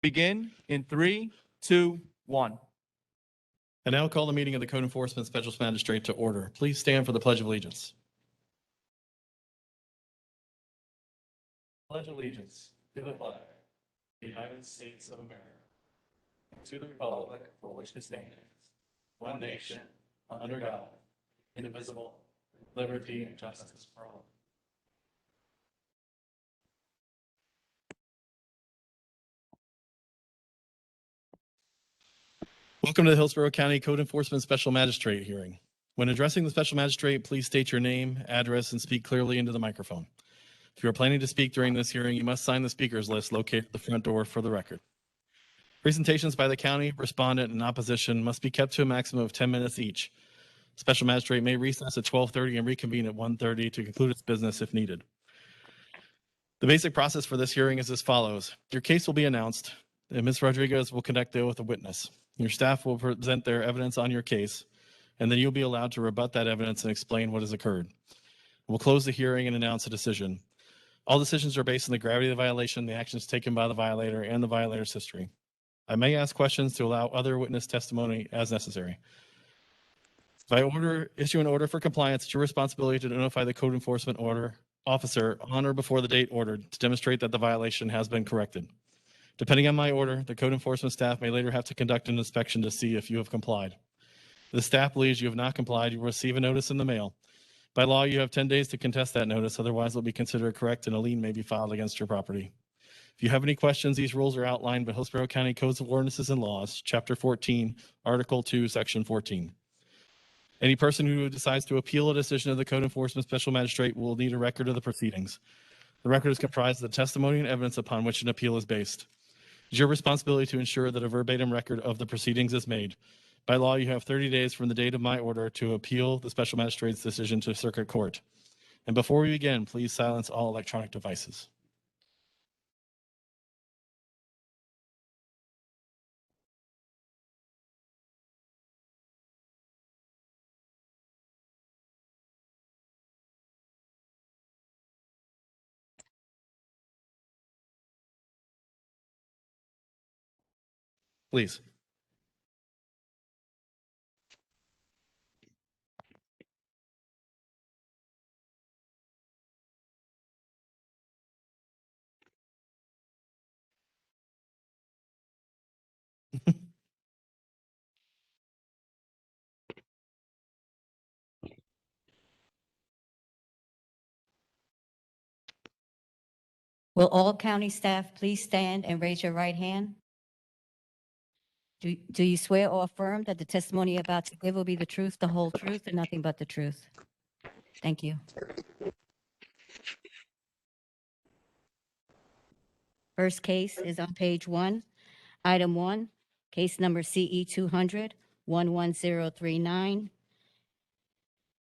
Begin in 3, 2, 1. I now call the meeting of the Code Enforcement Special Magistrate to order. Please stand for the Pledge of Allegiance. Pledge allegiance to the flag of the United States of America, and to the republic for which it stands, one nation, under God, indivisible, with liberty and justice for all. Welcome to the Hillsborough County Code Enforcement Special Magistrate hearing. When addressing the Special Magistrate, please state your name, address, and speak clearly into the microphone. If you are planning to speak during this hearing, you must sign the speakers list located at the front door for the record. Presentations by the county, respondent, and opposition must be kept to a maximum of 10 minutes each. Special Magistrate may recess at 12:30 and reconvene at 1:30 to conclude its business if needed. The basic process for this hearing is as follows. Your case will be announced, and Ms. Rodriguez will conduct the oath of witness. Your staff will present their evidence on your case, and then you'll be allowed to rebut that evidence and explain what has occurred. We'll close the hearing and announce a decision. All decisions are based on the gravity of the violation, the actions taken by the violator, and the violator's history. I may ask questions to allow other witness testimony as necessary. If I issue an order for compliance, it's your responsibility to notify the code enforcement officer on or before the date ordered to demonstrate that the violation has been corrected. Depending on my order, the code enforcement staff may later have to conduct an inspection to see if you have complied. If the staff believes you have not complied, you will receive a notice in the mail. By law, you have 10 days to contest that notice, otherwise it'll be considered correct and a lien may be filed against your property. If you have any questions, these rules are outlined by Hillsborough County Codes of Ordinances and Laws, Chapter 14, Article 2, Section 14. Any person who decides to appeal a decision of the Code Enforcement Special Magistrate will need a record of the proceedings. The record is comprised of the testimony and evidence upon which an appeal is based. It's your responsibility to ensure that a verbatim record of the proceedings is made. By law, you have 30 days from the date of my order to appeal the Special Magistrate's decision to Circuit Court. And before we begin, please silence all electronic devices. Please. Will all county staff please stand and raise your right hand? Do you swear or affirm that the testimony you're about to give will be the truth, the whole truth, and nothing but the truth? Thank you. First case is on page 1, item 1, case number CE 200-11039,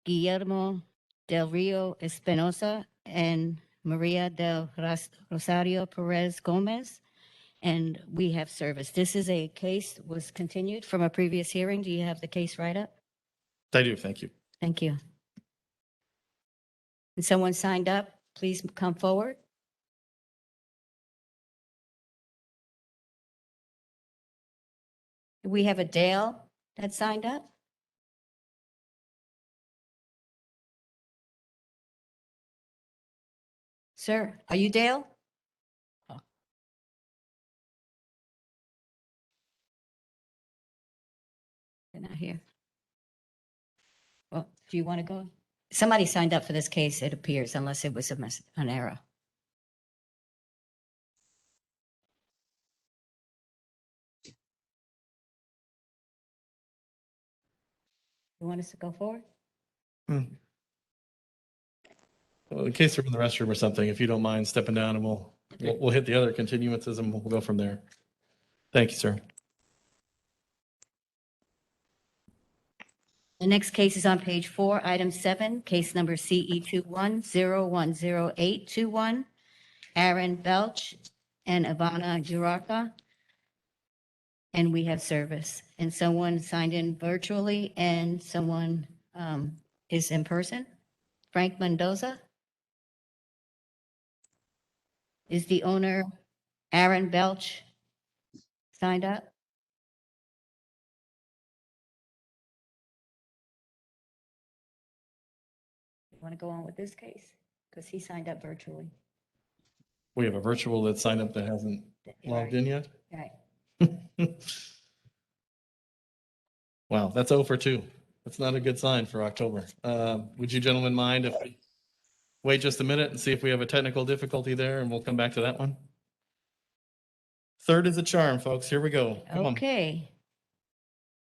Guillermo del Rio Espinosa and Maria del Rosario Perez Gomez, and we have service. This is a case was continued from a previous hearing. Do you have the case write-up? I do, thank you. Thank you. And someone signed up, please come forward. We have a Dale that signed up. Sir, are you Dale? Oh. They're not here. Well, do you want to go? Somebody signed up for this case, it appears, unless it was an error. You want us to go forward? Well, in case they're in the restroom or something, if you don't mind stepping down and we'll hit the other continuances and we'll go from there. Thank you, sir. The next case is on page 4, item 7, case number CE 21010821, Aaron Belch and Ivana Juraka. And we have service. And someone signed in virtually and someone is in person. Frank Mendoza is the owner. Aaron Belch signed up? Want to go on with this case? Because he signed up virtually. We have a virtual that signed up that hasn't logged in yet. Right. Wow, that's 0 for 2. That's not a good sign for October. Would you gentlemen mind if we wait just a minute and see if we have a technical difficulty there, and we'll come back to that one? Third is a charm, folks. Here we go. Come on. Okay.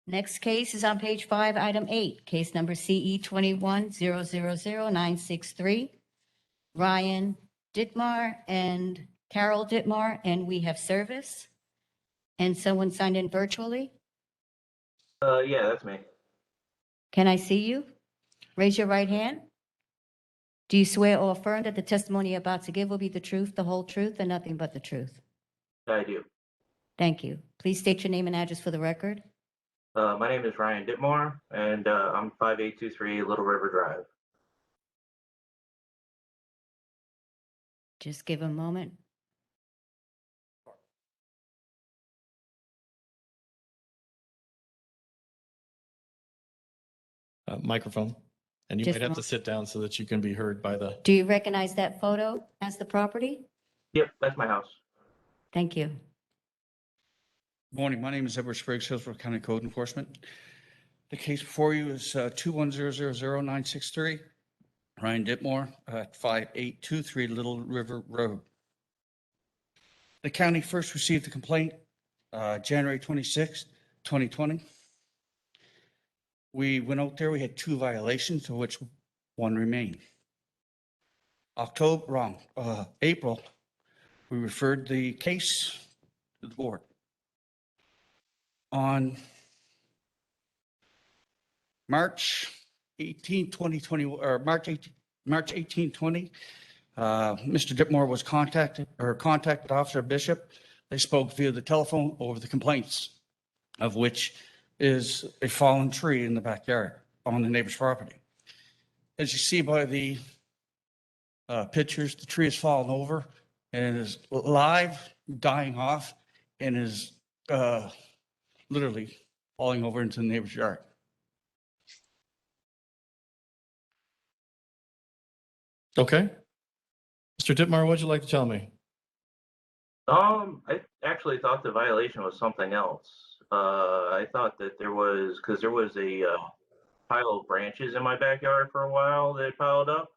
Next case is on page 5, item 8, case number CE 21-000-963. Ryan Dittmar and Carol Dittmar, and we have service. And someone signed in virtually. Yeah, that's me. Can I see you? Raise your right hand. Do you swear or affirm that the testimony you're about to give will be the truth, the whole truth, and nothing but the truth? I do. Thank you. Please state your name and address for the record. My name is Ryan Dittmar, and I'm 5823 Little River Drive. Just give a moment. Microphone. And you Just might have one. to sit down so that you can be heard by the. Do you recognize that photo as the property? Yep, that's my house. Thank you. Morning, my name is Edward Spriggs, Hillsborough County Code Enforcement. The case before you is 21-000-963, Ryan Dittmar at 5823 Little River Road. The county first received the complaint January 26, 2020. We went out there, we had 2 violations, of which 1 remained. April, we referred the case to the board. On March 18, 2020, or March 18, 20, Mr. Dittmar was contacted Officer Bishop. They spoke via the telephone over the complaints, of which is a fallen tree in the backyard on the neighbor's property. As you see by the pictures, the tree has fallen over and is live, dying off, and is literally falling over into the neighbor's yard. Okay. Mr. Dittmar, what'd you like to tell me? I actually thought the violation was something else. I thought that there was a pile of branches in my backyard for a while that piled up.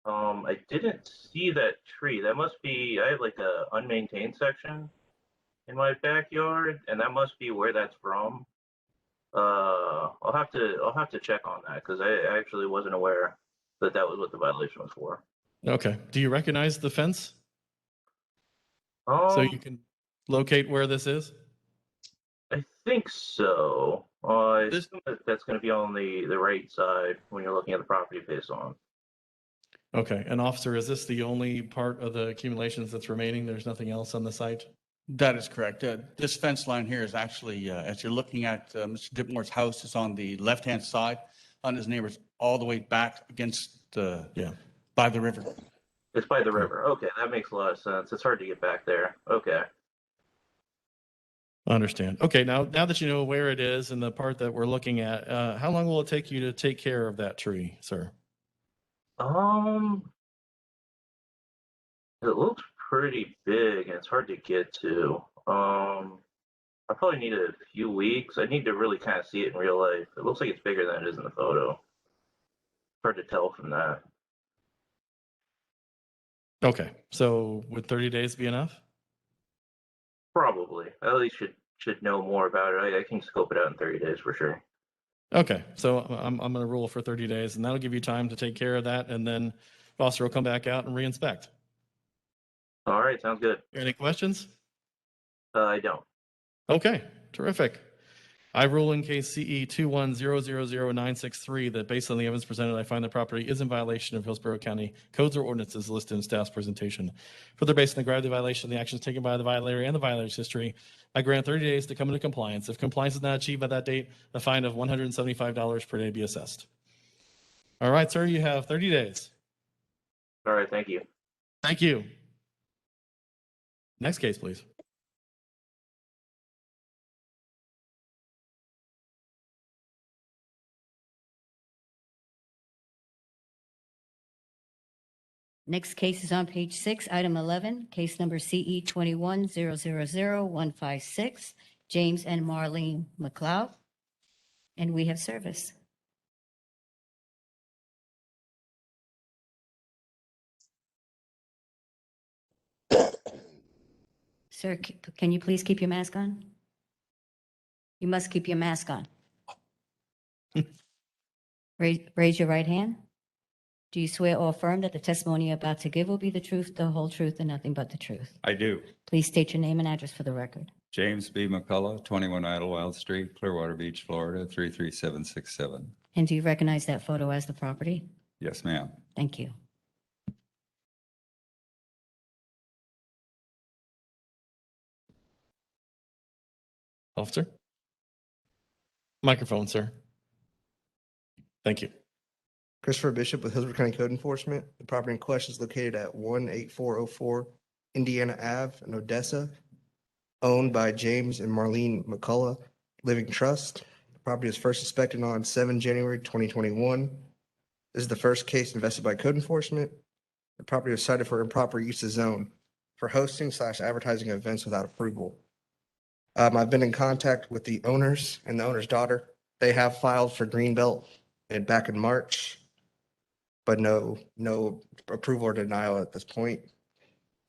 I didn't see that tree. That must be, I have like a unmaintained section in my backyard, and that must be where that's from. I'll have to check on that because I actually wasn't aware that that was what the violation was for. Okay. Do you recognize the fence? So you can locate where this is? I think so. I This- assume that that's going to be on the right side when you're looking at the property face on. Okay. And officer, is this the only part of the accumulations that's remaining? There's nothing else on the site? That is correct. This fence line here is actually, as you're looking at Mr. Dittmar's house, is on the left-hand side, on his neighbor's all the way back against by the river. It's by the river. Okay, that makes a lot of sense. It's hard to get back there. Okay. I understand. Okay. Now that you know where it is and the part that we're looking at, how long will it take you to take care of that tree, sir? It looks pretty big and it's hard to get to. I probably need a few weeks. I need to really kind of see it in real life. It looks like it's bigger than it is in the photo. Hard to tell from that. Okay. So would 30 days be enough? Probably. I at least should know more about it. I can scope it out in 30 days for sure. Okay. So I'm going to rule for 30 days and that'll give you time to take care of that. And then officer will come back out and reinspect. All right, sounds good. Any questions? I don't. Okay, terrific. I rule in case CE 21-000-963 that based on the evidence presented, I find the property is in violation of Hillsborough County codes or ordinances listed in staff's presentation. Further, based on the gravity of the violation, the actions taken by the violator and the violator's history, I grant 30 days to come into compliance. If compliance is not achieved by that date, a fine of $175 per day be assessed. All right, sir, you have 30 days. All right, thank you. Thank you. Next case, please. Next case is on page 6, item 11, case number CE 21000156, James and Marlene McLeod. And we have service. Sir, can you please keep your mask on? You must keep your mask on. Raise your right hand. Do you swear or affirm that the testimony you're about to give will be the truth, the whole truth, and nothing but the truth? I do. Please state your name and address for the record. James B. McCullough, 21 Idlewild Street, Clearwater Beach, Florida, 33767. And do you recognize that photo as the property? Yes, ma'am. Thank you. Officer? Microphone, sir. Thank you. Christopher Bishop with Hillsborough County Code Enforcement. The property in question is located at 18404 Indiana Ave in Odessa, owned by James and Marlene McCullough Living Trust. The property was first inspected on 7 January 2021. This is the first case invested by code enforcement. The property was cited for improper use of zone for hosting/advertising events without approval. I've been in contact with the owners and the owner's daughter. They have filed for Greenbelt back in March, but no approval or denial at this point.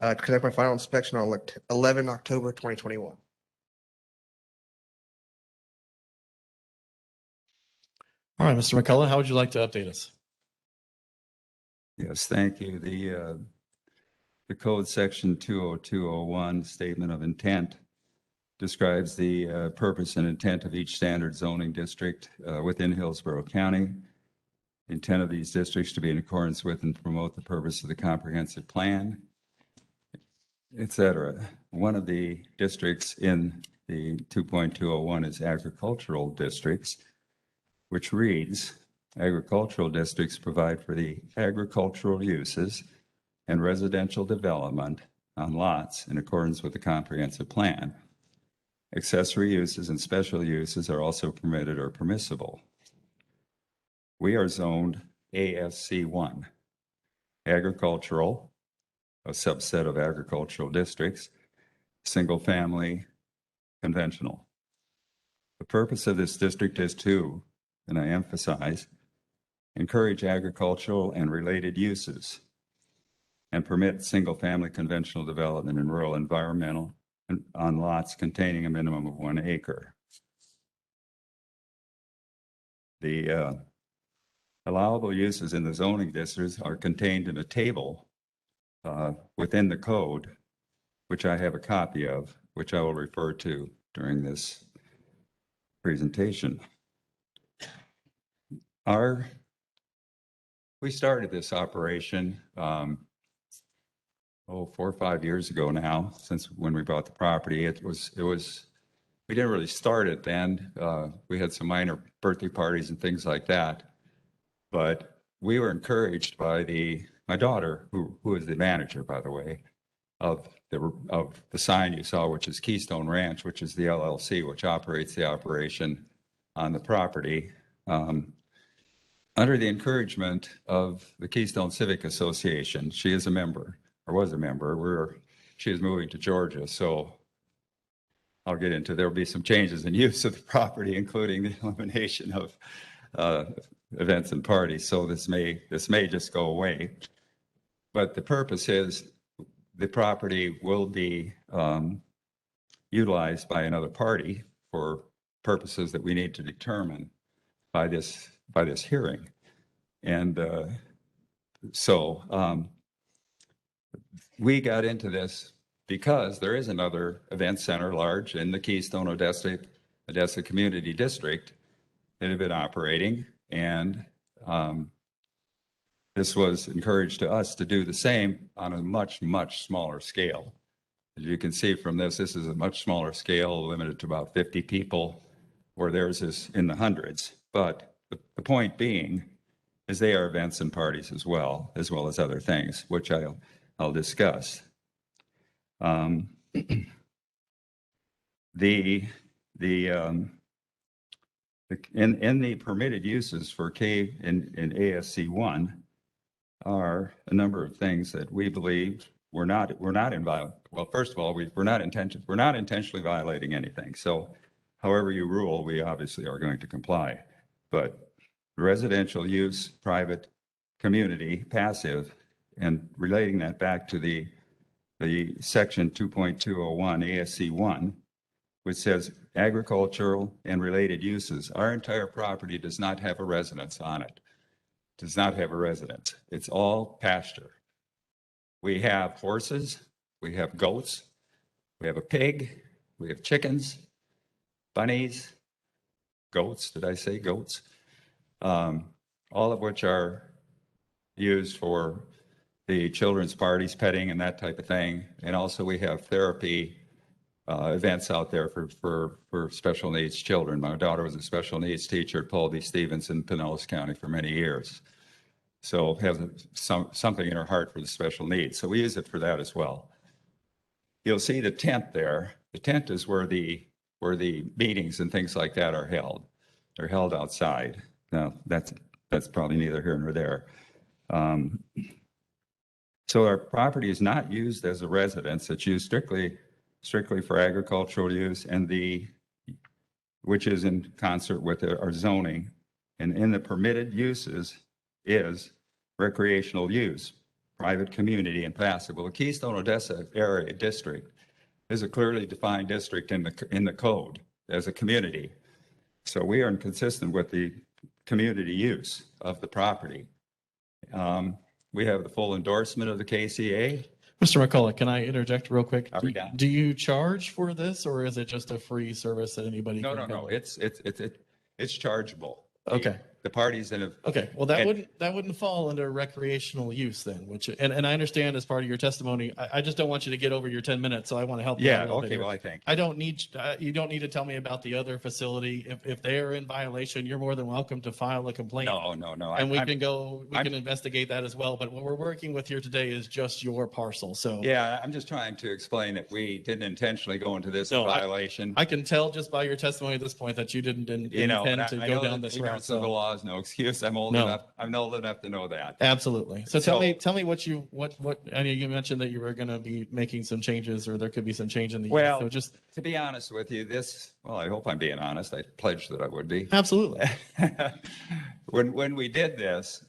To conduct my final inspection on 11 October 2021. All right, Mr. McCullough, how would you like to update us? Yes, thank you. The code section 20201 statement of intent describes the purpose and intent of each standard zoning district within Hillsborough County. The intent of these districts to be in accordance with and promote the purpose of the comprehensive plan, etc. One of the districts in the 2.201 is agricultural districts, which reads, agricultural districts provide for the agricultural uses and residential development on lots in accordance with the comprehensive plan. Accessory uses and special uses are also permitted or permissible. We are zoned ASC1, agricultural, a subset of agricultural districts, single family, conventional. The purpose of this district is to, and I emphasize, encourage agricultural and related uses and permit single family conventional development in rural environmental and on lots containing a minimum of 1 acre. The allowable uses in the zoning districts are contained in a table within the code, which I have a copy of, which I will refer to during this presentation. We started this operation 4 or 5 years ago now, since when we bought the property. We didn't really start it then. We had some minor birthday parties and things like that. But we were encouraged by my daughter, who is the manager, by the way, of the sign you saw, which is Keystone Ranch, which is the LLC, which operates the operation on the property. Under the encouragement of the Keystone Civic Association, she is a member, or was a member. She is moving to Georgia, so I'll get into, there'll be some changes in use of the property, including the elimination of events and parties. So this may just go away. But the purpose is the property will be utilized by another party for purposes that we need to determine by this hearing. And so we got into this because there is another event center large in the Keystone Odessa Community District that had been operating, and this was encouraged to us to do the same on a much, much smaller scale. As you can see from this is a much smaller scale, limited to about 50 people, where theirs is in the hundreds. But the point being is they are events and parties as well as other things, which I'll discuss. In the permitted uses for in ASC1, are a number of things that we believe we're not in well, first of all, we're not intentionally violating anything. So however you rule, we obviously are going to comply. But residential use, private, community, passive, and relating that back to the section 2.201 ASC 1, which says agricultural and related uses. Our entire property does not have a residence on it. Does not have a residence. It's all pasture. We have horses, we have goats, we have a pig, we have chickens, bunnies, goats, did I say goats? All of which are used for the children's parties, petting and that type of thing. And also we have therapy events out there for special needs children. My daughter was a special needs teacher at Paul D. Stevens in Pinellas County for many years. So has something in her heart for the special needs. So we use it for that as well. You'll see the tent there. The tent is where the meetings and things like that are held. They're held outside. Now that's probably neither here nor there. So our property is not used as a residence. It's used strictly for agricultural use, and which is in concert with our zoning. And in the permitted uses is recreational use, private, community, and passive. Well, the Keystone Odessa area district is a clearly defined district in the code as a community. So we are consistent with the community use of the property. We have the full endorsement of the KCA. Mr. McCullough, can I interject real quick? Are we done? Do you charge for this, or is it just a free service that anybody No, can no, come? no. It's chargeable. Okay. The parties in a. Okay, well, that And- wouldn't fall under recreational use then, and I understand as part of your testimony, I just don't want you to get over your 10 minutes, so I want to help you out Yeah. a little bit Okay. here. Well, I think. I don't need, you don't need to tell me about the other facility. If they are in violation, you're more than welcome to file a complaint. No, no, no. And we I'm- can investigate that as well, but what we're working with here today is just your parcel, so. Yeah, I'm just trying to explain that we didn't intentionally go into this No, violation. I can tell just by your testimony at this point that you didn't intend and to I go know down that this route. ignorance of the So, law is no excuse. I'm old No. enough. I'm old enough to know that. absolutely. So So- tell me what, I know you mentioned that you were going to be making some changes, or there could be some change in the. Well, so just to be honest with you, well, I hope I'm being honest. I pledged that I would be. absolutely. When we did this,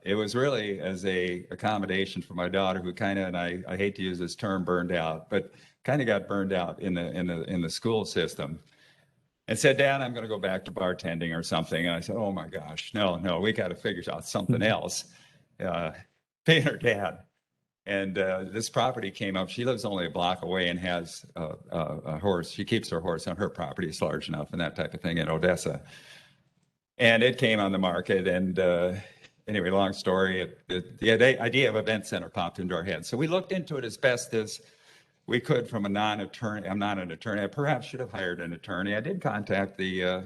it was really as a accommodation for my daughter, who kind of, and I hate to use this term, burned out, but kind of got burned out in the school system, and said, "Dad, I'm going to go back to bartending or something." And I said, "Oh my gosh, no, we got to figure out something else." Being her dad. And this property came up. She lives only a block away and has a horse. She keeps her horse on her property. It's large enough and that type of thing in Odessa. And it came on the market. And anyway, long story, the idea of event center popped into our head. So we looked into it as best as we could from a non-attorney. I'm not an attorney. I perhaps should have hired an attorney. I did contact and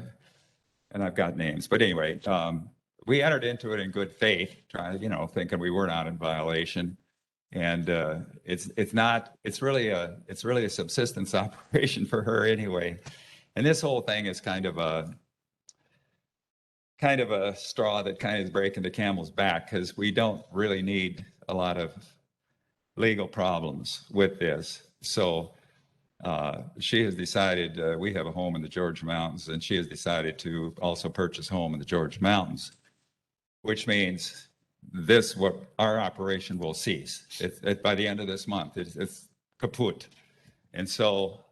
I've got names. But anyway, we entered into it in good faith, thinking we were not in violation. And it's really a subsistence operation for her anyway. And this whole thing is kind of a straw that kind of is breaking the camel's back, because we don't really need a lot of legal problems with this. So she has decided, we have a home in the Georgia Mountains, and she has decided to also purchase a home in the Georgia Mountains, which means what our operation will cease. By the end of this month, it's kaput. And so,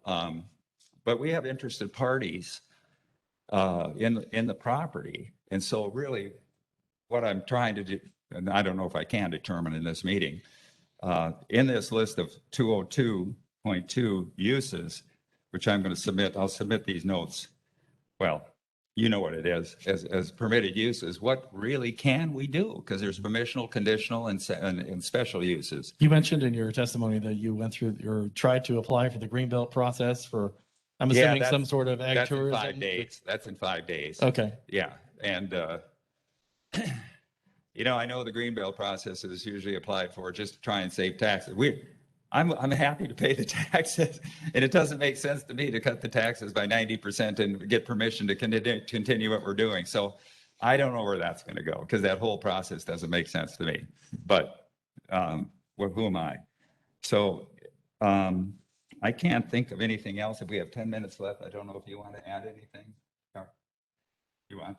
but we have interested parties in the property. And so really what I'm trying to do, and I don't know if I can determine in this meeting, in this list of 202.2 uses, which I'm going to submit, I'll submit these notes. Well, you know what it is, as permitted uses. What really can we do? Because there's permissional, conditional, and special uses. You mentioned in your testimony that you went through or tried to apply for the Greenbelt process for, I'm Yeah, assuming that's- some sort of ag That's in tourism. 5 days. That's in 5 days. Okay. Yeah, and I know the Greenbelt process is usually applied for just to try and save taxes. I'm happy to pay the taxes, and it doesn't make sense to me to cut the taxes by 90% and get permission to continue what we're doing. So I don't know where that's going to go because that whole process doesn't make sense to me. But well, who am I? So I can't think of anything else. If we have 10 minutes left, I don't know if you want to add anything. Or you want?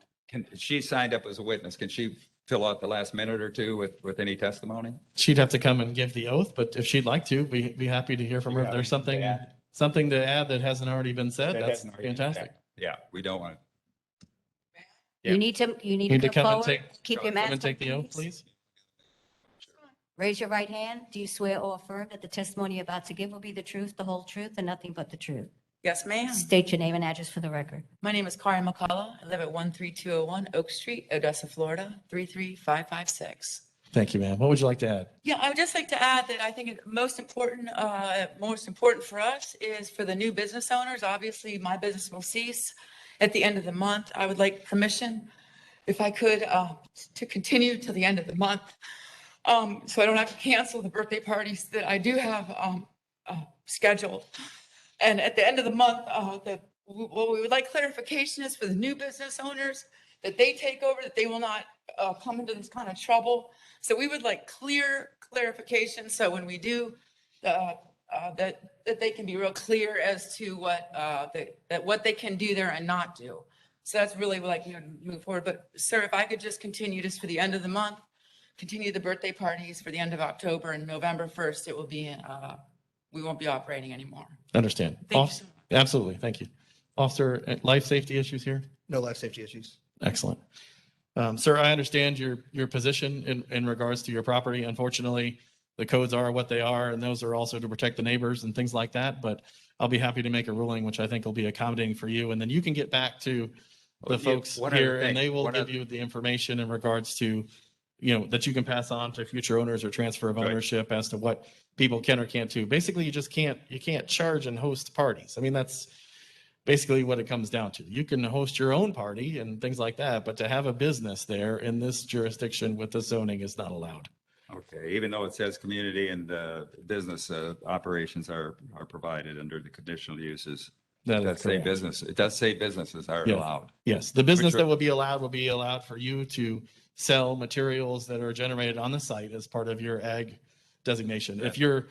She signed up as a witness. Can she fill out the last minute or two with any testimony? She'd have to come and give the oath, but if she'd like to, we'd be happy to hear from her. You If have there's anything to something add? to add that hasn't already been said, That that's hasn't already been said. fantastic. Yeah, we don't want. You need to Need to come come and forward. take, Keep your come and mask take on, the oath, please. Raise your right hand. Do you swear or affirm that the testimony you're about to give will be the truth, the whole truth, and nothing but the truth? Yes, ma'am. State your name and address for the record. My name is Karen McCullough. I live at 13201 Oak Street, Odessa, Florida, 33556. Thank you, ma'am. What would you like to add? Yeah, I would just like to add that I think most important for us is for the new business owners. Obviously, my business will cease at the end of the month. I would like permission, if I could, to continue till the end of the month. So I don't have to cancel the birthday parties that I do have scheduled. And at the end of the month, what we would like clarification is for the new business owners, that they take over, that they will not come into this kind of trouble. So we would like clear clarification. So when we do, that they can be real clear as to what they can do there and not do. So that's really like, move forward. But sir, if I could just continue just for the end of the month, continue the birthday parties for the end of October, and November 1st, it will be, we won't be operating anymore. Understand. Thank you so much. Absolutely. Thank you. Officer, life safety issues here? No life safety issues. Excellent. Sir, I understand your position in regards to your property. Unfortunately, the codes are what they are, and those are also to protect the neighbors and things like that. But I'll be happy to make a ruling, which I think will be accommodating for you. And then you can get back to the folks one other here, thing, and they will one give other- you the information in regards to, that you can pass on to future owners or transfer of Good. ownership as to what people can or can't do. Basically, you can't charge and host parties. I mean, that's basically what it comes down to. You can host your own party and things like that, but to have a business there in this jurisdiction with the zoning is not allowed. Okay, even though it says community and business operations are provided under the conditional uses. That is It does say correct. business. It does say businesses are Yeah. allowed. Yes, the business Which that will be allowed for you to sell materials that are generated on the site as part of your ag designation. If your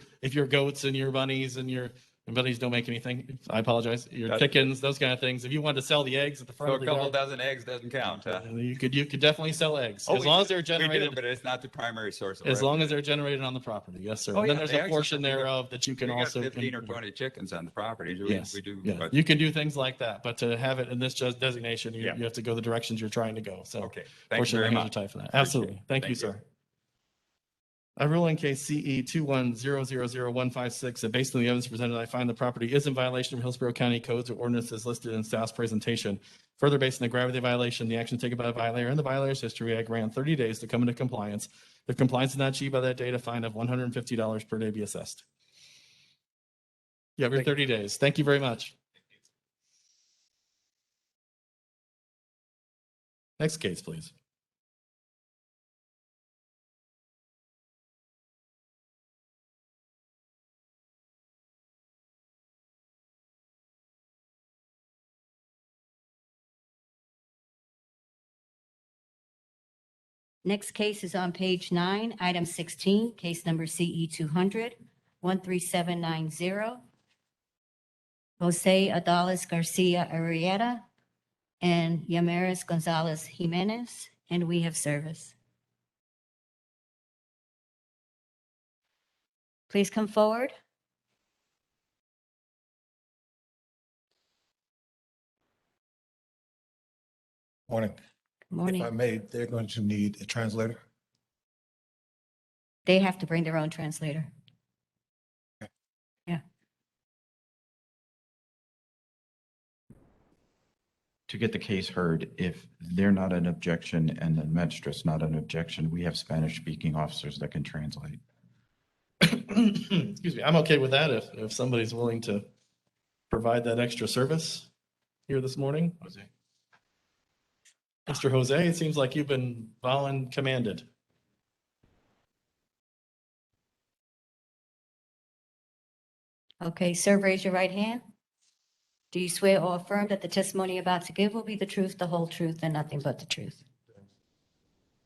goats and your bunnies and your bunnies don't make anything, I apologize, your That's- chickens, those kind of things. If you want to sell the eggs at the front So of a the couple yard, dozen eggs doesn't count, huh? you could definitely sell eggs Oh, as we long do. as they're We do, generated. but it's not the primary source of As long revenue. as they're generated on the property, yes, sir. Oh, And then yeah, there's they a actually- portion we got- thereof that you can We got also. 15 or import. 20 chickens on the property. Yes, We do. yeah, but- you can do things like that, but to have it in this just designation, Yeah. you have to go the directions you're trying to go. So Okay, thank you fortunately, very my hands are much. tied for that. Appreciate Absolutely. it. Thank you, Thank you. sir. I rule in case CE 21000156 that based on the evidence presented, I find the property is in violation of Hillsborough County codes or ordinances listed in staff's presentation. Further, based on the gravity of the violation, the action taken by the violator and the violator's history, I grant 30 days to come into compliance. If compliance is not achieved by that date, a fine of $150 per day be assessed. You have your 30 days. Thank you very much. Next case, please. Next case is on page 9, item 16, case number CE 200-13790. Jose Adalis Garcia Arrieta and Yamaris Gonzalez Jimenez, and we have service. Please come forward. Morning. Good If I morning. may, they're going to need a translator. They have to bring their own translator. To get the case heard, if they're not an objection and the magistrate's not an objection, we have Spanish-speaking officers that can translate. Excuse me, I'm okay with that if somebody's willing to provide that extra service here this morning. Mr. Jose, it seems like you've been commanded. Okay, sir, raise your right hand. Do you swear or affirm that the testimony you're about to give will be the truth, the whole truth, and nothing but the truth?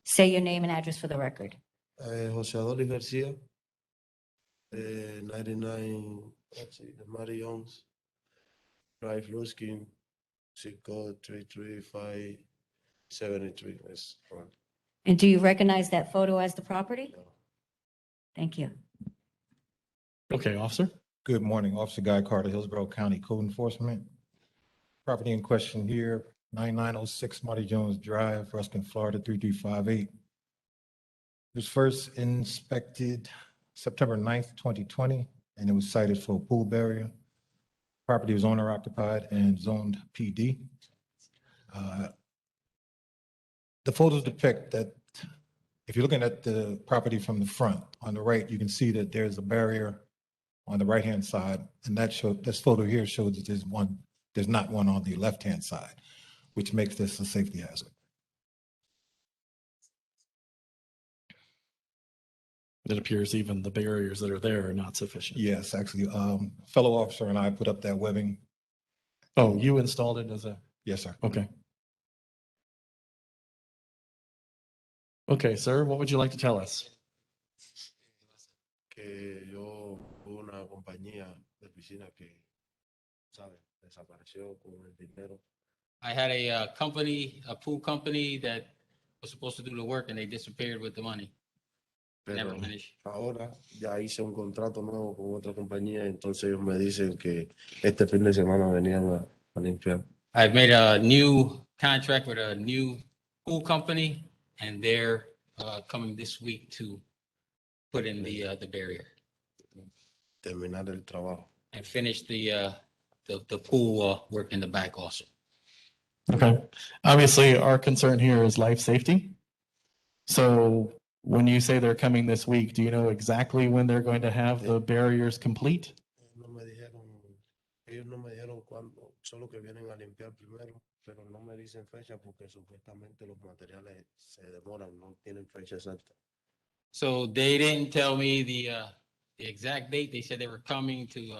Say your name and address for the record. Jose Adolis Garcia, 99, let's see, Mary Jones Drive, Ruskin, zip code 33573. That's one. And do you recognize that photo as the property? No. Thank you. Okay, officer. Good morning, Officer Guy Carter, Hillsborough County Code Enforcement. Property in question here, 9906 Marty Jones Drive, Ruskin, Florida, 3358. It was first inspected September 9th, 2020, and it was cited for a pool barrier. Property was owner occupied and zoned PD. The photos depict that if you're looking at the property from the front, on the right, you can see that there's a barrier on the right-hand side, and this photo here shows that there's not one on the left-hand side, which makes this a safety hazard. It appears even the barriers that are there are not sufficient. Yes, actually, fellow officer and I put up that webbing. Oh, you installed it as a, Yes, sir. okay. Okay, sir, what would you like to tell us? Que yo hubo una compañía de piscina que, ¿sabe? Desapareció con el dinero. I had a company, a pool company that was supposed to do the work and they disappeared with the money. Never Pero finished. ahora ya hice un contrato nuevo con otra compañía, entonces ellos me dicen que este fin de semana venían a limpiar. I've made a new contract with a new pool company and they're coming this week to put in the barrier Terminar el trabajo. and finish the pool work in the back also. Okay. Obviously, our concern here is life safety. So when you say they're coming this week, do you know exactly when they're going to have the barriers complete? Ellos no me dijeron cuándo, solo que vienen a limpiar primero, pero no me dicen fecha porque supuestamente los materiales se demoran, no tienen fecha exacta. So they didn't tell me the exact date. They said they were coming to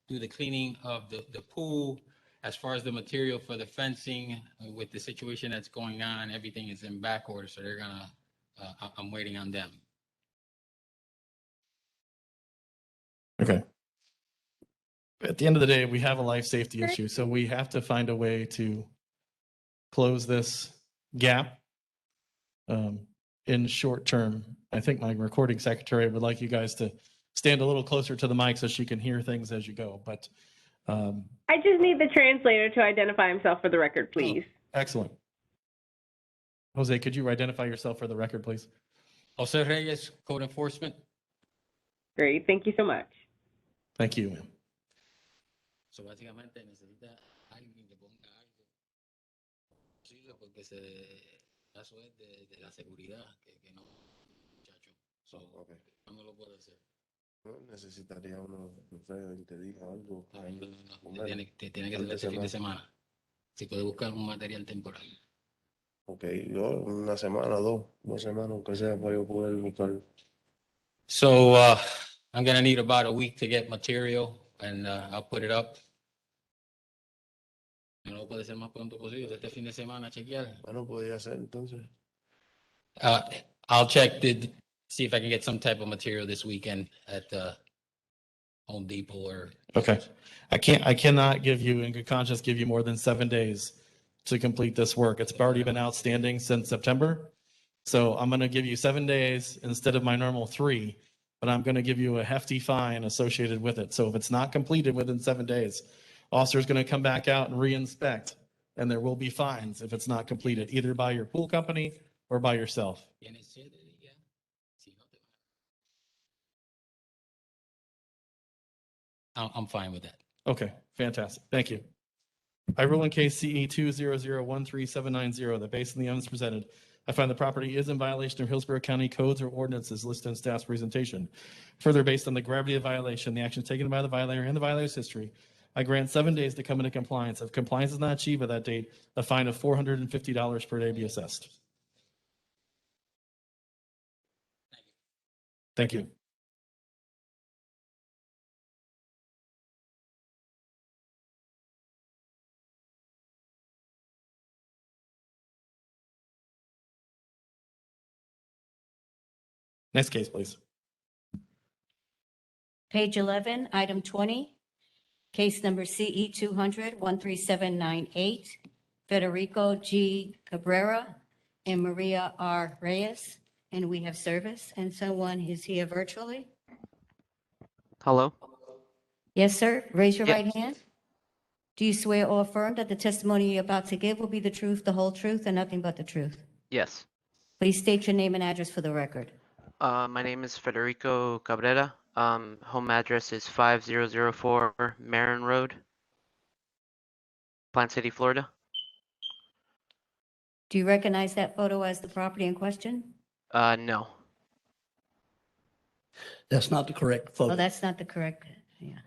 do the cleaning of the pool. As far as the material for the fencing, with the situation that's going on, everything is in back order. So they're gonna, I'm waiting on them. Okay. At the end of the day, we have a life safety issue, so we have to find a way to close this gap in short term. I think my recording secretary would like you guys to stand a little closer to the mic so she can hear things as you go, but I just need the translator to identify himself for the record, please. excellent. Jose, could you identify yourself for the record, please? Jose Reyes, Code Enforcement. Great, thank you so much. Thank you, ma'am. So básicamente necesita alguien que ponga algo posible porque ese caso es de la seguridad que no, muchacho. So, Okay. ¿cuándo lo puedo hacer? No, necesitaría uno, no sé, que diga algo. Ahí, Te tiene que ser este fin de semana. Si puede buscar un material temporal. Ok, yo una semana, dos semanas, aunque sea para yo poder buscar. So I'm gonna need about a week to get material and I'll put it up. No puede ser más pronto posible, este fin de semana chequear. Bueno, podría ser entonces. I'll check see if I can get some type of material this weekend at Home Depot or. Okay. I cannot give you, in good conscience, give you more than 7 days to complete this work. It's already been outstanding since September. So I'm going to give you 7 days instead of my normal 3, but I'm going to give you a hefty fine associated with it. So if it's not completed within 7 days, officer's going to come back out and re-inspect, and there will be fines if it's not completed, either by your pool company or by yourself. I'm fine with that. Okay, fantastic. Thank you. I rule in case CE 200137790 that based on the evidence presented, I find the property is in violation of Hillsborough County codes or ordinances listed in staff's presentation. Further, based on the gravity of violation, the actions taken by the violator and the violator's history, I grant 7 days to come into compliance. If compliance is not achieved by that date, a fine of $450 per day be assessed. Thank you. Next case, please. Page 11, item 20, case number CE 200-13798, Federico G. Cabrera and Maria R. Reyes. And we have service, and someone is here virtually. Hello? Yes, sir. Raise your Yeah. right hand. Do you swear or affirm that the testimony you're about to give will be the truth, the whole truth, and nothing but the truth? Yes. Please state your name and address for the record. My name is Federico Cabrera. Home address is 5004 Marin Road, Plant City, Florida. Do you recognize that photo as the property in question? No. That's not the correct Oh, photo. that's not the correct, yeah.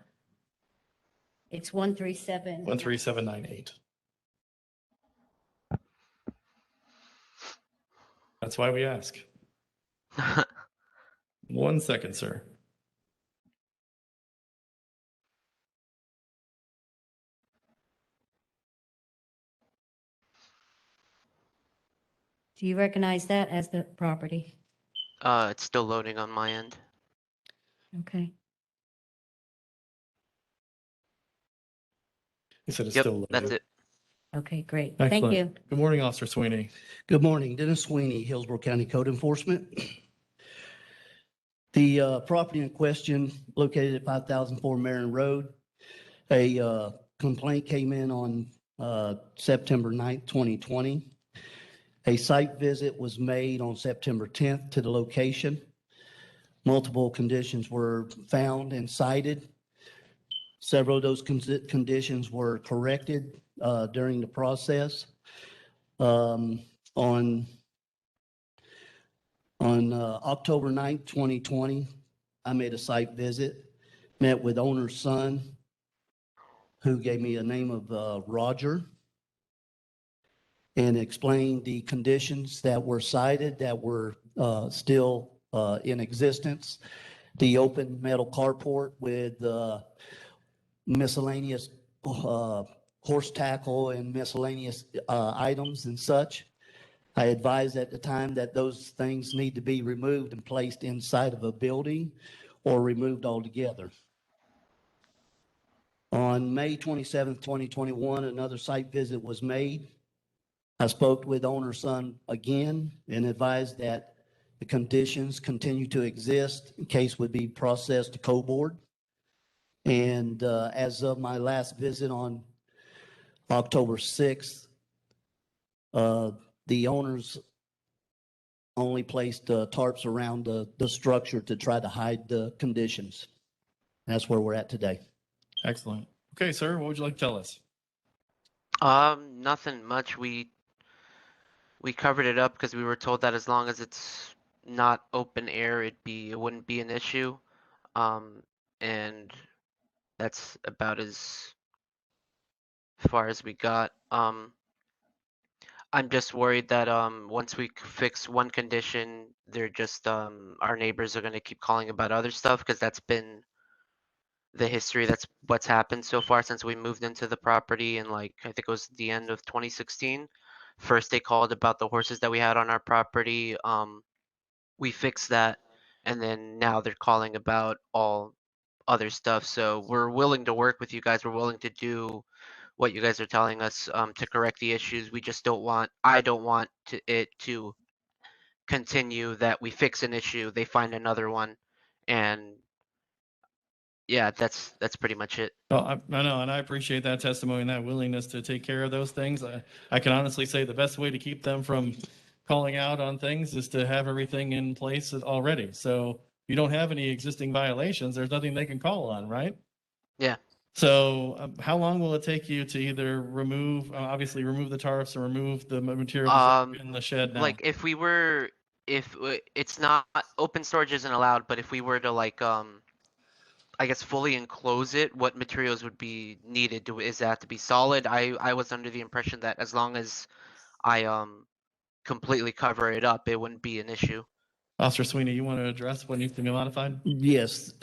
It's 137. 13798. That's why we ask. 1 second, sir. Do you recognize that as the property? It's still loading on my end. Okay. He said it's Yep, still loading. that's it. Okay, great. Thank Excellent. you. Good morning, Officer Sweeney. Good morning, Dennis Sweeney, Hillsborough County Code Enforcement. The property in question located at 5004 Marin Road. A complaint came in on September 9th, 2020. A site visit was made on September 10th to the location. Multiple conditions were found and cited. Several of those conditions were corrected during the process. On October 9th, 2020, I made a site visit, met with owner's son, who gave me a name of Roger, and explained the conditions that were cited that were still in existence. The open metal carport with miscellaneous horse tackle and miscellaneous items and such. I advised at the time that those things need to be removed and placed inside of a building or removed altogether. On May 27th, 2021, another site visit was made. I spoke with owner's son again and advised that the conditions continue to exist. The case would be processed to co-board. And as of my last visit on October 6th, the owners only placed tarps around the structure to try to hide the conditions. That's where we're at today. Excellent. Okay, sir, what would you like to tell us? Nothing much. We covered it up because we were told that as long as it's not open air, it wouldn't be an issue. And that's about as far as we got. I'm just worried that once we fix one condition, they're just our neighbors are gonna keep calling about other stuff because that's been the history. That's what's happened so far since we moved into the property, and like I think it was the end of 2016. First they called about the horses that we had on our property. We fixed that, and then now they're calling about all other stuff. So we're willing to work with you guys. We're willing to do what you guys are telling us to correct the issues. We just don't want, I don't want it to continue that we fix an issue, they find another one, and yeah, that's pretty much it. Well, I know, and I appreciate that testimony and that willingness to take care of those things. I can honestly say the best way to keep them from calling out on things is to have everything in place already. So if you don't have any existing violations, there's nothing they can call on, right? Yeah. So how long will it take you to either remove, obviously remove the tarps or remove the materials in the shed now? Like if it's not, open storage isn't allowed, but if we were to like I guess fully enclose it, what materials would be needed? Is that to be solid? I was under the impression that as long as I completely cover it up, it wouldn't be an issue. Officer Sweeney, you want to address what needs to be modified? Yes,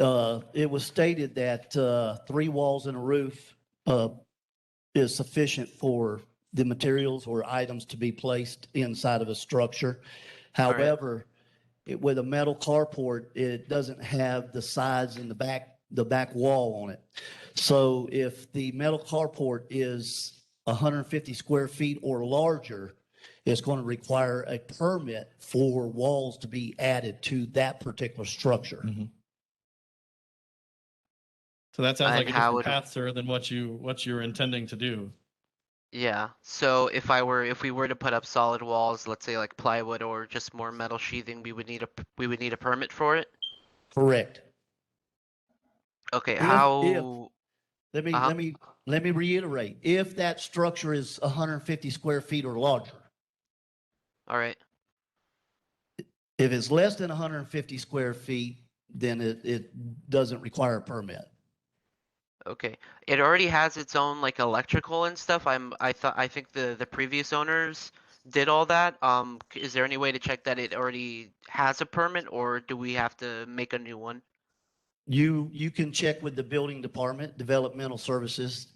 it was stated that 3 walls and a roof is sufficient for the materials or items to be placed inside of a structure. However, with a metal carport, it doesn't have the sides and the back wall on it. So if the metal carport is 150 square feet or larger, it's going to require a permit for walls to be added to that particular structure. So that sounds And like a how different would- path, sir, than what you're intending to do. Yeah, so if we were to put up solid walls, let's say like plywood or just more metal sheathing, we would need a permit for it? Correct. Okay, If- how? Let me, Uh-huh. let me reiterate, if that structure is 150 square feet or larger. All right, If it's less than 150 square feet, then it doesn't require a permit. okay. It already has its own like electrical and stuff. I think the previous owners did all that. Is there any way to check that it already has a permit, or do we have to make a new one? You can check with the building department, developmental services.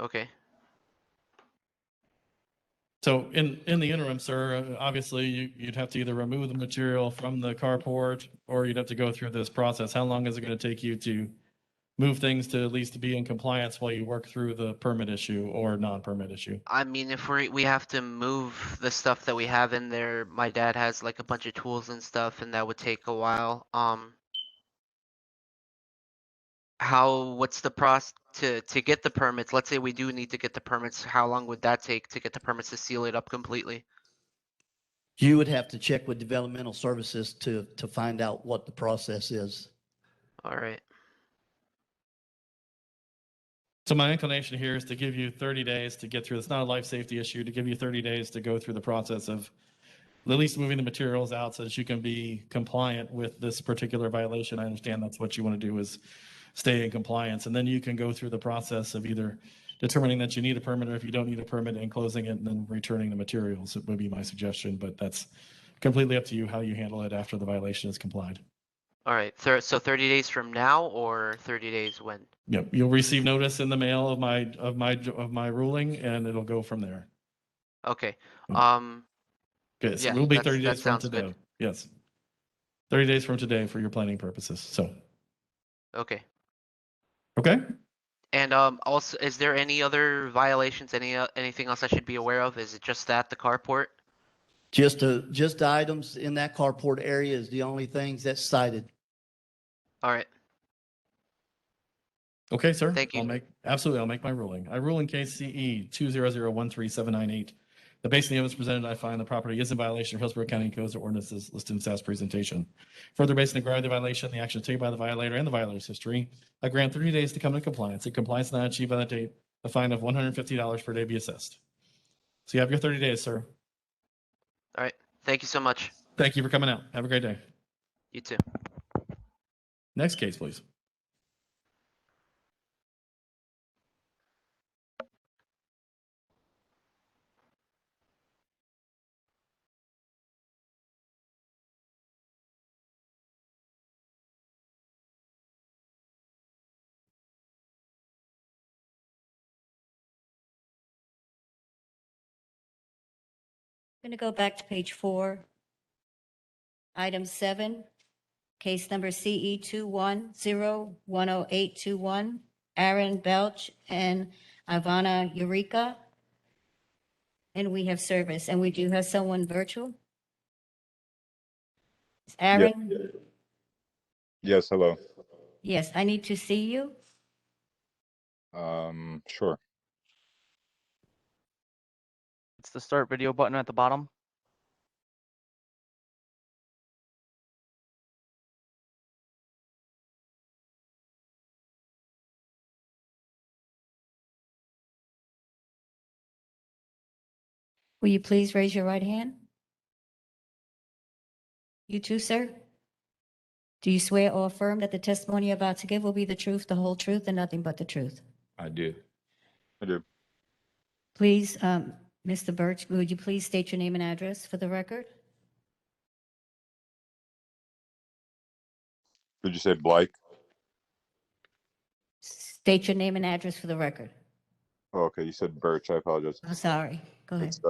Okay. So in the interim, sir, obviously you'd have to either remove the material from the carport or you'd have to go through this process. How long is it going to take you to move things to at least be in compliance while you work through the permit issue or non-permit issue? I mean, if we have to move the stuff that we have in there, my dad has like a bunch of tools and stuff, and that would take a while. What's the process to get the permits? Let's say we do need to get the permits. How long would that take to get the permits to seal it up completely? You would have to check with developmental services to find out what the process is. All right. So my inclination here is to give you 30 days to get through. It's not a life safety issue, to give you 30 days to go through the process of at least moving the materials out so that you can be compliant with this particular violation. I understand that's what you want to do, is stay in compliance. And then you can go through the process of either determining that you need a permit or if you don't need a permit and closing it and then returning the materials. It would be my suggestion, but that's completely up to you how you handle it after the violation is complied. All right. So 30 days from now, or 30 days when? Yep, you'll receive notice in the mail of my ruling, and it'll go from there. Okay. Okay, so Yeah, it'll be that 30 days from sounds today. good. Yes. 30 days from today for your planning purposes. So, Okay. okay? And also, is there any other violations? Anything else I should be aware of? Is it just that the carport? Just the items in that carport area is the only things that's cited. All right. Okay, sir. Thank you. I'll make my ruling. I rule in case CE 200137798. The base of the evidence presented, I find the property is in violation of Hillsborough County codes or ordinances listed in staff's presentation. Further, based on the gravity of the violation, the action taken by the violator and the violator's history, I grant 30 days to come into compliance. If compliance not achieved by that date, a fine of $150 per day be assessed. So you have your 30 days, sir. All right. Thank you so much. Thank you for coming out. Have a great day. You too. Next case, please. Going to go back to page 4. Item 7, case number CE 210-10821, Aaron Belch and Ivana Eureka. And we have service, and we do have someone virtual. Aaron? Yes, hello. Yes, I need to see you. Sure. It's the start video button at the bottom. Will you please raise your right hand? You too, sir? Do you swear or affirm that the testimony you're about to give will be the truth, the whole truth, and nothing but the truth? I do. I do. Please, Mr. Birch, would you please state your name and address for the record? Did you say Blake? State your name and address for the record. Oh, okay, you said Birch. I apologize. I'm sorry. Go ahead. It's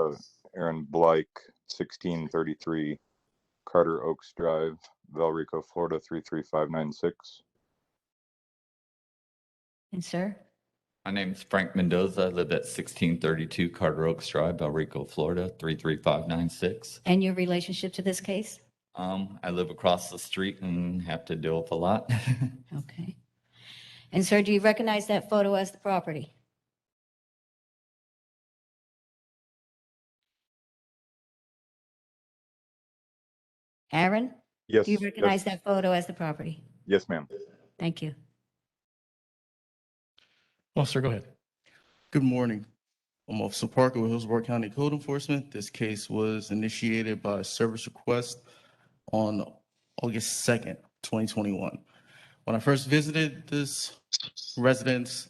Aaron Blake, 1633 Carter Oaks Drive, Valrico, Florida 33596. And sir, My name's Frank Mendoza. I live at 1632 Carter Oaks Drive, Valrico, Florida 33596. and your relationship to this case? I live across the street and have to deal with a lot. Okay. And sir, do you recognize that photo as the property? Aaron? Yes. Do you recognize yes, that photo as the property? yes, ma'am. Thank you. Officer, go ahead. Good morning. I'm Officer Parker with Hillsborough County Code Enforcement. This case was initiated by a service request on August 2nd, 2021. When I first visited this residence,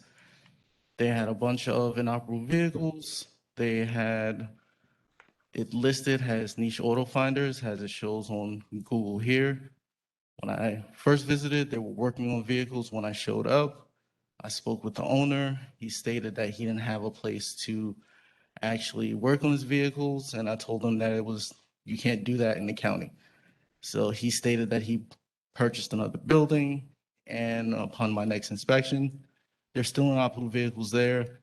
they had a bunch of inoperable vehicles. They had it listed as niche auto finders, as it shows on Google here. When I first visited, they were working on vehicles. When I showed up, I spoke with the owner. He stated that he didn't have a place to actually work on his vehicles, and I told him that you can't do that in the county. So he stated that he purchased another building, and upon my next inspection, there's still inoperable vehicles there.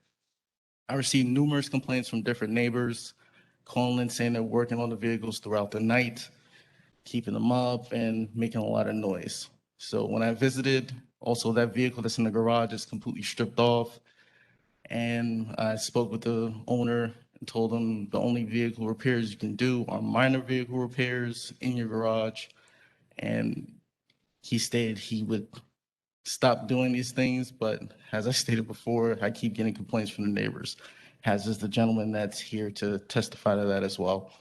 I received numerous complaints from different neighbors calling saying they're working on the vehicles throughout the night, keeping them up and making a lot of noise. So when I visited, also that vehicle that's in the garage is completely stripped off. And I spoke with the owner and told him the only vehicle repairs you can do are minor vehicle repairs in your garage. And he stated he would stop doing these things, but as I stated before, I keep getting complaints from the neighbors, as is the gentleman that's here to testify to that as well.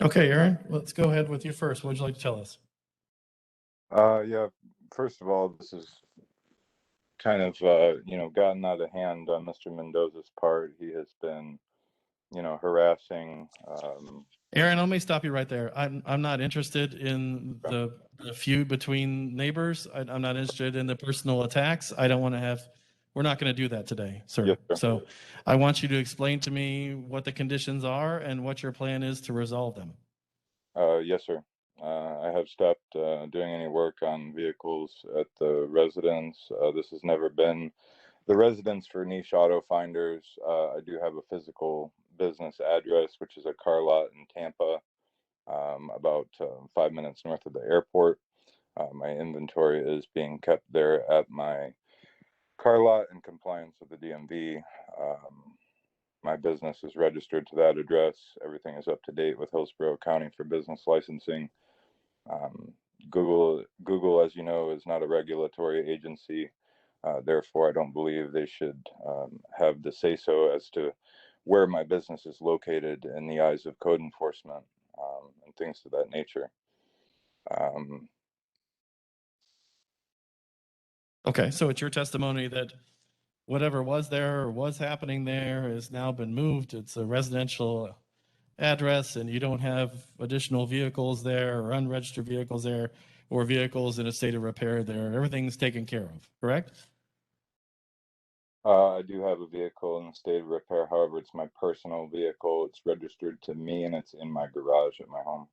Okay, Aaron, let's go ahead with you first. What would you like to tell us? Yeah, first of all, this is kind of, gotten out of hand on Mr. Mendoza's part. He has been, harassing. Aaron, let me stop you right there. I'm not interested in the feud between neighbors. I'm not interested in the personal attacks. I don't want to have, we're not going to do that today, sir. Yes, sir. So I want you to explain to me what the conditions are and what your plan is to resolve them. Yes, sir. I have stopped doing any work on vehicles at the residence. This has never been the residence for niche auto finders. I do have a physical business address, which is a car lot in Tampa, about 5 minutes north of the airport. My inventory is being kept there at my car lot in compliance with the DMV. My business is registered to that address. Everything is up to date with Hillsborough County for business licensing. Google, as you know, is not a regulatory agency. Therefore, I don't believe they should have the say-so as to where my business is located in the eyes of code enforcement and things of that nature. Okay, so it's your testimony that whatever was there or was happening there has now been moved. It's a residential address and you don't have additional vehicles there or unregistered vehicles there or vehicles in a state of repair there. Everything's taken care of, correct? I do have a vehicle in a state of repair. However, it's my personal vehicle. It's registered to me and it's in my garage at my home.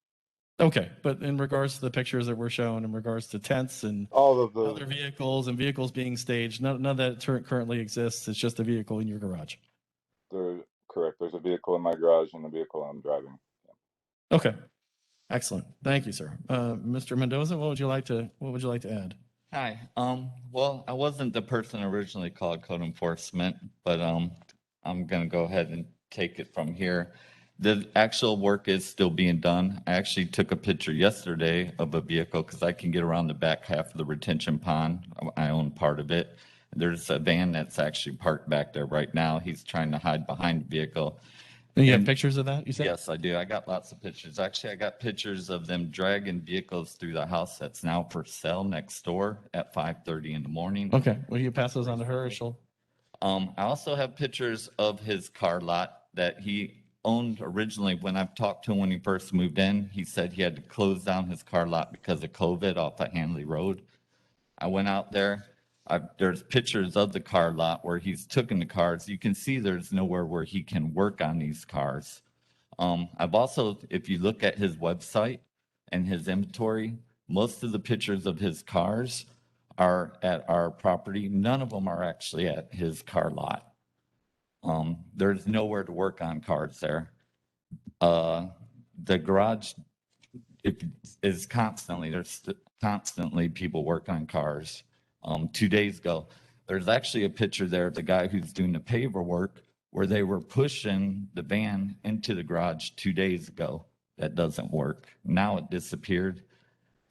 Okay, but in regards to the pictures that were shown, in regards to tents and all of the other vehicles and vehicles being staged, none of that currently exists. It's just a vehicle in your garage. Correct. There's a vehicle in my garage and the vehicle I'm driving. Okay, excellent. Thank you, sir. Mr. Mendoza, what would you like to add? Hi. Well, I wasn't the person originally called code enforcement, but I'm gonna go ahead and take it from here. The actual work is still being done. I actually took a picture yesterday of a vehicle because I can get around the back half of the retention pond. I own part of it. There's a van that's actually parked back there right now. He's trying to hide behind the vehicle. And you have pictures of that, you said? Yes, I do. I got lots of pictures. Actually, I got pictures of them dragging vehicles through the house that's now for sale next door at 5:30 in the morning. Okay, will you pass those on to her or she'll? I also have pictures of his car lot that he owned originally. When I've talked to him when he first moved in, he said he had to close down his car lot because of COVID off of Hanley Road. I went out there. There's pictures of the car lot where he's taken the cars. You can see there's nowhere where he can work on these cars. I've also, if you look at his website and his inventory, most of the pictures of his cars are at our property. None of them are actually at his car lot. There's nowhere to work on cars there. The garage is constantly, constantly people work on cars. 2 days ago, there's actually a picture there of the guy who's doing the paver work where they were pushing the van into the garage 2 days ago. That doesn't work. Now it disappeared.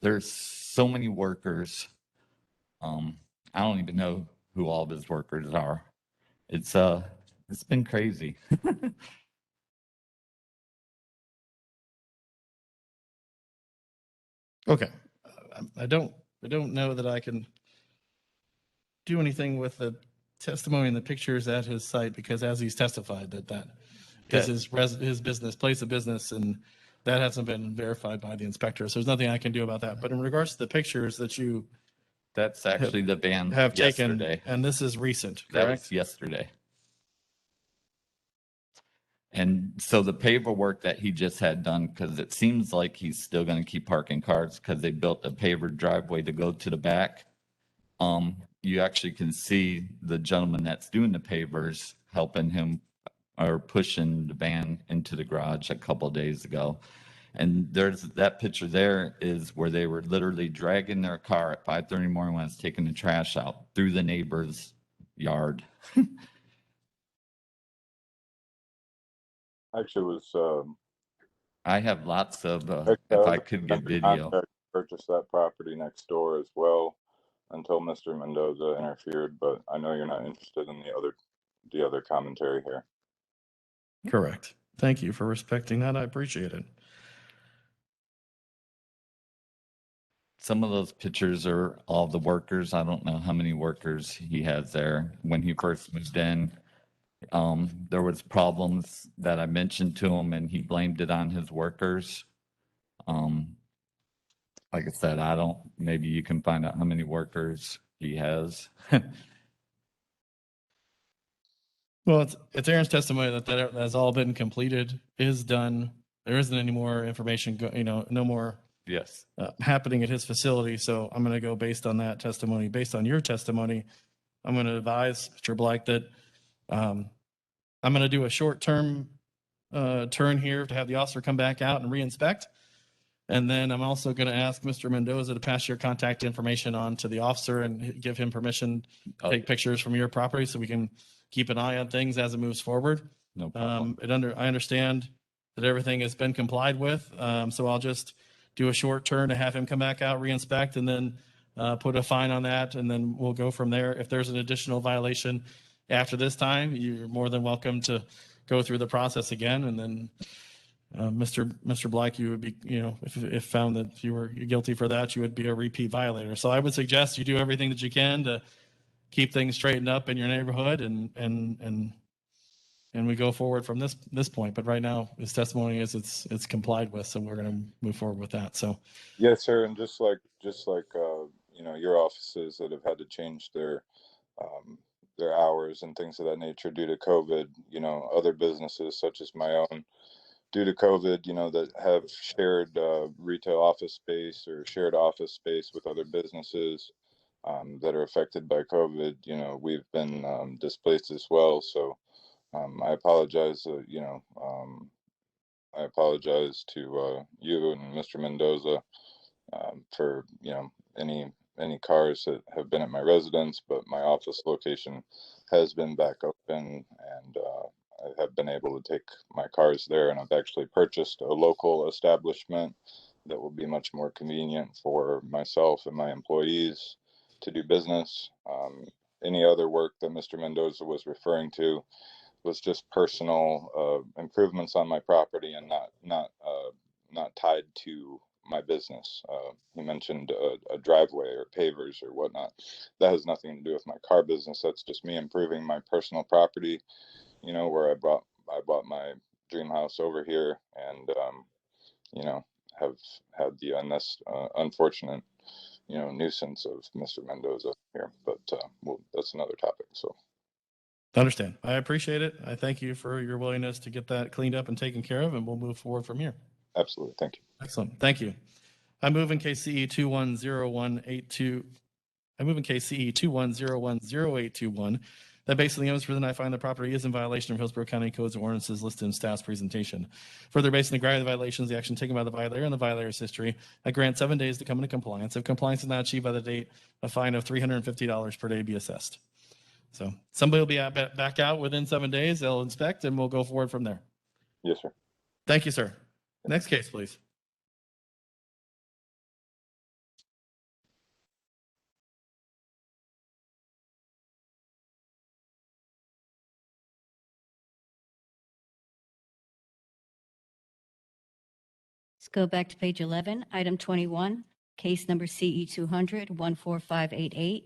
There's so many workers. I don't even know who all of his workers are. It's been crazy. Okay. I don't know that I can do anything with the testimony and the pictures at his site because as he's testified that is his business, place of business, and that hasn't been verified by the inspector. So there's nothing I can do about that. But in regards to the pictures that you That's actually the van have taken, yesterday. and this is recent, That correct? was yesterday. And so the paperwork that he just had done, because it seems like he's still going to keep parking cars because they built a paver driveway to go to the back. You actually can see the gentleman that's doing the pavers helping him or pushing the van into the garage a couple of days ago. And there's that picture there is where they were literally dragging their car at 5:30 in the morning when it's taking the trash out through the neighbor's yard. Actually, it was I have lots of, actually, if I I was could get under video. contract to purchase that property next door as well until Mr. Mendoza interfered, but I know you're not interested in the other commentary here. Correct. Thank you for respecting that. I appreciate it. Some of those pictures are all the workers. I don't know how many workers he has there. When he first moved in, there was problems that I mentioned to him and he blamed it on his workers. Like I said, maybe you can find out how many workers he has. Well, it's Aaron's testimony that has all been completed, is done. There isn't any more information, no more Yes. happening at his facility. So I'm going to go based on that testimony. Based on your testimony, I'm going to advise Mr. Black that I'm going to do a short-term turn here to have the officer come back out and re-inspect. And then I'm also going to ask Mr. Mendoza to pass your contact information on to the officer and give him permission to take pictures from your property so we can keep an eye on things as it moves forward. No problem. I understand that everything has been complied with. So I'll just do a short turn to have him come back out, re-inspect, and then put a fine on that. And then we'll go from there. If there's an additional violation after this time, you're more than welcome to go through the process again. And then Mr. Black, you would be, if found that you were guilty for that, you would be a repeat violator. So I would suggest you do everything that you can to keep things straightened up in your neighborhood and we go forward from this point. But right now, his testimony is it's complied with, so we're going to move forward with that. So Yes, sir. And just like your offices that have had to change their hours and things of that nature due to COVID, other businesses such as my own due to COVID, that have shared retail office space or shared office space with other businesses that are affected by COVID, we've been displaced as well. So I apologize, I apologize to you and Mr. Mendoza for any cars that have been at my residence, but my office location has been back open, and I have been able to take my cars there. And I've actually purchased a local establishment that will be much more convenient for myself and my employees to do business. Any other work that Mr. Mendoza was referring to was just personal improvements on my property and not tied to my business. He mentioned a driveway or pavers or whatnot. That has nothing to do with my car business. That's just me improving my personal property. Where I bought my dream house over here, and have had the unfortunate nuisance of Mr. Mendoza here. But well, that's another topic. So. I understand. I appreciate it. I thank you for your willingness to get that cleaned up and taken care of, and we'll move forward from here. Absolutely. Thank you. Excellent. Thank you. I move in case CE 210182. I move in case CE 21010821 that based on the evidence presented, I find the property is in violation of Hillsborough County codes and ordinances listed in staff's presentation. Further, based on the gravity of the violations, the action taken by the violator and the violator's history, I grant 7 days to come into compliance. If compliance is not achieved by the date, a fine of $350 per day be assessed. So somebody will be back out within 7 days. They'll inspect and we'll go forward from there. Yes, sir. Thank you, sir. Next case, please. Let's go back to page 11, item 21, case number CE 200-14588,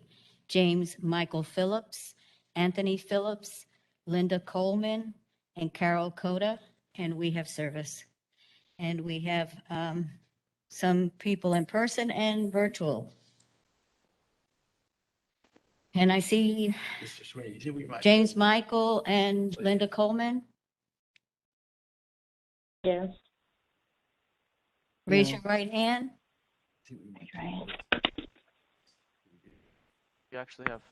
James Michael Phillips, Anthony Phillips, Linda Coleman, and Carol Coda, and we have service. And we have some people in person and virtual. And I see James Michael and Linda Coleman. Yes. Raise No. your right hand. You actually have.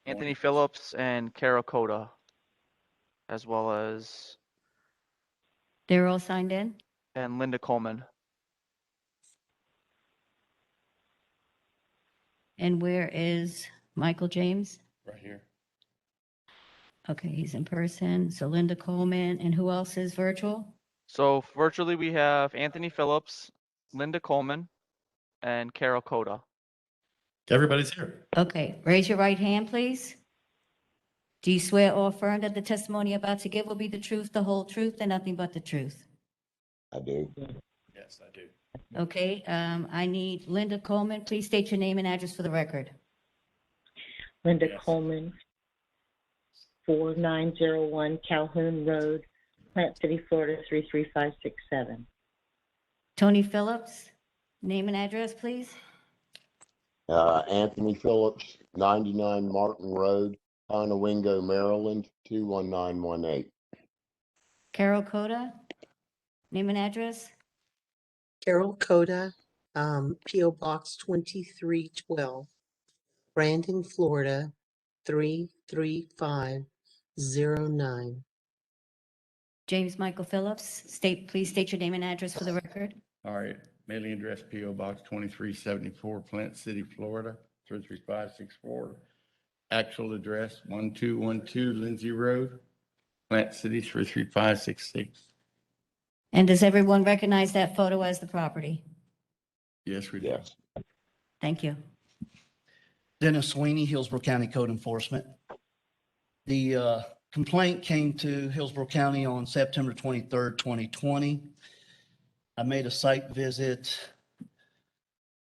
Anthony Phillips and Carol Coda, as well as, They're all signed in? and Linda Coleman. And where is Michael James? Right here. Okay, he's in person. So Linda Coleman, and who else is virtual? So virtually we have Anthony Phillips, Linda Coleman, and Carol Coda. Everybody's here. Okay, raise your right hand, please. Do you swear or affirm that the testimony you're about to give will be the truth, the whole truth, and nothing but the truth? I do. Yes, I do. Okay, I need Linda Coleman. Please state your name and address for the record. Linda Yes. Coleman, 4901 Calhoun Road, Plant City, Florida, 33567. Tony Phillips, name and address, please. Anthony Phillips, 99 Martin Road, Onawingo, Maryland, 21918. Carol Coda, name and address. Carol Coda, P.O. Box 2312, Brandon, Florida, 33509. James Michael Phillips, please state your name and address for the record. All right, mailing address P.O. Box 2374, Plant City, Florida, 33564. Actual address 1212 Lindsay Road, Plant City, 33566. And does everyone recognize that photo as the property? Yes, we do. Yes. Thank you. Dennis Sweeney, Hillsborough County Code Enforcement. The complaint came to Hillsborough County on September 23rd, 2020. I made a site visit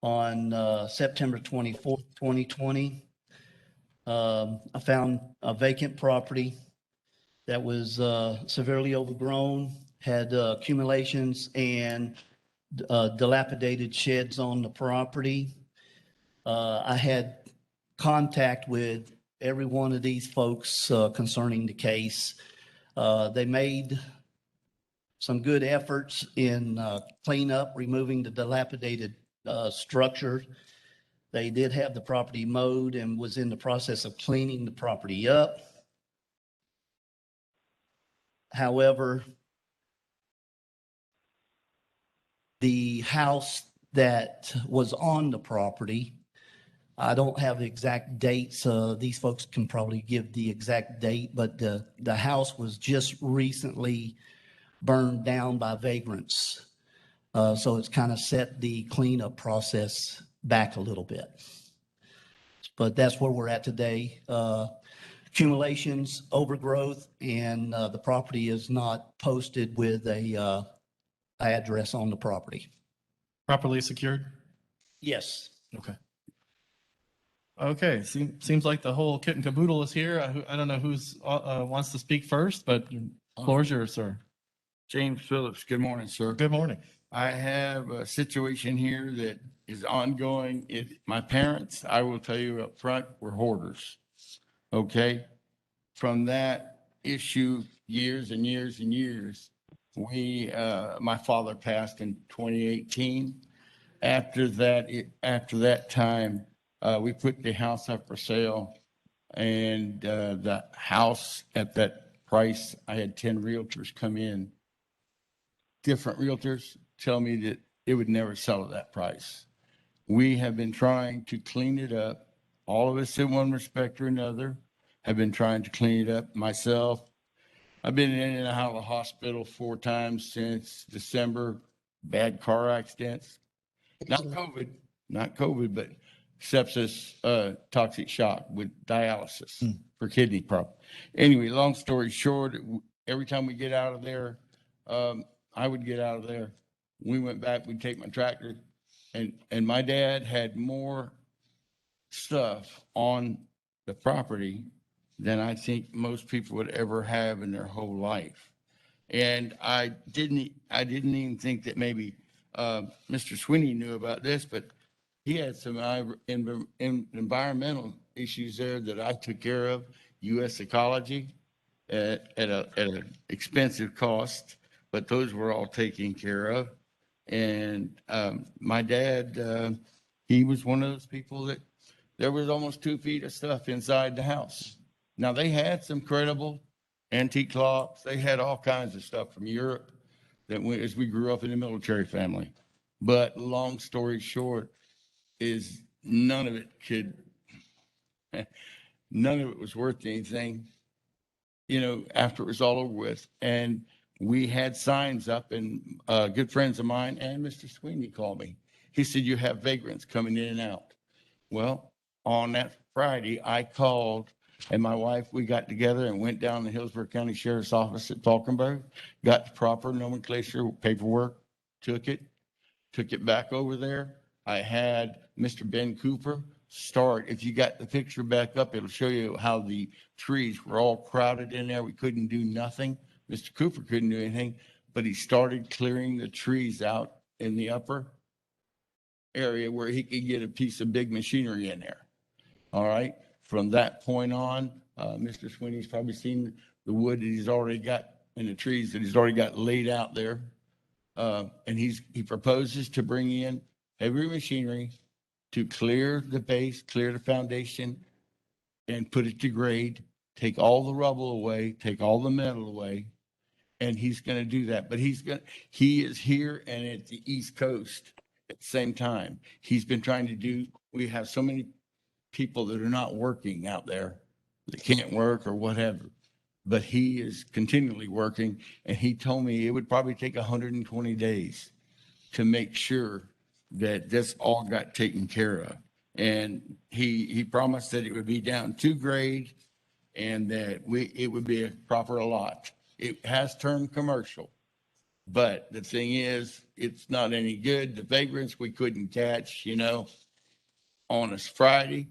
on September 24th, 2020. I found a vacant property that was severely overgrown, had accumulations and dilapidated sheds on the property. I had contact with every one of these folks concerning the case. They made some good efforts in cleanup, removing the dilapidated structure. They did have the property mowed and was in the process of cleaning the property up. However, the house that was on the property, I don't have the exact dates. These folks can probably give the exact date, but the house was just recently burned down by vagrants. So it's kind of set the cleanup process back a little bit. But that's where we're at today. Accumulations, overgrowth, and the property is not posted with a address on the property. Properly secured? Yes. Okay. Okay, seems like the whole kit and caboodle is here. I don't know who's wants to speak first, but floor is yours, sir. James Phillips, good morning, sir. Good morning. I have a situation here that is ongoing. My parents, I will tell you up front, were hoarders. Okay? From that issue, years and years and years, my father passed in 2018. After that time, we put the house up for sale, and the house at that price, I had 10 realtors come in. Different realtors tell me that it would never sell at that price. We have been trying to clean it up. All of us in one respect or another have been trying to clean it up. Myself, I've been in and out of the hospital 4 times since December, bad car accidents. Not COVID, but sepsis, toxic shock with dialysis for kidney problem. Anyway, long story short, every time we get out of there, I would get out of there. We went back, we'd take my tractor, and my dad had more stuff on the property than I think most people would ever have in their whole life. And I didn't even think that maybe Mr. Sweeney knew about this, but he had some environmental issues there that I took care of, U.S. Ecology, at an expensive cost, but those were all taken care of. And my dad, he was one of those people that there was almost 2 feet of stuff inside the house. Now, they had some credible antique clocks. They had all kinds of stuff from Europe that went, as we grew up in a military family. But long story short is none of it was worth anything, after it was all over with. And we had signs up, and good friends of mine and Mr. Sweeney called me. He said, you have vagrants coming in and out. Well, on that Friday, I called, and my wife, we got together and went down to the Hillsborough County Sheriff's Office at Falkenberg, got the proper nomenclature, paperwork, took it back over there. I had Mr. Ben Cooper start. If you got the picture back up, it'll show you how the trees were all crowded in there. We couldn't do nothing. Mr. Cooper couldn't do anything, but he started clearing the trees out in the upper area where he could get a piece of big machinery in there. All right. From that point on, Mr. Sweeney's probably seen the wood that he's already got and the trees that he's already got laid out there. And he proposes to bring in heavy machinery to clear the base, clear the foundation, and put it to grade, take all the rubble away, take all the metal away. And he's going to do that. But he is here and at the East Coast at the same time. He's been trying to do, we have so many people that are not working out there that can't work or whatever, but he is continually working. And he told me it would probably take 120 days to make sure that this all got taken care of. And he promised that it would be down to grade and that it would be a proper lot. It has turned commercial, but the thing is, it's not any good. The vagrants we couldn't catch, on a Friday.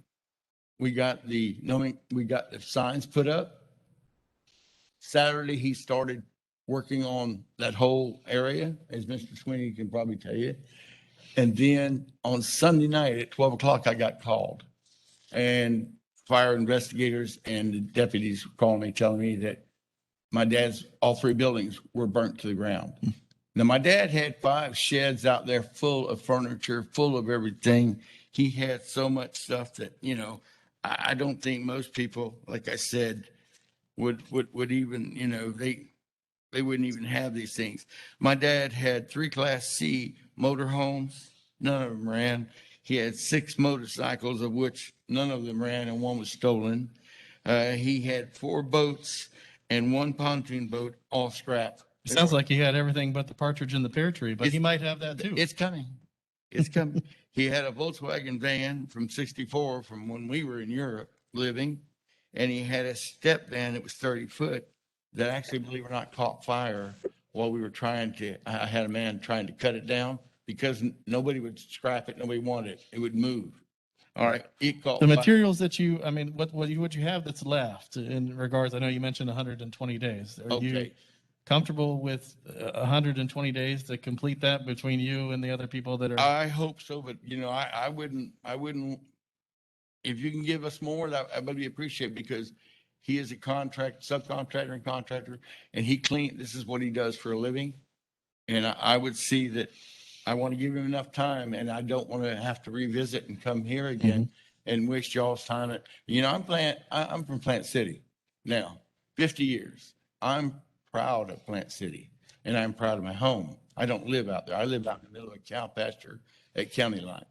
We got the signs put up. Saturday, he started working on that whole area, as Mr. Sweeney can probably tell you. And then on Sunday night at 12 o'clock, I got called. And fire investigators and the deputies called me, telling me that my dad's all 3 buildings were burnt to the ground. Now, my dad had 5 sheds out there full of furniture, full of everything. He had so much stuff that, I don't think most people, like I said, would even, they wouldn't even have these things. My dad had 3 Class C motorhomes. None of them ran. He had 6 motorcycles, of which none of them ran, and 1 was stolen. He had 4 boats and 1 pontoon boat, all scrap. It sounds like he had everything but the partridge in the pear tree, but he might have that too. It's coming. It's coming. He had a Volkswagen van from 64 from when we were in Europe living, and he had a step van that was 30 foot that actually, believe it or not, caught fire while we were I had a man trying to cut it down because nobody would scrap it. Nobody wanted it. It would move. All right. It caught The fire. materials that what you have that's left in regards, I know you mentioned 120 days. Are Okay. comfortable with 120 days to complete that between you and the other people that are? I hope so, but you know, I wouldn't, if you can give us more, that I would be appreciated, because he is a subcontractor and contractor, and this is what he does for a living. And I would see that, I want to give him enough time, and I don't want to have to revisit and come here again and waste y'all's time. You know, I'm from Plant City now, 50 years. I'm proud of Plant City, and I'm proud of my home. I don't live out there. I live out in the middle of a cow pasture at county line,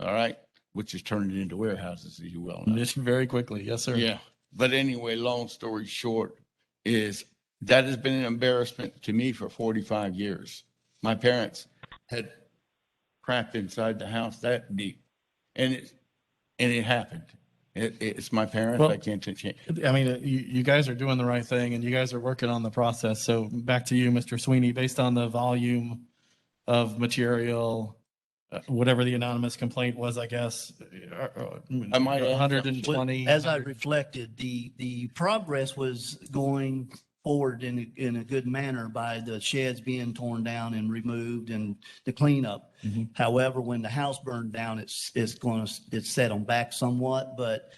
all right, which is turning into warehouses, as you well know. Just very quickly. Yes, sir. Yeah. But anyway, long story short is that has been an embarrassment to me for 45 years. My parents had crap inside the house that deep, and it happened. It's my parents. Well, I can't change. I mean, you guys are doing the right thing, and you guys are working on the process. So back to you, Mr. Sweeney, based on the volume of material, whatever the anonymous complaint was, I guess, I might add 120. As I reflected, the progress was going forward in a good manner by the sheds being torn down and removed and the cleanup. However, when the house burned down, it's set on back somewhat, but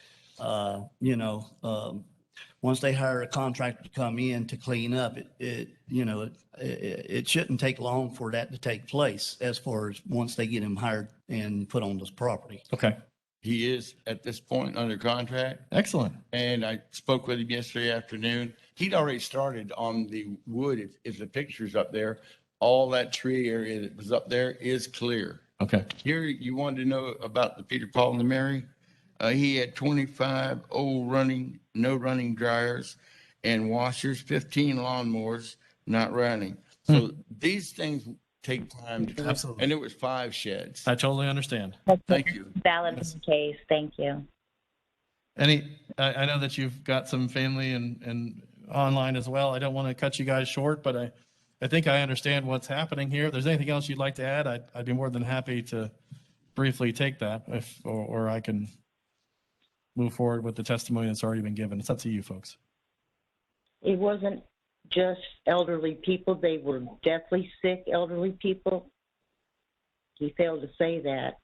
once they hire a contractor to come in to clean up, it shouldn't take long for that to take place as far as once they get him hired and put on this property. Okay. He is at this point under contract. Excellent. And I spoke with him yesterday afternoon. He'd already started on the wood. If the picture's up there, all that tree area that was up there is clear. Okay. Here, you wanted to know about the Peter, Paul, and the Mary. He had 25 old no running dryers and washers, 15 lawnmowers not running. So these things take time to. Absolutely. And it was 5 sheds. I totally understand. Thank you. Valid case. Thank you. I know that you've got some family and online as well. I don't want to cut you guys short, but I think I understand what's happening here. If there's anything else you'd like to add, I'd be more than happy to briefly take that or I can move forward with the testimony that's already been given. It's up to you folks. It wasn't just elderly people. They were deathly sick elderly people. He failed to say that.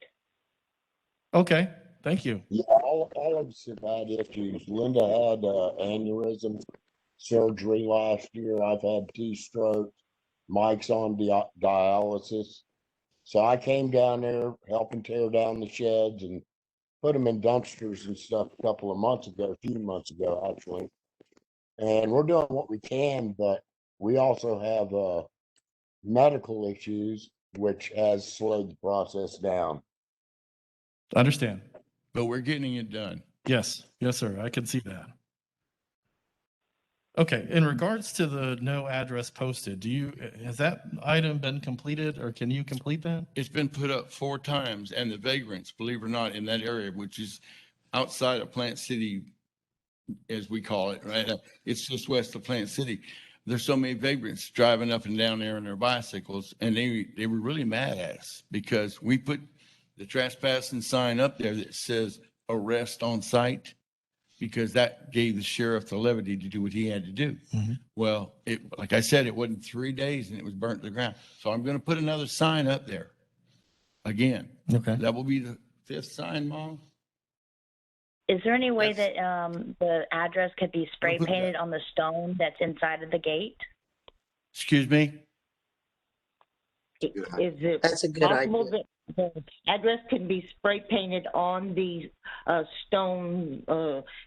Okay, thank you. Yeah, all of us have had issues. Linda had aneurysm surgery last year. I've had 2 strokes. Mike's on dialysis. So I came down there helping tear down the sheds and put them in dumpsters and stuff a few months ago, actually. And we're doing what we can, but we also have medical issues, which has slowed the process down. Understand. But we're getting it done. Yes. Yes, sir. I can see that. Okay. In regards to the no address posted, has that item been completed or can you complete that? It's been put up 4 times, and the vagrants, believe it or not, in that area, which is outside of Plant City, as we call it, right? It's just west of Plant City. There's so many vagrants driving up and down there on their bicycles, and they were really mad at us because we put the trespassing sign up there that says arrest on site, because that gave the sheriff the levity to do what he had to do. Well, like I said, it wasn't 3 days and it was burnt to the ground. So I'm going to put another sign up there again. Okay. That will be the 5th sign, Mom. Is there any way that the address could be spray put that- painted on the stone that's inside of the gate? Excuse me? Is it That's a good possible idea. that the address can be spray painted on the stone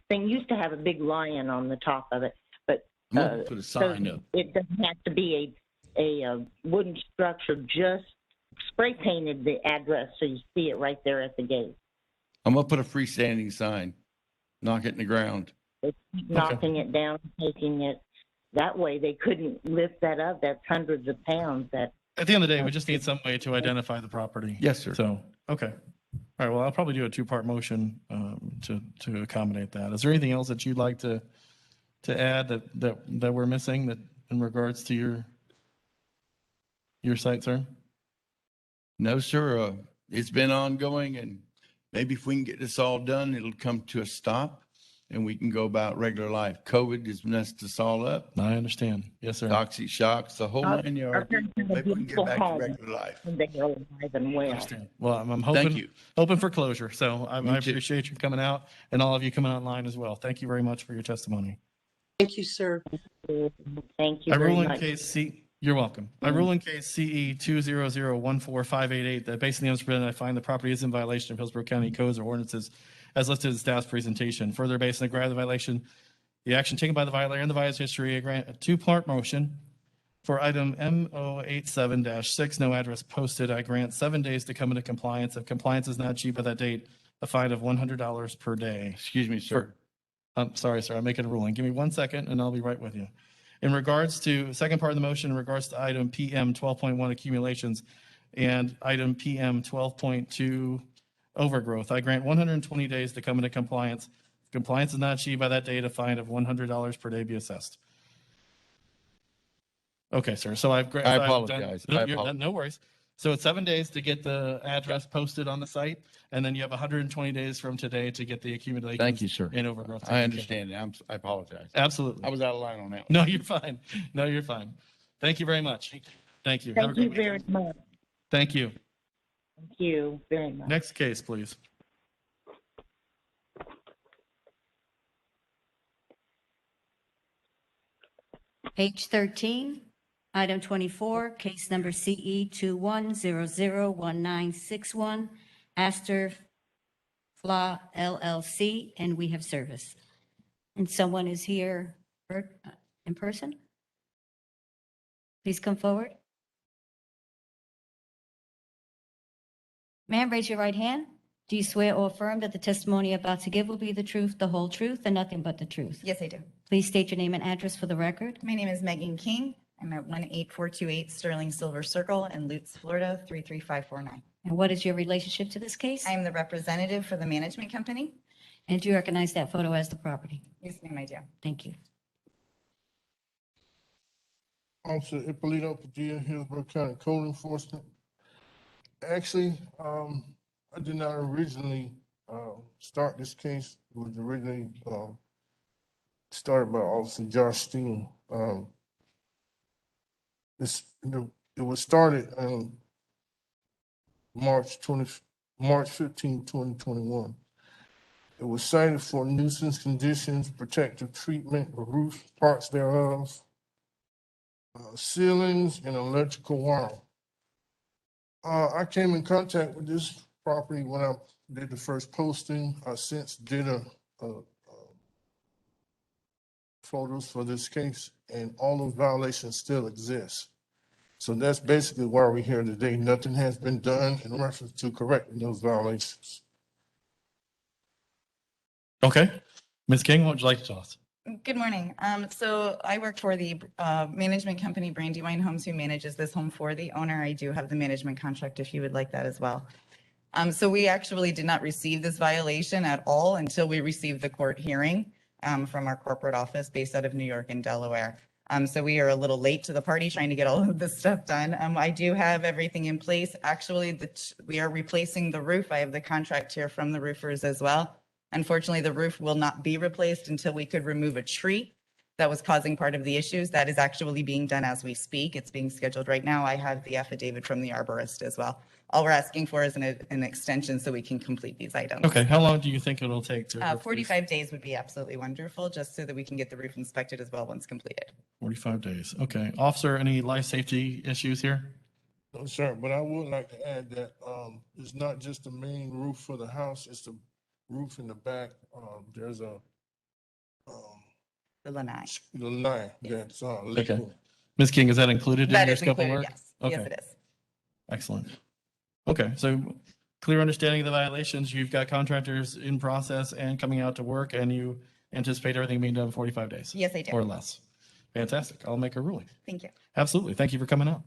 thing? Used to have a big lion on the top of it, but I'm going to put a sign up. it doesn't have to be a wooden structure. Just spray painted the address so you see it right there at the gate. I'm going to put a freestanding sign, knock it in the ground. They keep knocking it down, taking it. That way they couldn't lift that up. That's hundreds of pounds. That At the end of the day, we just need some way to identify the property. Yes, sir. So, okay. All right. Well, I'll probably do a 2-part motion to accommodate that. Is there anything else that you'd like to add that we're missing that in regards to your site, sir? No, sir. It's been ongoing, and maybe if we can get this all done, it'll come to a stop and we can go about regular life. COVID has messed us all up. I understand. Yes, sir. Toxic shocks, the whole Our 9 our yards. parents have a Maybe we can get beautiful back to home regular life. when they are alive and well. Understand. Well, I'm Thank hoping, you. hoping for closure. So I Me too. appreciate you coming out and all of you coming online as well. Thank you very much for your testimony. Thank you, sir. Thank you I very rule in much. case C, you're welcome. I rule in case CE 200-14588 that based on the evidence presented, I find the property is in violation of Hillsborough County codes or ordinances as listed in staff's presentation. Further, based on the grant of the violation, the action taken by the violator and the violator's history, I grant a two-part motion. For item M087-6, no address posted, I grant 7 days to come into compliance. If compliance is not achieved by that date, a fine of $100 per day. Excuse me, sir. I'm sorry, sir. I'm making a ruling. Give me 1 second and I'll be right with you. In regards to second part of the motion, in regards to item PM 12.1 accumulations and item PM 12.2 overgrowth, I grant 120 days to come into compliance. If compliance is not achieved by that date, a fine of $100 per day be assessed. Okay, sir. So I've. I apologize. No, I you're- apologize. no worries. So it's 7 days to get the address posted on the site, and then you have 120 days from today to get the accumulations. Thank you, sir. In overgrowth. I understand. I apologize. Absolutely. I was out of line on that one. No, you're fine. No, you're fine. Thank you very much. Thank you. Have a Thank you great very weekend. much. Thank you. Thank you very much. Next case, please. Page 13, item 24, case number CE 21001961, Astor Fla LLC, and we have service. And someone is here in person? Please come forward. Ma'am, raise your right hand. Do you swear or affirm that the testimony you're about to give will be the truth, the whole truth, and nothing but the truth? Yes, I do. Please state your name and address for the record. My name is Megan King. I'm at 18428 Sterling Silver Circle in Lutz, Florida, 33549. And what is your relationship to this case? I am the representative for the management company. And do you recognize that photo as the property? Yes, ma'am, I do. Thank you. Officer Ippolito Padilla, Hillsborough County Code Enforcement. Actually, I did not originally start this case. It was originally started by Officer Josh Steen. It was started on March 15, 2021. It was cited for nuisance conditions, protective treatment of roof, parts thereof, ceilings, and electrical wiring. I came in contact with this property when I did the first posting. I since did photos for this case, and all those violations still exist. So that's basically why we're here today. Nothing has been done in reference to correcting those violations. Okay. Ms. King, what would you like to tell us? Good morning. So I work for the management company Brandywine Homes, who manages this home for the owner. I do have the management contract if you would like that as well. So we actually did not receive this violation at all until we received the court hearing from our corporate office based out of New York and Delaware. So we are a little late to the party trying to get all of this stuff done. I do have everything in place. Actually, we are replacing the roof. I have the contract here from the roofers as well. Unfortunately, the roof will not be replaced until we could remove a tree that was causing part of the issues. That is actually being done as we speak. It's being scheduled right now. I have the affidavit from the arborist as well. All we're asking for is an extension so we can complete these items. Okay. How long do you think it'll take to? 45 days would be absolutely wonderful, just so that we can get the roof inspected as well once completed. 45 days. Okay. Officer, any life safety issues here? No, sir, but I would like to add that it's not just the main roof for the house, it's the roof in the back. There's a the lanai. The lanai that's leaking. Okay. Ms. King, is that included in That your is scope of included, work? yes. Yes, Okay. it is. Excellent. Okay, so clear understanding of the violations. You've got contractors in process and coming out to work, and you anticipate everything being done in 45 days? Yes, I do. Or less. Fantastic. I'll make a ruling. Thank you. Absolutely. Thank you for coming out.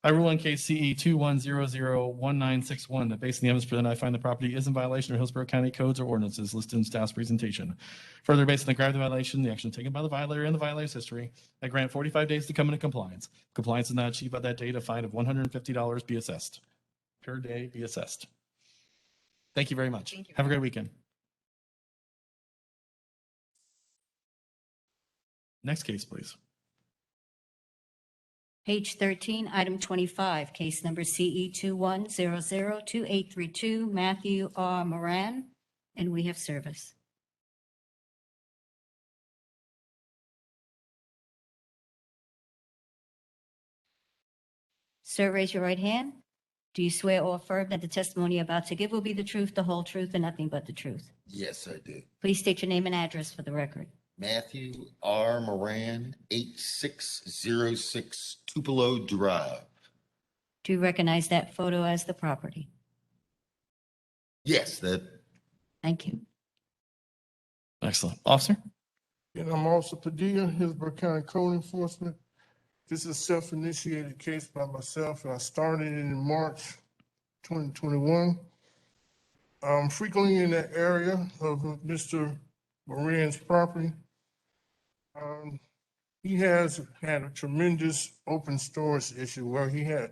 I rule in case CE 21001961 that based on the evidence presented, I find the property is in violation of Hillsborough County codes or ordinances listed in staff's presentation. Further, based on the gravity of the violation, the action taken by the violator and the violator's history, I grant 45 days to come into compliance. Compliance is not achieved by that date, a fine of $150 be assessed. Per day be assessed. Thank you very much. Thank you. Have a great weekend. Next case, please. Page 13, item 25, case number CE 21002832, Matthew R. Moran, and we have service. Sir, raise your right hand. Do you swear or affirm that the testimony you're about to give will be the truth, the whole truth, and nothing but the truth? Yes, I do. Please state your name and address for the record. Matthew R. Moran, 8606 Tupelo Drive. Do you recognize that photo as the property? Yes, that. Thank you. Excellent. Officer? And I'm Officer Padilla, Hillsborough County Code Enforcement. This is a self-initiated case by myself. I started it in March 2021. I'm frequently in that area of Mr. Moran's property. He has had a tremendous open storage issue where he had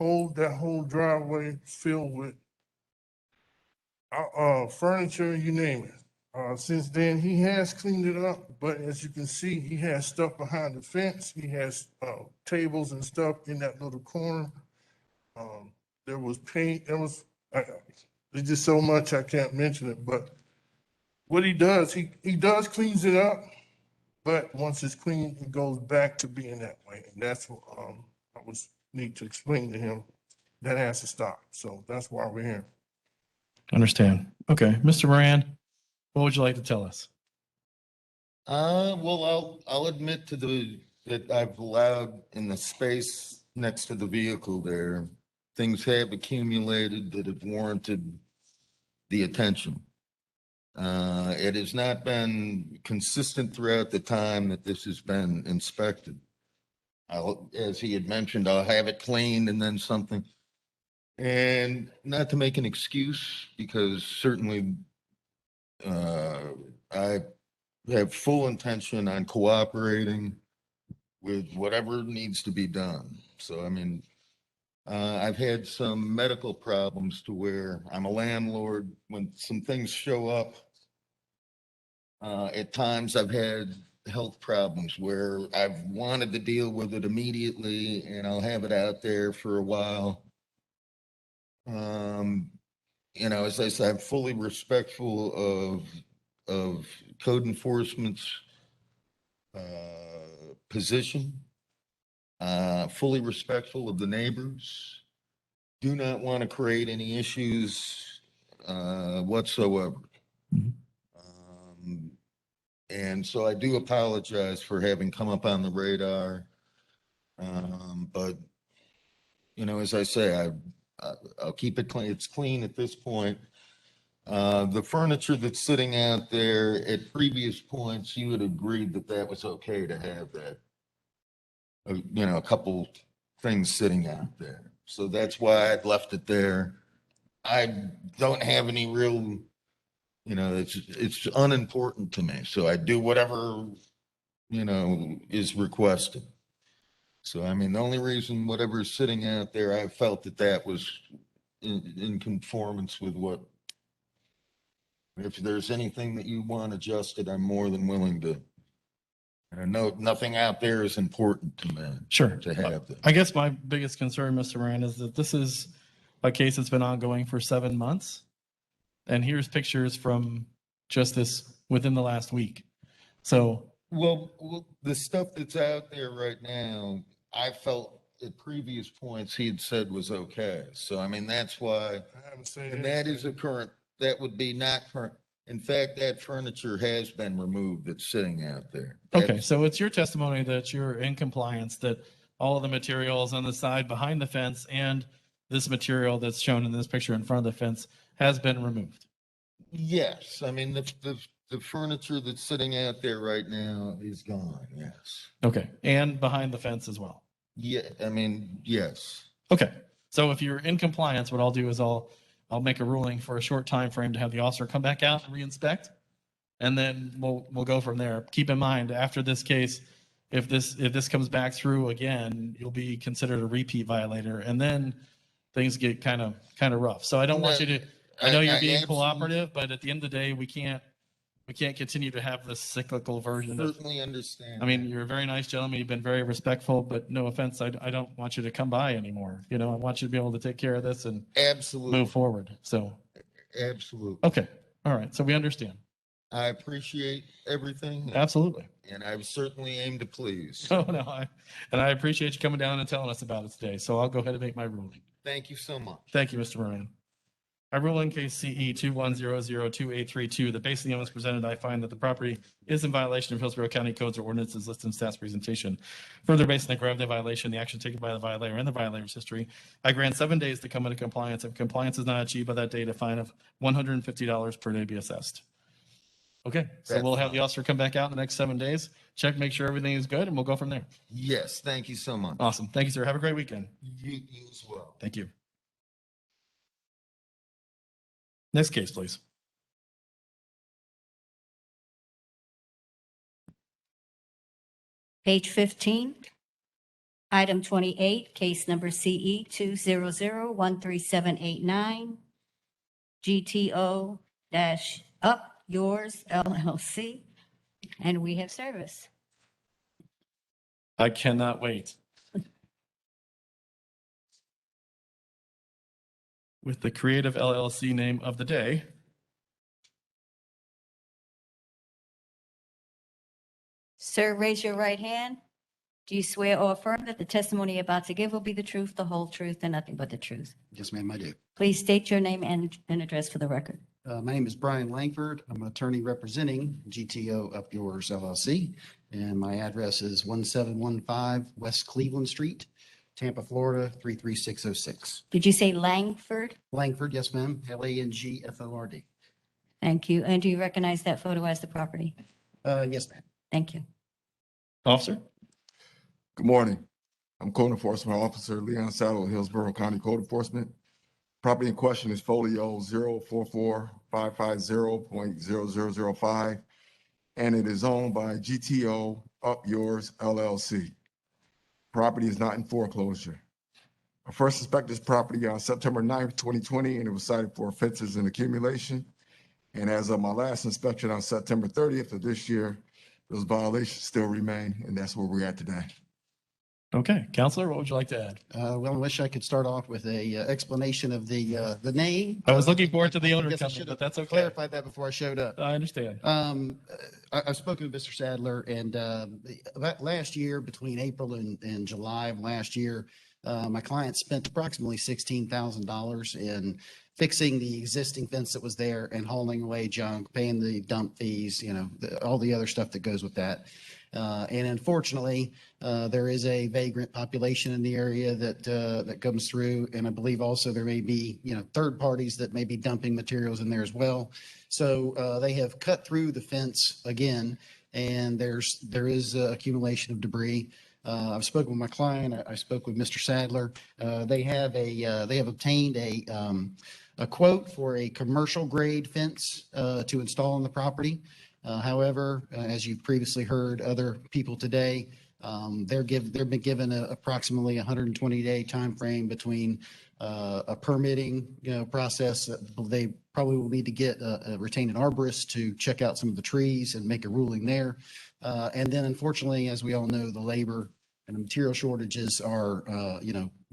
that whole driveway filled with furniture, you name it. Since then, he has cleaned it up, but as you can see, he has stuff behind the fence. He has tables and stuff in that little corner. There was paint. There's just so much I can't mention it. But what he does, he does cleans it up, but once it's clean, it goes back to being that way. And that's what I need to explain to him. That has to stop. So that's why we're here. Understand. Okay. Mr. Moran, what would you like to tell us? Well, I'll admit that I've allowed in the space next to the vehicle there, things have accumulated that have warranted the attention. It has not been consistent throughout the time that this has been inspected. As he had mentioned, I'll have it cleaned and then something. And not to make an excuse, because certainly I have full intention on cooperating with whatever needs to be done. So, I mean, I've had some medical problems to where I'm a landlord. When some things show up, at times I've had health problems where I've wanted to deal with it immediately and I'll have it out there for a while. You know, as I said, I'm fully respectful of code enforcement's position, fully respectful of the neighbors, do not want to create any issues whatsoever. And so I do apologize for having come up on the radar. But, you know, as I say, I'll keep it clean. It's clean at this point. The furniture that's sitting out there at previous points, you had agreed that that was okay to have that, you know, a couple things sitting out there. So that's why I'd left it there. I don't have any real, you know, it's unimportant to me. So I do whatever, you know, is requested. So, I mean, the only reason whatever is sitting out there, I felt that that was in conformance with what, if there's anything that you want adjusted, I'm more than willing to. I know nothing out there is important to me. Sure. To have that. I guess my biggest concern, Mr. Moran, is that this is a case that's been ongoing for 7 months. And here's pictures from just this within the last week. So. Well, the stuff that's out there right now, I felt at previous points he had said was okay. So, I mean, that's why, and that is a current, that would be not current. In fact, that furniture has been removed that's sitting out there. Okay, so it's your testimony that you're in compliance, that all of the materials on the side behind the fence and this material that's shown in this picture in front of the fence has been removed. Yes, I mean, the furniture that's sitting out there right now is gone, yes. Okay, and behind the fence as well. Yeah, I mean, yes. Okay, so if you're in compliance, what I'll do is I'll make a ruling for a short time frame to have the officer come back out and re-inspect, and then we'll go from there. Keep in mind, after this case, if this comes back through again, you'll be considered a repeat violator, and then things get kind of rough. So I don't want you to. I know you're being cooperative, but at the end of the day, we can't We can't continue to have this cyclical version of, Certainly understand. I mean, you're a very nice gentleman. You've been very respectful, but no offense, I don't want you to come by anymore. You know, I want you to be able to take care of this and Absolutely. move forward. So, Absolutely. okay. All right. So we understand. I appreciate everything. Absolutely. And I certainly aim to please. Oh, no, I appreciate you coming down and telling us about it today. So I'll go ahead and make my ruling. Thank you so much. Thank you, Mr. Moran. I rule in case CE 21002832, that based on the evidence presented, I find that the property is in violation of Hillsborough County codes or ordinances listed in staff's presentation. Further, based on the gravity of the violation, the action taken by the violator and the violator's history, I grant 7 days to come into compliance. If compliance is not achieved by that date, a fine of $150 per day be assessed. Okay, so That's we'll have fine. the officer come back out in the next 7 days, check, make sure everything is good, and we'll go from there. Yes, thank you so much. Awesome. Thank you, sir. Have a great weekend. You as well. Thank you. Next case, please. Page 15, item 28, case number CE 200-13789, GTO-Up Yours LLC, and we have service. I cannot wait. With the creative LLC name of the day. Sir, raise your right hand. Do you swear or affirm that the testimony you're about to give will be the truth, the whole truth, and nothing but the truth? Yes, ma'am, I do. Please state your name and address for the record. My name is Brian Langford. I'm an attorney representing GTO Up Yours LLC, and my address is 1715 West Cleveland Street, Tampa, Florida, 33606. Did you say Langford? Langford, yes, ma'am. Langford. Thank you. And do you recognize that photo as the property? Yes, ma'am. Thank you. Officer? Good morning. I'm Code Enforcement Officer Leon Saddle, Hillsborough County Code Enforcement. Property in question is folio 044550.0005, and it is owned by GTO Up Yours LLC. Property is not in foreclosure. I first inspected this property on September 9th, 2020, and it was cited for offenses and accumulation. And as of my last inspection on September 30th of this year, those violations still remain, and that's where we're at today. Okay, Counselor, what would you like to add? Well, I wish I could start off with a explanation of the name. I was looking forward to the owner I guess I coming, should but have that's okay. clarified that before I showed up. I understand. I've spoken with Mr. Sadler, and last year, between April and July of last year, my client spent approximately $16,000 in fixing the existing fence that was there and hauling away junk, paying the dump fees, all the other stuff that goes with that. And unfortunately, there is a vagrant population in the area that comes through, and I believe also there may be, third parties that may be dumping materials in there as well. So they have cut through the fence again, and there is accumulation of debris. I've spoken with my client. I spoke with Mr. Sadler. They have obtained a quote for a commercial grade fence to install on the property. However, as you've previously heard other people today, they've been given approximately 120-day time frame between a permitting process. They probably will need to get retain an arborist to check out some of the trees and make a ruling there. And then, unfortunately, as we all know, the labor and the material shortages are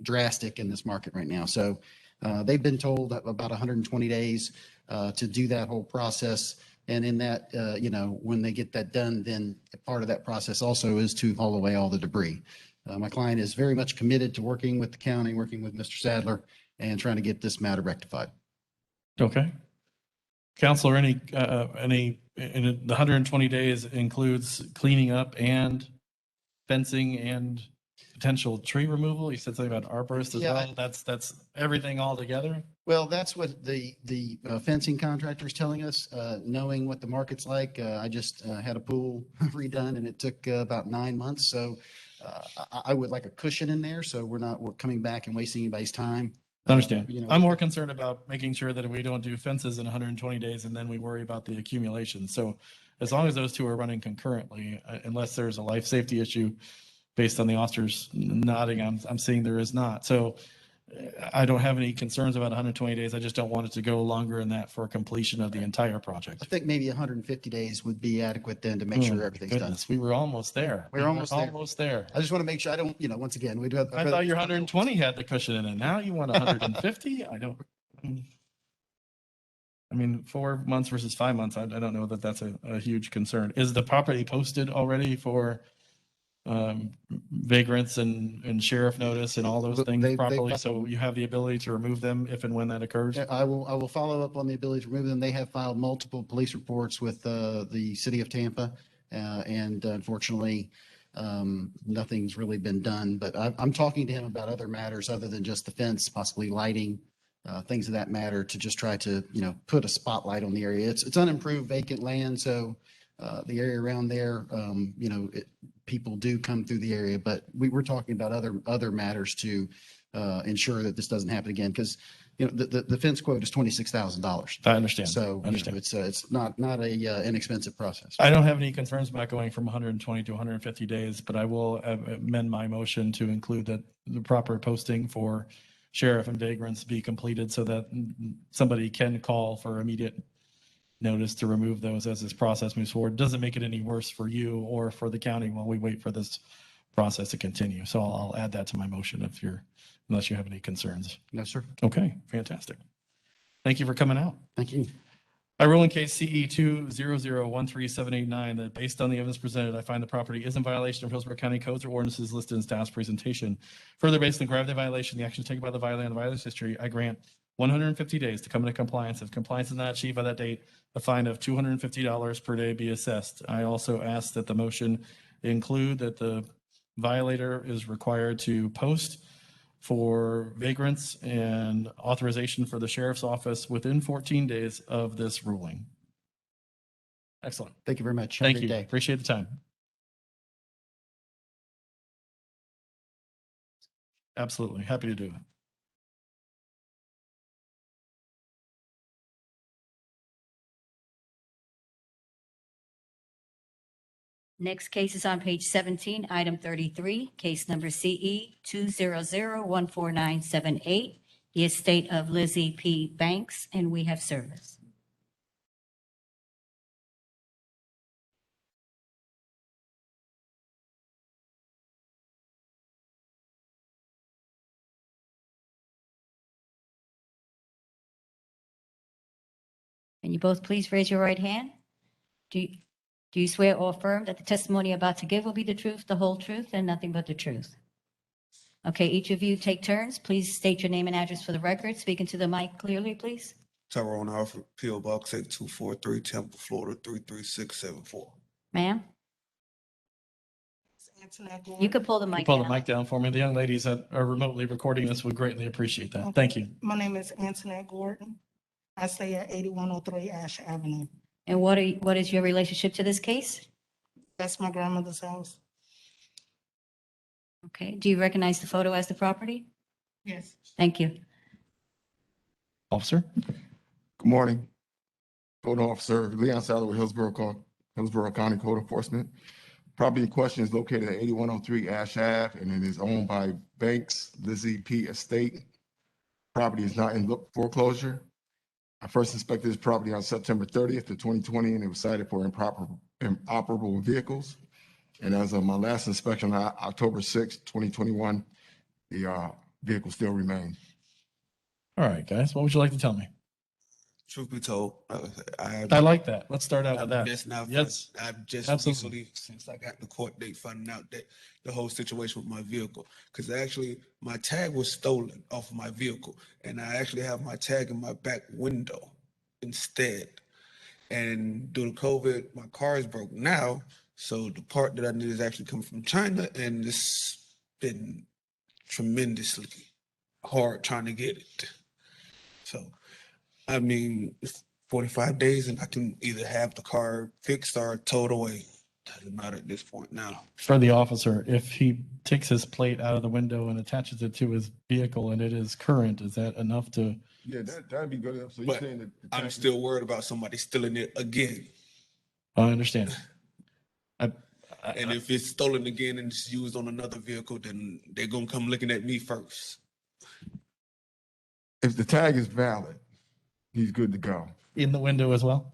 drastic in this market right now. So they've been told that about 120 days to do that whole process. And in that, when they get that done, then part of that process also is to haul away all the debris. My client is very much committed to working with the county, working with Mr. Sadler, and trying to get this matter rectified. Okay. Counselor, any, the 120 days includes cleaning up and fencing and potential tree removal? You said something about arborist as well. That's everything all together? Well, that's what the fencing contractor is telling us, knowing what the market's like. I just had a pool redone and it took about 9 months. So I would like a cushion in there. So we're coming back and wasting anybody's time. I understand. I'm more concerned about making sure that we don't do fences in 120 days and then we worry about the accumulation. So as long as those two are running concurrently, unless there's a life safety issue based on the officers nodding, I'm seeing there is not. So I don't have any concerns about 120 days. I just don't want it to go longer than that for completion of the entire project. I think maybe 150 days would be adequate then to make Oh, sure my everything's done. goodness, we were almost there. We're almost there. Almost there. I just want to make sure I don't, once again, we do have. I thought your 120 had the cushion in it. Now you want 150? I don't. I mean, 4 months versus 5 months, I don't know that that's a huge concern. Is the property posted already for vagrants and sheriff notice and all those things properly? So you have the ability to remove them if and when that occurs? I will follow up on the ability to remove them. They have filed multiple police reports with the city of Tampa. And unfortunately, nothing's really been done, but I'm talking to him about other matters other than just the fence, possibly lighting, things of that matter, to just try to, put a spotlight on the area. It's unimproved vacant land. So the area around there, people do come through the area, but we're talking about other matters to ensure that this doesn't happen again. Because, the fence quote is $26,000. I understand. So I understand. It's not a inexpensive process. I don't have any concerns about going from 120 to 150 days, but I will amend my motion to include that the proper posting for sheriff and vagrants be completed so that somebody can call for immediate notice to remove those as this process moves forward. Doesn't make it any worse for you or for the county while we wait for this process to continue. So I'll add that to my motion unless you have any concerns. No, sir. Okay, fantastic. Thank you for coming out. Thank you. I rule in case CE 200137889 that based on the evidence presented, I find the property is in violation of Hillsborough County codes or ordinances listed in staff's presentation. Further, based on the gravity of the violation, the actions taken by the violator and the violator's history, I grant 150 days to come into compliance. If compliance is not achieved by that date, a fine of $250 per day be assessed. I also ask that the motion include that the violator is required to post for vagrants and authorization for the sheriff's office within 14 days of this ruling. Excellent. Thank you very much. Have a Thank great you. day. Appreciate the time. Absolutely. Happy to do it. Next case is on page 17, item 33, case number CE 200147978, the estate of Lizzie P. Banks, and we have service. Can you both please raise your right hand? Do you swear or affirm that the testimony you're about to give will be the truth, the whole truth, and nothing but the truth? Okay, each of you take turns. Please state your name and address for the record. Speak into the mic clearly, please. Tyrone Alfred, P.O. Box 8243, Temple, Florida 33674. Ma'am? You could pull the mic Pull down. the mic down for me. The young ladies that are remotely recording this would greatly appreciate that. Thank you. My name is Antoinette Gordon. I stay at 8103 Ash Avenue. And what is your relationship to this case? That's my grandmother's house. Okay, do you recognize the photo as the property? Yes. Thank you. Officer? Good morning. Code Officer Leon Sadler with Hillsborough County Code Enforcement. Property in question is located at 8103 Ash Ave, and it is owned by Banks Lizzie P. Estate. Property is not in foreclosure. I first inspected this property on September 30th of 2020, and it was cited for inoperable vehicles. And as of my last inspection on October 6th, 2021, the vehicle still remains. All right, guys, what would you like to tell me? Truth be told, I like that. Let's start out with that. Yes, I've just absolutely. recently, since I got the court date, finding out that the whole situation with my vehicle, because actually my tag was stolen off of my vehicle, and I actually have my tag in my back window instead. And due to COVID, my car is broke now, so the part that I need is actually coming from China, and it's been tremendously hard trying to get it. So, I mean, it's 45 days and I can either have the car fixed or towed away. Doesn't matter at this point now. For the officer, if he takes his plate out of the window and attaches it to his vehicle and it is current, is that enough to? Yeah, that'd be good enough. So you're But saying that I'm still worried about somebody stealing it again. I understand. And if it's stolen again and it's used on another vehicle, then they're gonna come looking at me first. If the tag is valid, he's good to go. In the window as well?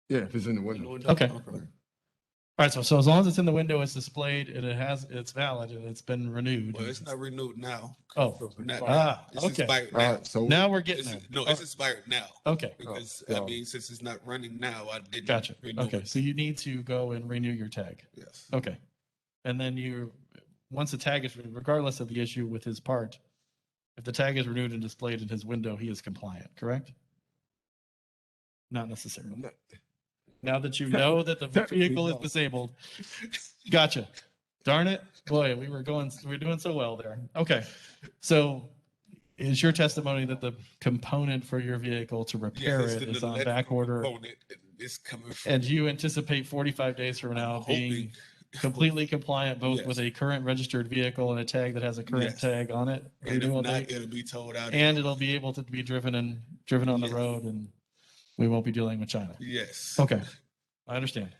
Yeah, if it's in the window. Okay. All right, so as long as it's in the window, it's displayed, and it's valid, and it's been renewed. Well, it's not renewed now. Oh, Not ah, now. It's okay. expired All now. right, so Now we're getting It's- there. No, it's expired now. Okay. Because, Oh, I mean, since it's not running now, I didn't. Gotcha. renew Okay, it. so you need to go and renew your tag. Yes. Okay. And then once the tag is, regardless of the issue with his part, if the tag is renewed and displayed in his window, he is compliant, correct? Not necessarily. Now that you know that the vehicle is disabled. Gotcha. Darn it. Boy, we're doing so well there. Okay. So is your testimony that the component for your vehicle to repair Yes, it it's is the on back electrical order? component. It's coming from. And you anticipate 45 days from now being completely compliant, both with a current registered vehicle and a tag that has a current Yes. tag on it? And if renewal not, date? it'll be towed out. And it'll be able to be driven on the road, and we won't be dealing with China. Yes. Okay, I understand.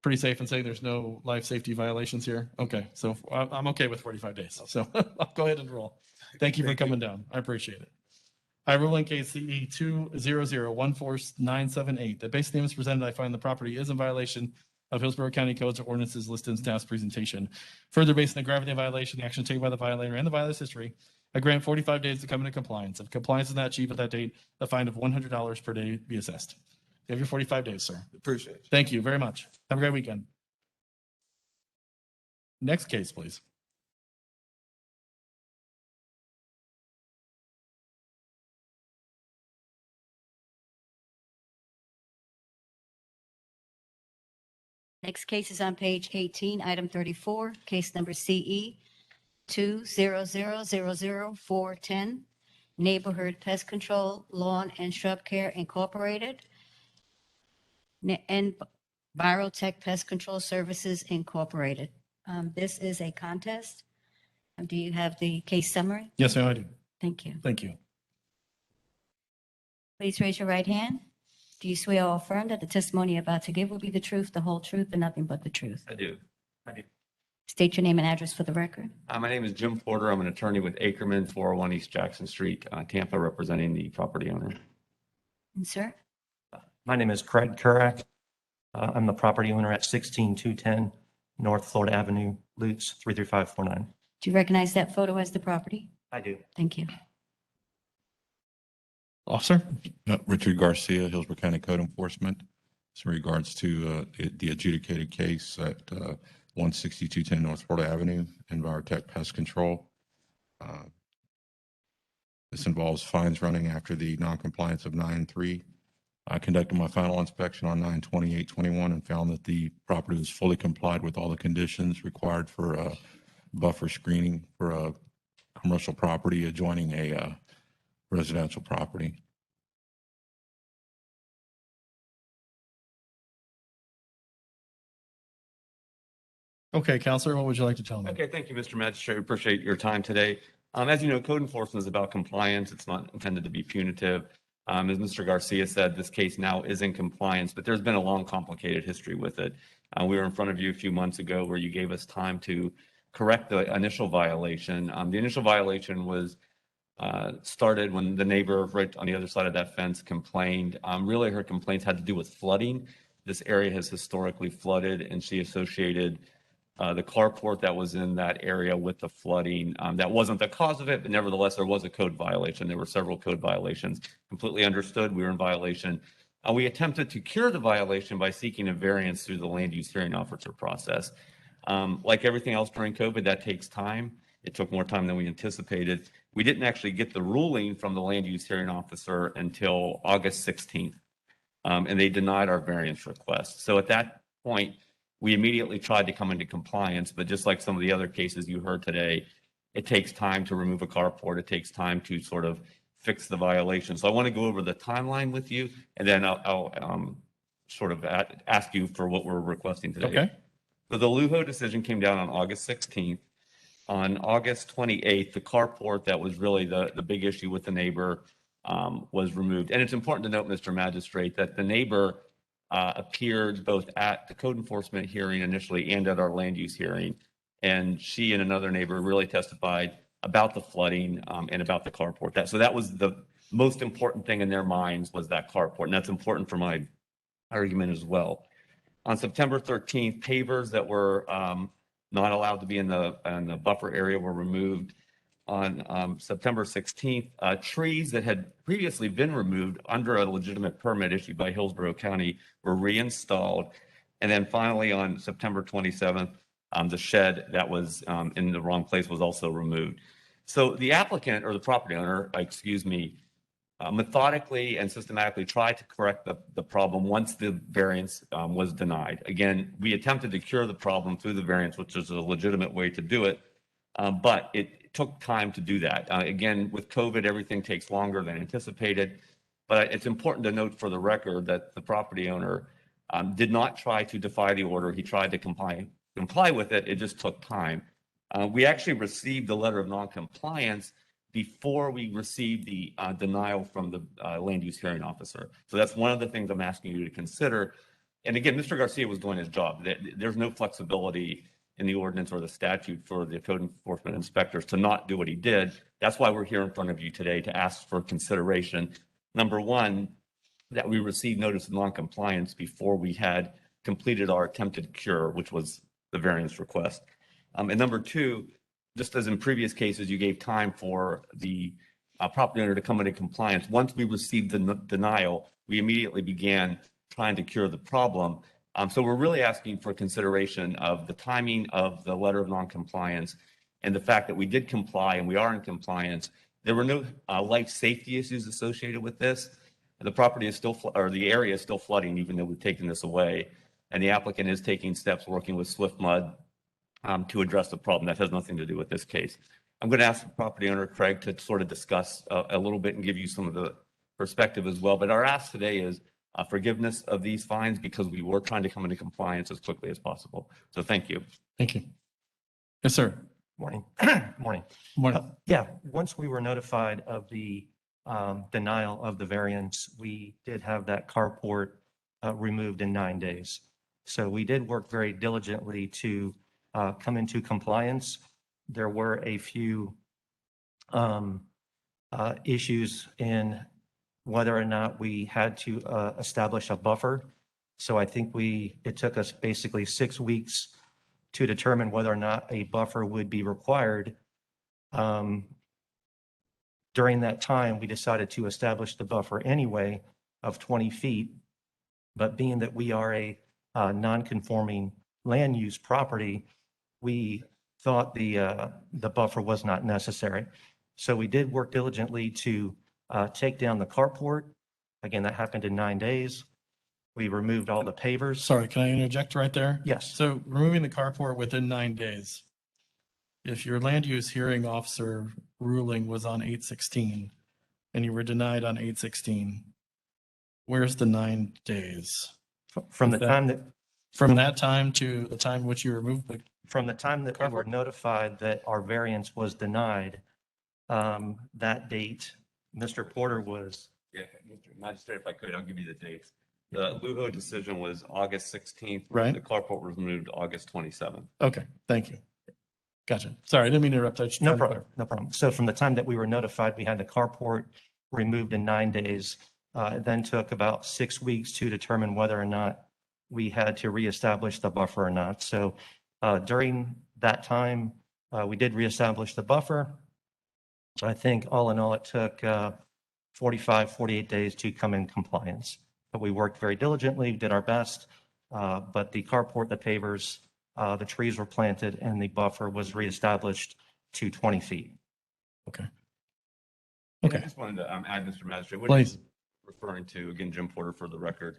Pretty safe and say there's no life safety violations here? Okay, so I'm okay with 45 days, so I'll go ahead and roll. Thank you for coming down. I appreciate it. I rule in case CE 200-14978, that based on the evidence presented, I find the property is in violation of Hillsborough County Codes or ordinances listed in staff's presentation. Further, based on the gravity of the violation, the action taken by the violator and the violator's history, I grant 45 days to come into compliance. If compliance is not achieved at that date, a fine of $100 per day be assessed. You have your 45 days, sir. Appreciate it. Thank you very much. Have a great weekend. Next case, please. Next case is on page 18, item 34, case number CE 200000410, Neighborhood Pest Control, Lawn and Shrub Care Incorporated, and Virotech Pest Control Services Incorporated. This is a contest. Do you have the case summary? Yes, ma'am, I do. Thank you. Thank you. Please raise your right hand. Do you swear or affirm that the testimony you're about to give will be the truth, the whole truth, and nothing but the truth? I do. State your name and address for the record. My name is Jim Porter. I'm an attorney with Ackerman, 401 East Jackson Street, Tampa, representing the property owner. And sir? My name is Craig Kurak. I'm the property owner at 16210 North Florida Avenue, Lutz 33549. Do you recognize that photo as the property? I do. Thank you. Officer? Richard Garcia, Hillsborough County Code Enforcement. It's in regards to the adjudicated case at 16210 North Florida Avenue, Virotech Pest Control. This involves fines running after the noncompliance of 9-3. I conducted my final inspection on 9/28/21 and found that the property was fully complied with all the conditions required for buffer screening for a commercial property adjoining a residential property. Okay, Counselor, what would you like to tell me? Okay, thank you, Mr. Magistrate. We appreciate your time today. As you know, code enforcement is about compliance. It's not intended to be punitive. As Mr. Garcia said, this case now is in compliance, but there's been a long, complicated history with it. We were in front of you a few months ago where you gave us time to correct the initial violation. The initial violation was started when the neighbor right on the other side of that fence complained. Really, her complaints had to do with flooding. This area has historically flooded, and she associated the carport that was in that area with the flooding. That wasn't the cause of it, but nevertheless, there was a code violation. There were several code violations. Completely understood, we were in violation. We attempted to cure the violation by seeking a variance through the land use hearing officer process. Like everything else during COVID, that takes time. It took more time than we anticipated. We didn't actually get the ruling from the land use hearing officer until August 16th, and they denied our variance request. So at that point, we immediately tried to come into compliance, but just like some of the other cases you heard today, it takes time to remove a carport. It takes time to sort of fix the violation. So I want to go over the timeline with you, and then I'll sort of ask you for what we're requesting today. Okay. So the Lujo decision came down on August 16th. On August 28th, the carport that was really the big issue with the neighbor was removed. And it's important to note, Mr. Magistrate, that the neighbor appeared both at the code enforcement hearing initially and at our land use hearing. And she and another neighbor really testified about the flooding and about the carport. So that was the most important thing in their minds, was that carport. And that's important for my argument as well. On September 13th, pavers that were not allowed to be in the buffer area were removed. On September 16th, trees that had previously been removed under a legitimate permit issued by Hillsborough County were reinstalled. And then finally, on September 27th, the shed that was in the wrong place was also removed. So the applicant, or the property owner, methodically and systematically tried to correct the problem once the variance was denied. Again, we attempted to cure the problem through the variance, which is a legitimate way to do it, but it took time to do that. Again, with COVID, everything takes longer than anticipated, but it's important to note for the record that the property owner did not try to defy the order. He tried to comply with it. It just took time. We actually received the letter of noncompliance before we received the denial from the land use hearing officer. So that's one of the things I'm asking you to consider. And again, Mr. Garcia was doing his job. There's no flexibility in the ordinance or the statute for the code enforcement inspectors to not do what he did. That's why we're here in front of you today to ask for consideration. Number one, that we received notice of noncompliance before we had completed our attempted cure, which was the variance request. And number two, just as in previous cases, you gave time for the property owner to come into compliance. Once we received the denial, we immediately began trying to cure the problem. So we're really asking for consideration of the timing of the letter of noncompliance and the fact that we did comply and we are in compliance. There were no life safety issues associated with this. The property is still, or the area is still flooding, even though we've taken this away. And the applicant is taking steps working with Swift Mud to address the problem. That has nothing to do with this case. I'm going to ask the property owner, Craig, to sort of discuss a little bit and give you some of the perspective as well. But our ask today is forgiveness of these fines because we were trying to come into compliance as quickly as possible. So thank you. Thank you. Yes, sir. Morning. Morning. Morning. Yeah, once we were notified of the denial of the variance, we did have that carport removed in 9 days. So we did work very diligently to come into compliance. There were a few issues in whether or not we had to establish a buffer. So I think it took us basically 6 weeks to determine whether or not a buffer would be required. During that time, we decided to establish the buffer anyway of 20 feet. But being that we are a non-conforming land use property, we thought the buffer was not necessary. So we did work diligently to take down the carport. Again, that happened in 9 days. We removed all the pavers. Sorry, can I interject right there? Yes. So removing the carport within 9 days. If your land use hearing officer ruling was on 8/16 and you were denied on 8/16, where's the 9 days? From the time that From that time to the time which you removed the From the time that we were notified that our variance was denied, that date, Mr. Porter was. Yeah, Mr. Magistrate, if I could, I'll give you the dates. The Lugo decision was August 16th. Right. The carport was removed August 27th. Okay, thank you. Gotcha. Sorry, I didn't mean to interrupt. No problem, no problem. So from the time that we were notified, we had the carport removed in 9 days. It then took about 6 weeks to determine whether or not we had to reestablish the buffer or not. So during that time, we did reestablish the buffer. I think all in all, it took 45, 48 days to come in compliance. But we worked very diligently, did our best. But the carport, the pavers, the trees were planted, and the buffer was reestablished to 20 feet. Okay. I just wanted to add, Mr. Magistrate, what Please. he's referring to, again, Jim Porter for the record.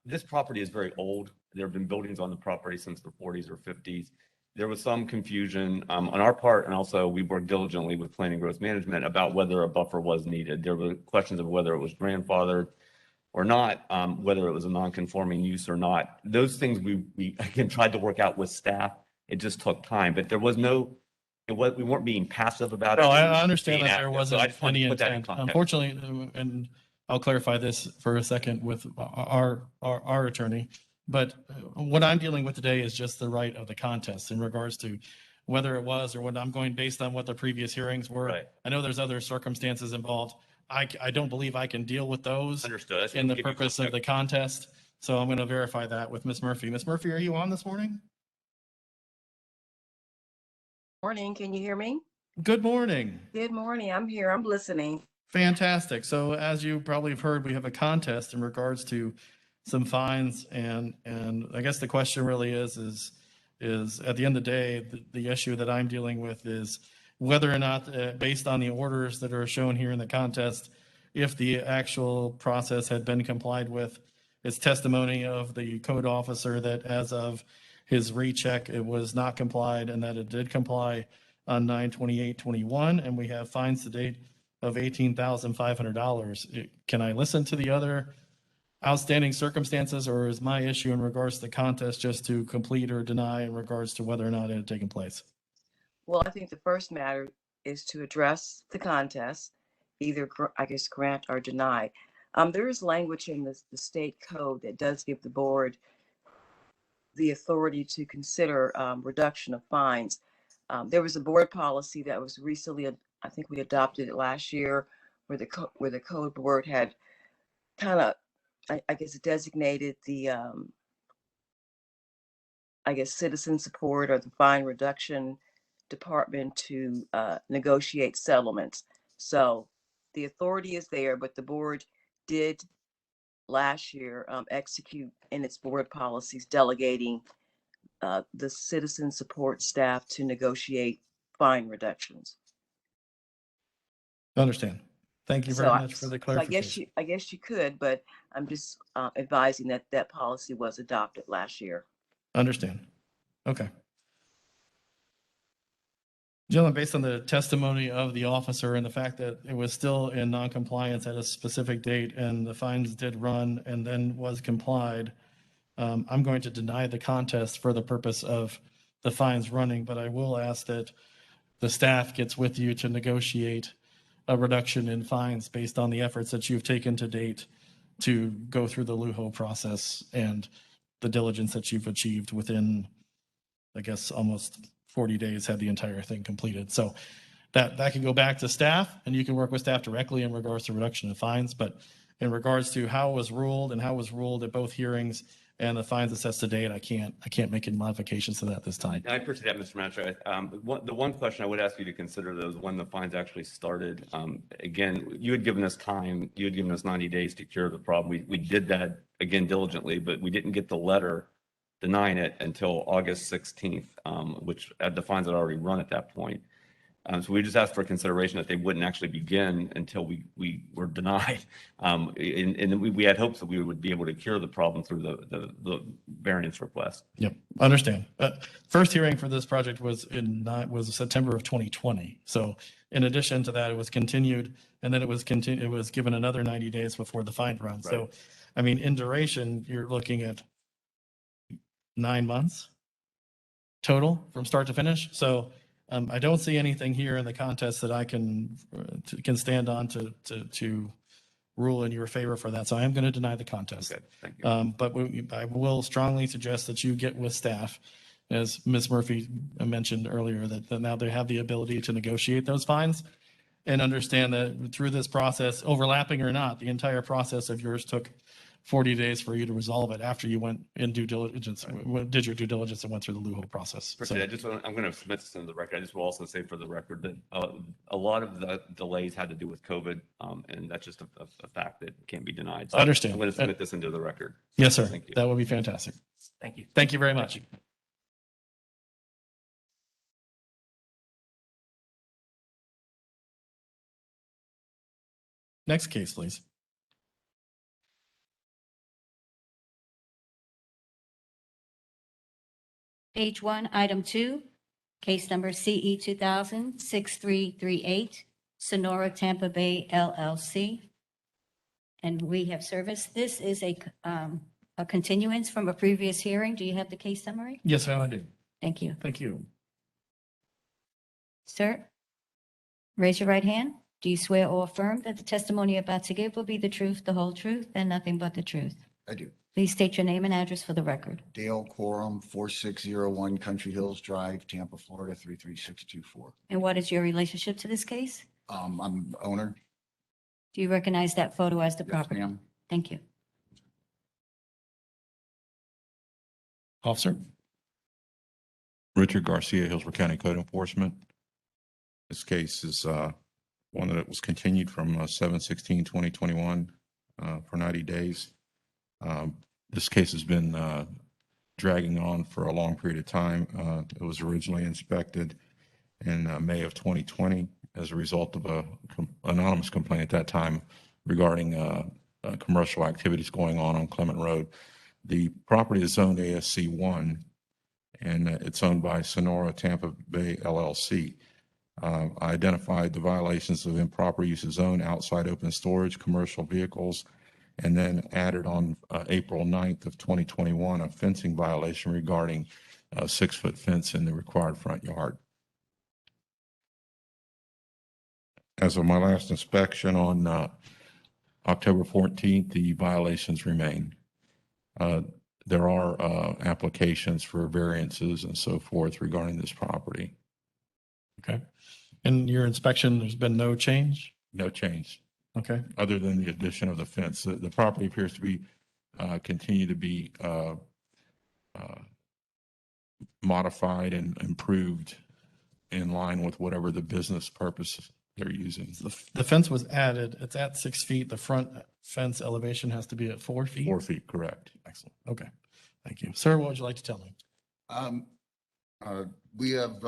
This property is very old. There have been buildings on the property since the 40s or 50s. There was some confusion on our part, and also we worked diligently with planning and growth management about whether a buffer was needed. There were questions of whether it was grandfathered or not, whether it was a non-conforming use or not. Those things we again tried to work out with staff. It just took time, but there was no, we weren't being passive about it. No, I understand Being that there active. wasn't So I just wanted any to put that in intent. context. Unfortunately, and I'll clarify this for a second with our attorney, but what I'm dealing with today is just the right of the contest in regards to whether it was or what I'm going based on what the previous hearings were. Right. I know there's other circumstances involved. I don't believe I can deal with those Understood. That's in the give you purpose of the contest. So I'm going to verify that with Ms. Murphy. Ms. Murphy, are you on this morning? Morning, can you hear me? Good morning. Good morning, I'm here, I'm listening. Fantastic. So as you probably have heard, we have a contest in regards to some fines, and I guess the question really is at the end of the day, the issue that I'm dealing with is whether or not, based on the orders that are shown here in the contest, if the actual process had been complied with. It's testimony of the code officer that as of his recheck, it was not complied and that it did comply on 9/28/21, and we have fines to date of $18,500. Can I listen to the other outstanding circumstances, or is my issue in regards to the contest just to complete or deny in regards to whether or not it had taken place? Well, I think the first matter is to address the contest, either, I guess, grant or deny. There is language in the state code that does give the board the authority to consider reduction of fines. There was a board policy that was recently, I think we adopted it last year, where the code board had kind of, I guess, designated the, I guess, citizen support or the fine reduction department to negotiate settlements. So the authority is there, but the board did last year execute in its board policies delegating the citizen support staff to negotiate fine reductions. Understand. Thank you very much for the So clarification. I guess you could, but I'm just advising that that policy was adopted last year. Understand. Okay. Gentlemen, based on the testimony of the officer and the fact that it was still in noncompliance at a specific date and the fines did run and then was complied, I'm going to deny the contest for the purpose of the fines running, but I will ask that the staff gets with you to negotiate a reduction in fines based on the efforts that you've taken to date to go through the LUHO process and the diligence that you've achieved within, I guess, almost 40 days, had the entire thing completed. So that can go back to staff, and you can work with staff directly in regards to reduction of fines. But in regards to how it was ruled and how it was ruled at both hearings and the fines assessed to date, I can't make any modifications to that this time. I appreciate that, Mr. Magistrate. The one question I would ask you to consider, though, is when the fines actually started. Again, you had given us time, you had given us 90 days to cure the problem. We did that, again, diligently, but we didn't get the letter denying it until August 16th, which the fines had already run at that point. So we just asked for consideration that they wouldn't actually begin until we were denied. And we had hopes that we would be able to cure the problem through the variance request. Yep, understand. First hearing for this project was September of 2020. So in addition to that, it was continued, and then it was given another 90 days before the fine run. So, Right. I mean, in duration, you're looking at 9 months total from start to finish. So I don't see anything here in the contest that I can stand on to rule in your favor for that. So I am going to deny the contest. Okay, thank you. But I will strongly suggest that you get with staff, as Ms. Murphy mentioned earlier, that now they have the ability to negotiate those fines and understand that through this process, overlapping or not, the entire process of yours took 40 days for you to resolve it after you went in due diligence, did your due diligence and went through the LUHO process. Appreciate it. I'm going to submit this into the record. I just will also say for the record that a lot of the delays had to do with COVID, and that's just a fact that can't be denied. So Understand. I'm going to submit this into the record. Yes, sir. Thank you. That would be fantastic. Thank you. Thank you very much. Next case, please. Page 1, item 2, case number CE 2000-6338, Sonora Tampa Bay LLC. And we have service. This is a continuance from a previous hearing. Do you have the case summary? Yes, ma'am, I do. Thank you. Thank you. Sir, raise your right hand. Do you swear or affirm that the testimony you're about to give will be the truth, the whole truth, and nothing but the truth? I do. Please state your name and address for the record. Dale Quorum, 4601 Country Hills Drive, Tampa, Florida, 33624. And what is your relationship to this case? I'm the owner. Do you recognize that photo as the Yes, property? ma'am. Thank you. Officer? Richard Garcia, Hillsborough County Code Enforcement. This case is one that was continued from 7/16/2021 for 90 days. This case has been dragging on for a long period of time. It was originally inspected in May of 2020 as a result of a anonymous complaint at that time regarding commercial activities going on Clement Road. The property is zoned ASC 1, and it's owned by Sonora Tampa Bay LLC. I identified the violations of improper use of zone, outside open storage, commercial vehicles, and then added on April 9th of 2021, a fencing violation regarding a 6-foot fence in the required front yard. As of my last inspection on October 14th, the violations remain. There are applications for variances and so forth regarding this property. Okay. In your inspection, there's been no change? No change. Okay. Other than the addition of the fence. The property appears to be, continue to be modified and improved in line with whatever the business purpose they're using. The fence was added. It's at 6 feet. The front fence elevation has to be at 4 feet? 4 feet, correct. Excellent. Okay. Thank you. Sir, what would you like to tell me? We have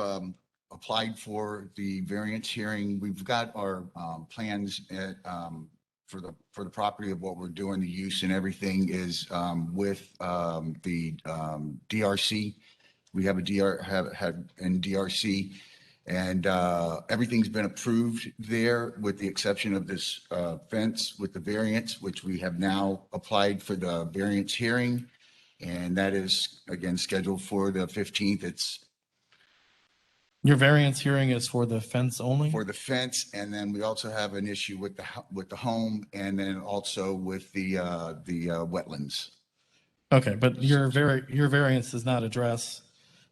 applied for the variance hearing. We've got our plans at, for the property of what we're doing. The use and everything is with the DRC. We have a had in DRC, and everything's been approved there with the exception of this fence with the variance, which we have now applied for the variance hearing. And that is, again, scheduled for the 15th. Your variance hearing is for the fence only? For the fence, and then we also have an issue with the home, and then also with the wetlands. Okay, but your variance does not address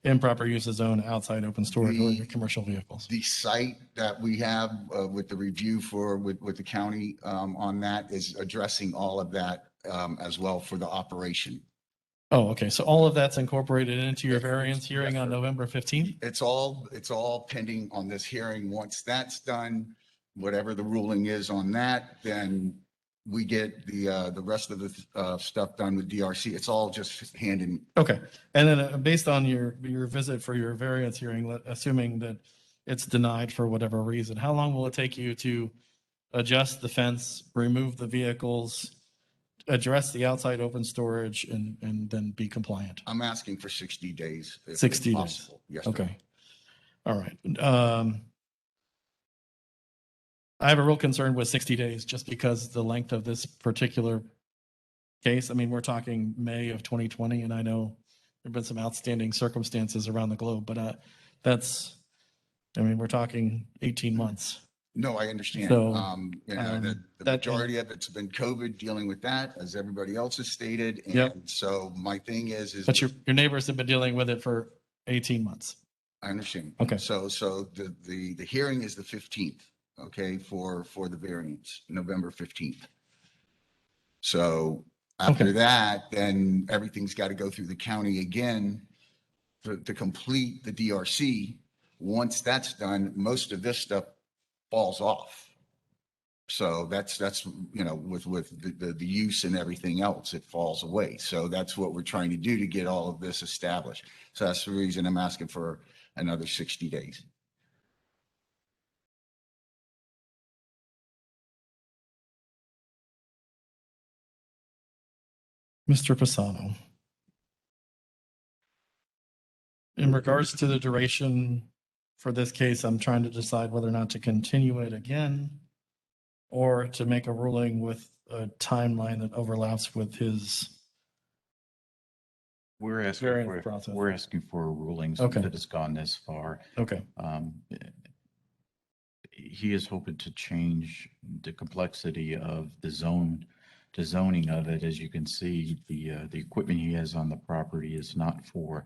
improper use of zone, outside open storage, or your commercial vehicles. The site that we have with the review with the county on that is addressing all of that as well for the operation. Oh, okay. So all of that's incorporated into your variance hearing on November 15th? It's all pending on this hearing. Once that's done, whatever the ruling is on that, then we get the rest of the stuff done with DRC. It's all just hand in. Okay. And then based on your visit for your variance hearing, assuming that it's denied for whatever reason, how long will it take you to adjust the fence, remove the vehicles, address the outside open storage, and then be compliant? I'm asking for 60 days. If 60 days. possible. Yes, sir. Okay. All right. I have a real concern with 60 days just because the length of this particular case. I mean, we're talking May of 2020, and I know there've been some outstanding circumstances around the globe, but we're talking 18 months. No, I understand. So, the majority of it's been COVID, dealing with that, as everybody else has stated. And Yep. so my thing is But your neighbors have been dealing with it for 18 months. I understand. Okay. So the hearing is the 15th, okay, for the variance, November 15th. So after that, then everything's got to go through the county again to complete the DRC. Once that's done, most of this stuff falls off. So that's with the use and everything else, it falls away. So that's what we're trying to do to get all of this established. So that's the reason I'm asking for another 60 days. Mr. Pisano. In regards to the duration for this case, I'm trying to decide whether or not to continue it again or to make a ruling with a timeline that overlaps with his We're asking variance process. we're asking for a ruling Okay. that has gone this far. Okay. He is hoping to change the complexity of the zone to zoning of it. As you can see, the equipment he has on the property is not for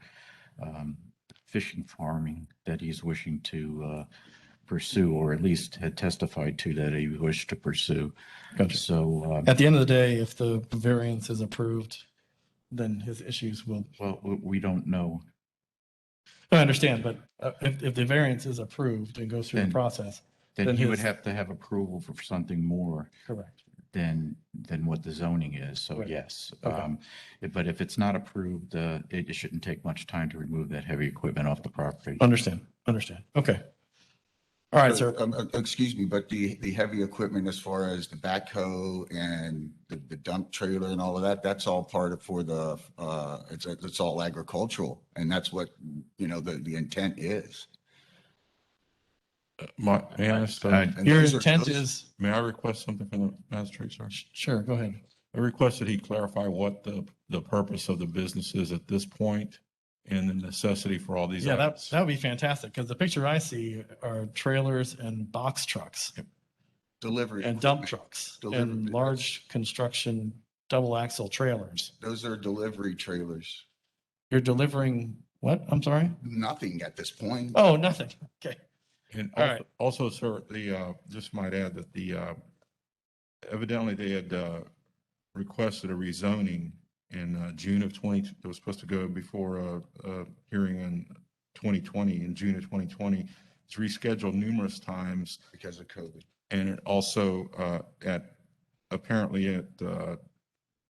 fishing farming that he's wishing to pursue, or at least had testified to that he wished to pursue. Gotcha. So At the end of the day, if the variance is approved, then his issues will. well, we don't know. I understand, but if the variance is approved and goes through the Then- process, Then he would his- have to have approval for something more Correct. than what the zoning is. So Right. yes. Okay. But if it's not approved, it shouldn't take much time to remove that heavy equipment off the property. Understand. Okay. All right, sir. Excuse me, but the heavy equipment as far as the backhoe and the dump trailer and all of that, that's all part of for the, it's all agricultural. And that's what, the intent is. May I ask, And Your those are- intent those- is, may I request something from the magistrate, sir? sure, go ahead. I request that he clarify what the purpose of the business is at this point and the necessity for all these Yeah, items. that would be fantastic, because the picture I see are trailers and box trucks Delivery. and dump equipment. trucks Delivery. and large construction double axle trailers. Those are delivery trailers. You're delivering what? I'm sorry? Nothing at this point. Oh, nothing. Okay. And All also, right. also, sir, just might add that evidently they had requested a rezoning in June of 20, it was supposed to go before a hearing in 2020, in June of 2020. It's rescheduled numerous times. Because of COVID. And it also apparently at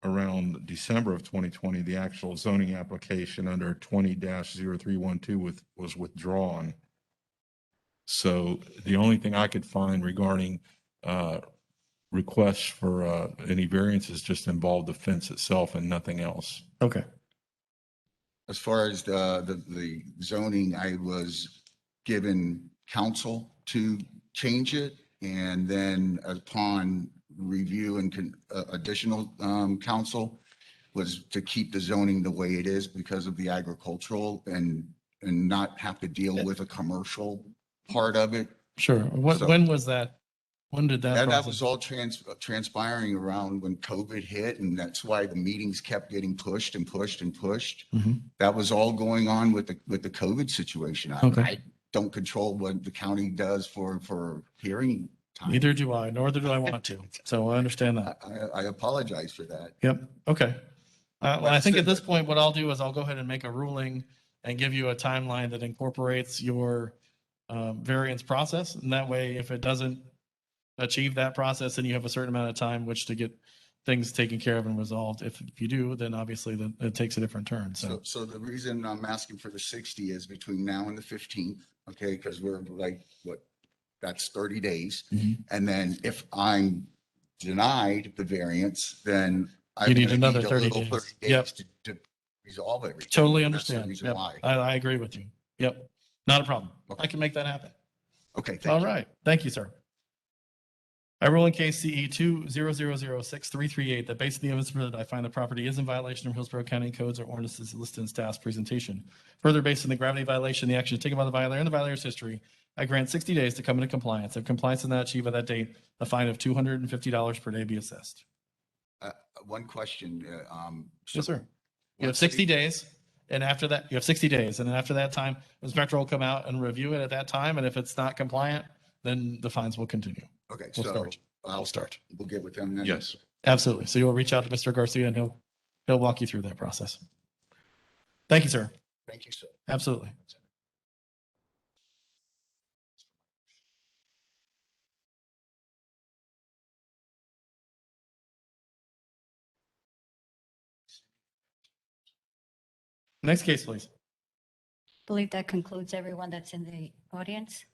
around December of 2020, the actual zoning application under 20-0312 was withdrawn. So the only thing I could find regarding requests for any variances just involved the fence itself and nothing else. Okay. As far as the zoning, I was given counsel to change it. And then upon review and additional counsel was to keep the zoning the way it is because of the agricultural and not have to deal with a commercial part of it. Sure. When was that? When did that? That process- was all transpiring around when COVID hit, and that's why the meetings kept getting pushed and pushed and pushed. Mhm. That was all going on with the COVID situation. Okay. I don't control what the county does for hearing time. Neither do I, nor do I want to. So I understand that. I apologize for that. Yep. Okay. Well, I think at this point, what I'll do is I'll go ahead and make a ruling and give you a timeline that incorporates your variance process. And that way, if it doesn't achieve that process, then you have a certain amount of time which to get things taken care of and resolved. If you do, then obviously it takes a different turn. So So the reason I'm asking for the 60 is between now and the 15th, okay? Because we're like, that's 30 days. Mhm. And then if I'm denied the variance, then You need gonna another a 30 little days. 30 Yep. days to resolve everything. totally That's the understand. reason Yep. why. I agree with you. Yep. Not a problem. Okay. I can make that happen. Okay, All thank you. right. Thank you, sir. I rule in case CE 20006-338 that based on the evidence presented, I find the property is in violation of Hillsborough County codes or ordinances listed in staff's presentation. Further, based on the gravity violation, the action taken by the violator and the violator's history, I grant 60 days to come into compliance. If compliance is not achieved by that date, a fine of $250 per day be assessed. One question. Yes, sir. You have once 60 the- days, and after that, you have 60 days, and then after that time, inspector will come out and review it at that time, and if it's not compliant, then the fines will continue. Okay, We'll so start. I'll start. We'll get with them then? Yes. Absolutely. So you'll reach out to Mr. Garcia, and he'll walk you through that process. Thank you, sir. Thank you, sir. Absolutely. Next case, please. Believe that concludes everyone that's in the audience.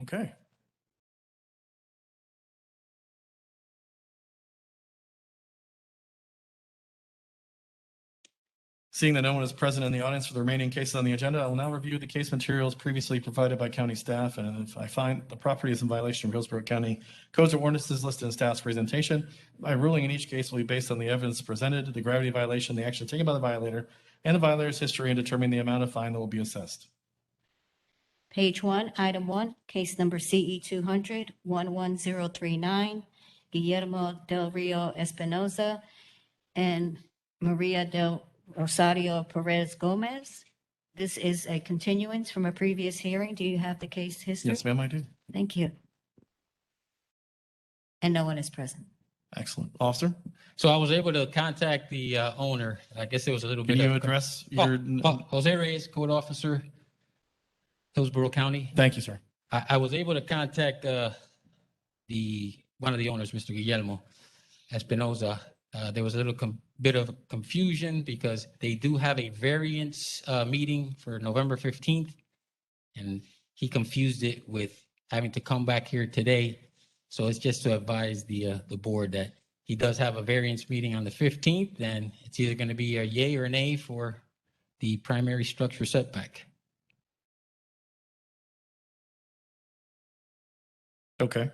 Okay. Seeing that no one is present in the audience for the remaining cases on the agenda, I will now review the case materials previously provided by county staff. And if I find the property is in violation of Hillsborough County codes or ordinances listed in staff's presentation, my ruling in each case will be based on the evidence presented, the gravity violation, the action taken by the violator, and the violator's history in determining the amount of fine that will be assessed. Page 1, Item 1, Case Number CE 200-11039, Guillermo del Rio Espinoza, and Maria del Rosario Perez Gomez. This is a continuance from a previous hearing. Do you have the case history? Yes, ma'am, I do. Thank you. And no one is present. Excellent. Officer, So I was able to contact the owner. I guess there was a little can bit you of. address your? Jose Reyes, Code Officer, Hillsborough County. Thank you, sir. I was able to contact one of the owners, Mr. Guillermo Espinoza. There was a little bit of confusion because they do have a variance meeting for November 15th, and he confused it with having to come back here today. So it's just to advise the board that he does have a variance meeting on the 15th, and it's either going to be a yay or a nay for the primary structure setback. Okay.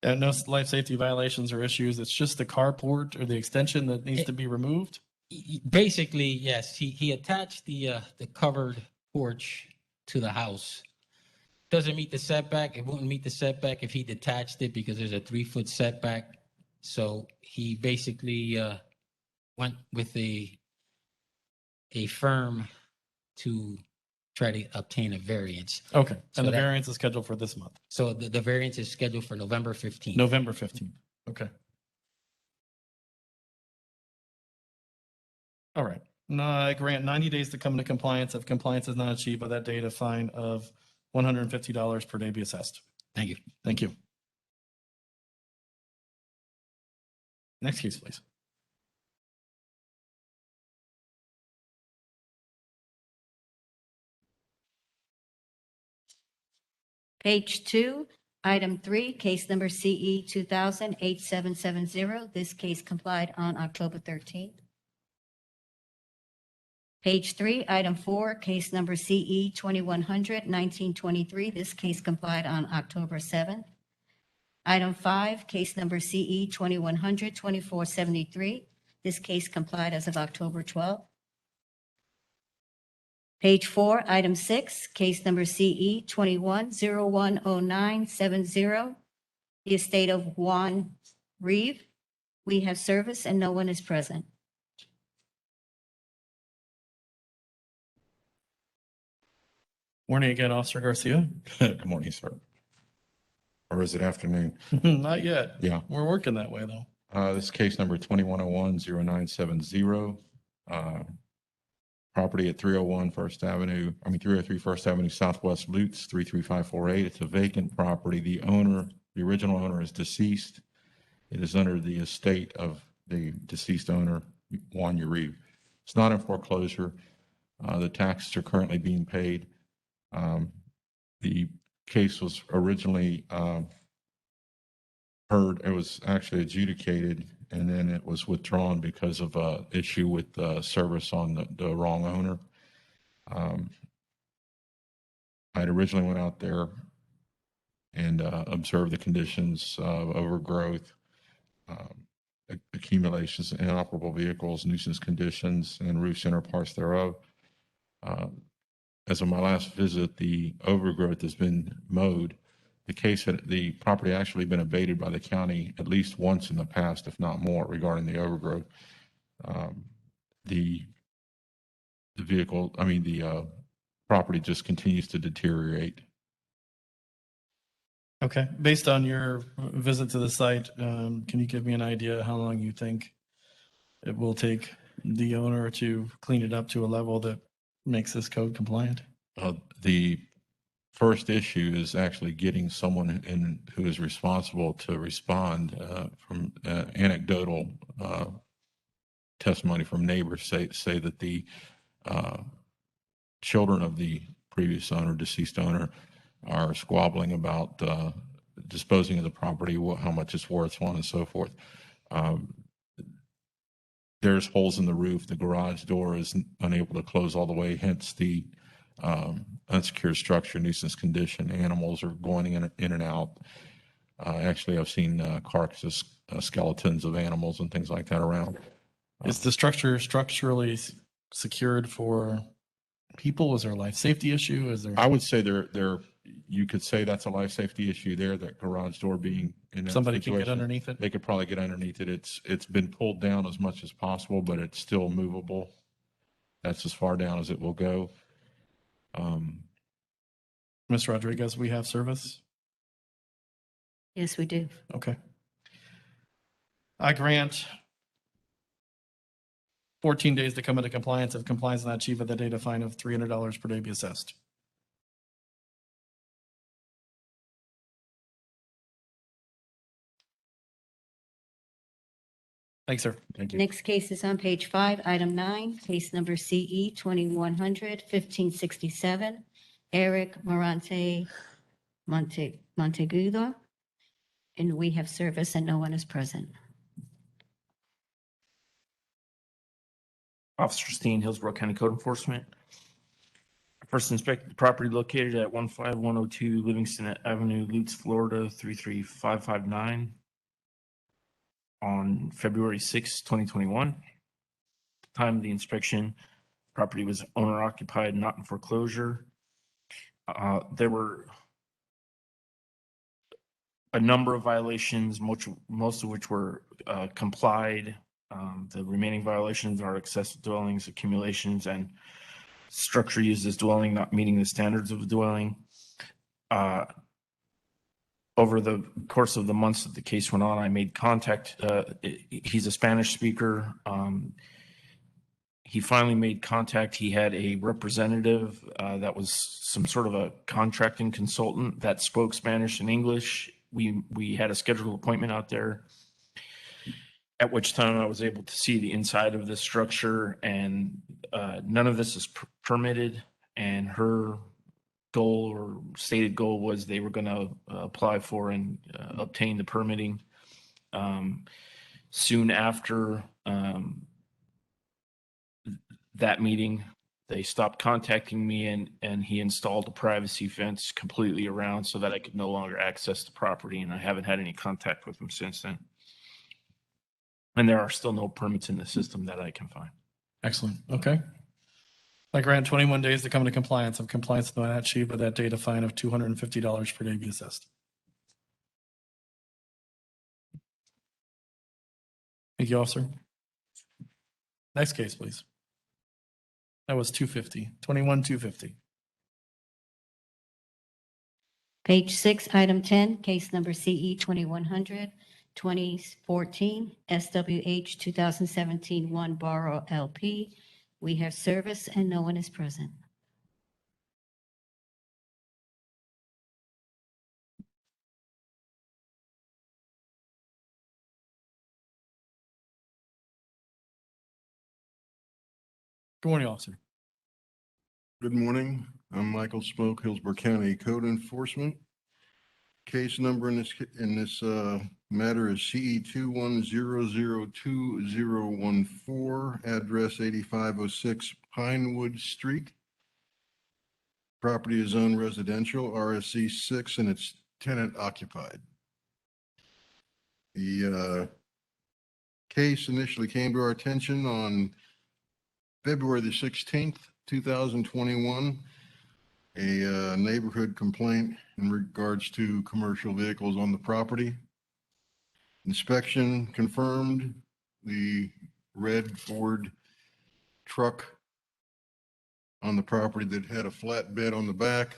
No life safety violations or issues. It's just the carport or the extension that needs to be removed. Basically, yes, he attached the covered porch to the house. Doesn't meet the setback. It wouldn't meet the setback if he detached it because there's a 3-foot setback. So he basically went with a firm to try to obtain a variance. Okay. So And the that- variance is scheduled for this month. So the variance is scheduled for November 15th. November 15th. Okay. All right. No, I grant 90 days to come into compliance. If compliance is not achieved by that date, a fine of $150 per day be assessed. Thank you. Thank you. Next case, please. Page 2, item 3, case number CE 2000-8770. This case complied on October 13th. Page 3, item 4, case number CE 2100-1923. This case complied on October 7th. Item 5, case number CE 2100-2473. This case complied as of October 12th. Page 4, item 6, case number CE 21010970, the estate of Juan Reeve. We have service and no one is present. Morning again, Officer Garcia. Good morning, sir. Or is it afternoon? Not yet. Yeah. We're working that way, though. This is case number 2101-0970. Property at 303 First Avenue Southwest Lutz, 33548. It's a vacant property. The original owner is deceased. It is under the estate of the deceased owner, Juan Uribe. It's not in foreclosure. The taxes are currently being paid. The case was originally heard, it was actually adjudicated, and then it was withdrawn because of an issue with service on the wrong owner. I had originally went out there and observed the conditions of overgrowth, accumulations, inoperable vehicles, nuisance conditions, and roof center parts thereof. As of my last visit, the overgrowth has been mowed. The property actually been abated by the county at least once in the past, if not more, regarding the overgrowth. The property just continues to deteriorate. Okay. Based on your visit to the site, can you give me an idea how long you think it will take the owner to clean it up to a level that makes this code compliant? The first issue is actually getting someone who is responsible to respond. From anecdotal testimony from neighbors say that the children of the previous owner, deceased owner, are squabbling about disposing of the property, how much it's worth, so on and so forth. There's holes in the roof. The garage door is unable to close all the way, hence the unsecured structure nuisance condition. Animals are going in and out. Actually, I've seen skeletons of animals and things like that around. Is the structure structurally secured for people? Was there a life safety issue? Is there? I would say you could say that's a life safety issue there, that garage door being in that Somebody can get situation. underneath it? They could probably get underneath it. It's been pulled down as much as possible, but it's still movable. That's as far down as it will go. Ms. Rodriguez, we have service? Yes, we do. Okay. I grant 14 days to come into compliance. If compliance is not achieved, with the date, a fine of $300 per day be assessed. Thanks, sir. Thank you. Next case is on page 5, item 9, case number CE 2100-1567, Eric Montegudo. And we have service and no one is present. Officer Steen, Hillsborough County Code Enforcement. First inspected the property located at 15102 Livingston Avenue, Lutz, Florida 33559 on February 6, 2021. At the time of the inspection, property was owner occupied, not in foreclosure. There were a number of violations, most of which were complied. The remaining violations are excessive dwellings, accumulations, and structure used as dwelling not meeting the standards of a dwelling. Over the course of the months that the case went on, I made contact. He's a Spanish speaker. He finally made contact. He had a representative that was some sort of a contracting consultant that spoke Spanish and English. We had a scheduled appointment out there, at which time I was able to see the inside of the structure, and none of this is permitted. And her goal or stated goal was they were going to apply for and obtain the permitting. Soon after that meeting, they stopped contacting me, and he installed a privacy fence completely around so that I could no longer access the property, and I haven't had any contact with him since then. And there are still no permits in the system that I can find. Excellent. Okay. I grant 21 days to come into compliance. If compliance is not achieved, with that date, a fine of $250 per day be assessed. Thank you, officer. Next case, please. That was 250. Page 6, item 10, case number CE 2100-2014, SWH 2017-1 Borough LP. We have service and no one is present. Good morning, officer. Good morning. I'm Michael Smoke, Hillsborough County Code Enforcement. Case number in this matter is CE 21002014, address 8506 Pinewood Street. Property is owned residential, RSC 6, and it's tenant occupied. The case initially came to our attention on February the 16th, 2021. A neighborhood complaint in regards to commercial vehicles on the property. Inspection confirmed the red Ford truck on the property that had a flatbed on the back.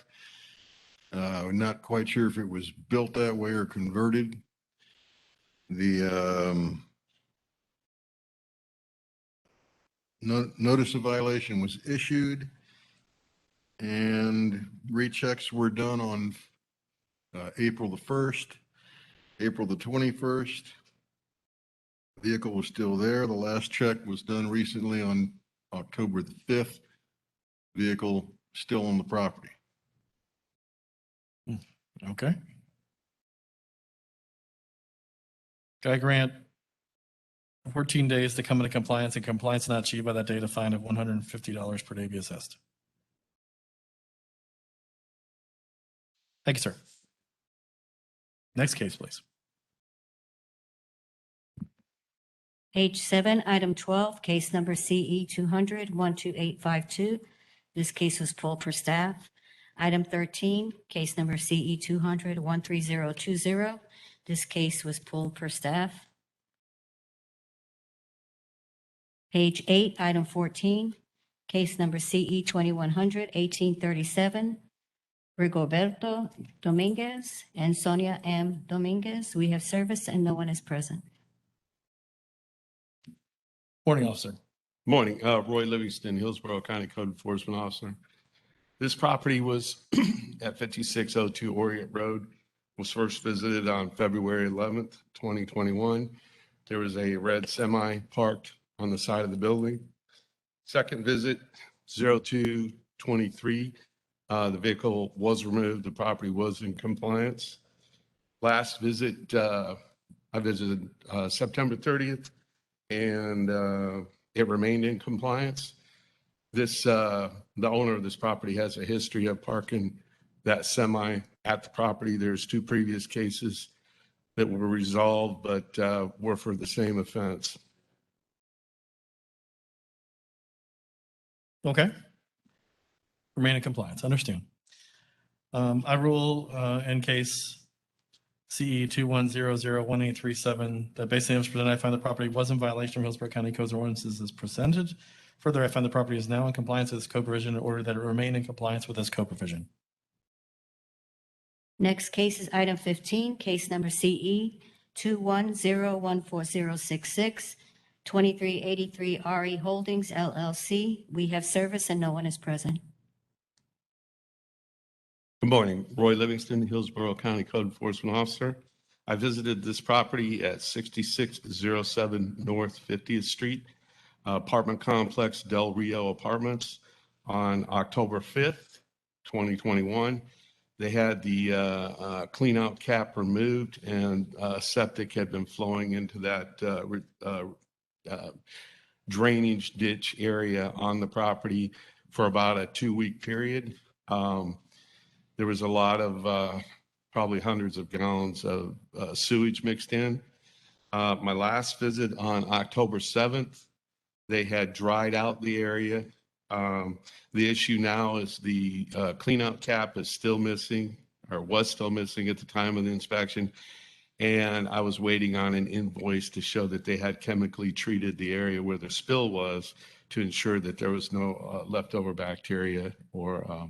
Not quite sure if it was built that way or converted. The notice of violation was issued, and rechecks were done on April the 1st, April the 21st. Vehicle was still there. The last check was done recently on October the 5th. Vehicle still on the property. Okay. I grant 14 days to come into compliance, and compliance not achieved by that date, a fine of $150 per day be assessed. Thank you, sir. Next case, please. Page 7, item 12, case number CE 200-12852. This case was pulled per staff. Item 13, case number CE 200-13020. This case was pulled per staff. Page 8, item 14, case number CE 2100-1837. Rigoberto Dominguez and Sonia M. Dominguez. We have service and no one is present. Morning, officer. Morning, Roy Livingston, Hillsborough County Code Enforcement Officer. This property was at 5602 Orient Road, was first visited on February 11th, 2021. There was a red semi parked on the side of the building. Second visit, 0223, the vehicle was removed, the property was in compliance. Last visit, I visited September 30th, and it remained in compliance. The owner of this property has a history of parking that semi at the property. There's 2 previous cases that were resolved, but were for the same offense. Okay. Remain in compliance. Understand. I rule in case CE 21001837 that based on the evidence presented, I find the property was in violation of Hillsborough County Codes and Ordinances as presented. Further, I find the property is now in compliance with this code provision in order that it remain in compliance with this code provision. Next case is item 15, case number CE 210140066, 2383 RE Holdings LLC. We have service and no one is present. Good morning, Roy Livingston, Hillsborough County Code Enforcement Officer. I visited this property at 6607 North 50th Street, apartment complex Del Rio Apartments on October 5th, 2021. They had the clean out cap removed and septic had been flowing into that drainage ditch area on the property for about a 2-week period. There was a lot of probably hundreds of gallons of sewage mixed in. My last visit on October 7th, they had dried out the area. The issue now is the cleanout cap is still missing, or was still missing at the time of the inspection. And I was waiting on an invoice to show that they had chemically treated the area where the spill was to ensure that there was no leftover bacteria or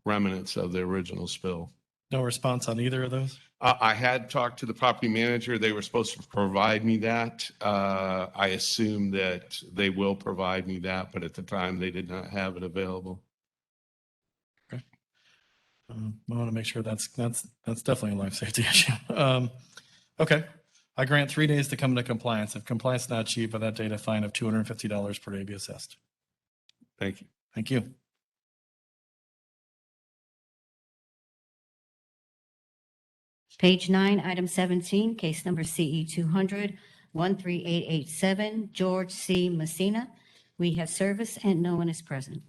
remnants of the original spill. No response on either of those? I had talked to the property manager. They were supposed to provide me that. I assume that they will provide me that, but at the time they did not have it available. Okay. I want to make sure that's definitely a life safety issue. Okay. I grant 3 days to come into compliance. If compliance is not achieved by that date, a fine of $250 per day be assessed. Thank you. Thank you. Page 9, item 17, case number CE 200-13887, George C. Messina. We have service and no one is present.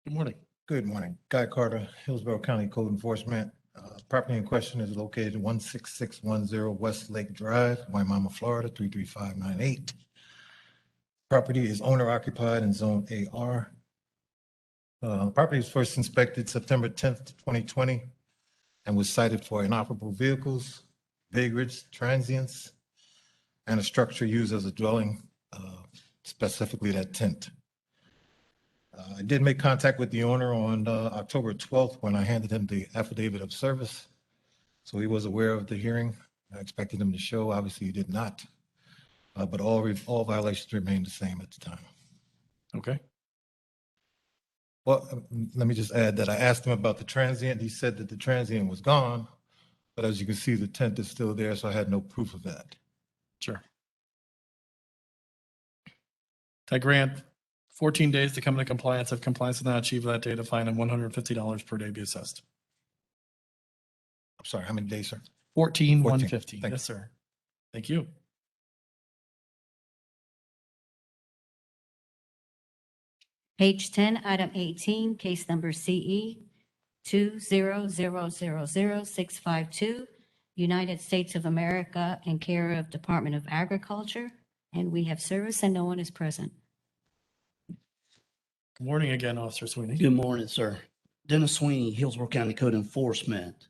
Good morning. Good morning. Guy Carter, Hillsborough County Code Enforcement. Property in question is located 16610 West Lake Drive, Waimama, Florida, 33598. Property is owner occupied in Zone AR. Property was first inspected September 10th, 2020, and was cited for inoperable vehicles, vagrants, transients, and a structure used as a dwelling, specifically that tent. I did make contact with the owner on October 12th when I handed him the affidavit of service. So he was aware of the hearing. I expected him to show. Obviously, he did not. But all violations remain the same at the time. Okay. Well, let me just add that I asked him about the transient. He said that the transient was gone, but as you can see, the tent is still there, so I had no proof of that. Sure. I grant 14 days to come into compliance. If compliance is not achieved by that date, a fine of $150 per day be assessed. I'm sorry, how many days, sir? 14, 14. 150. Yes, sir. Thank you. Page 10, item 18, case number CE 2000652, United States of America, in care of Department of Agriculture. And we have service and no one is present. Good morning again, Officer Sweeney. Good morning, sir. Dennis Sweeney, Hillsborough County Code Enforcement.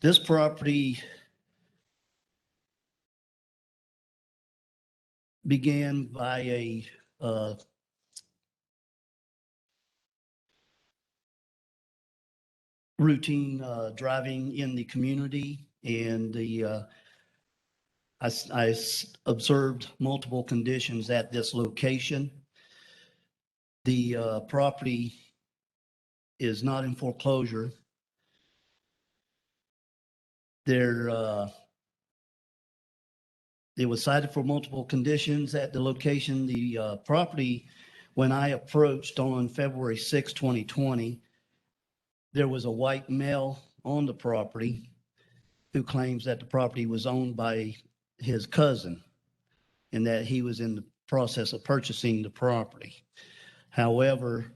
This property began by a routine driving in the community, and I observed multiple conditions at this location. The property is not in foreclosure. It was cited for multiple conditions at the location. The property, when I approached on February 6, 2020, there was a white male on the property who claims that the property was owned by his cousin and that he was in the process of purchasing the property. However,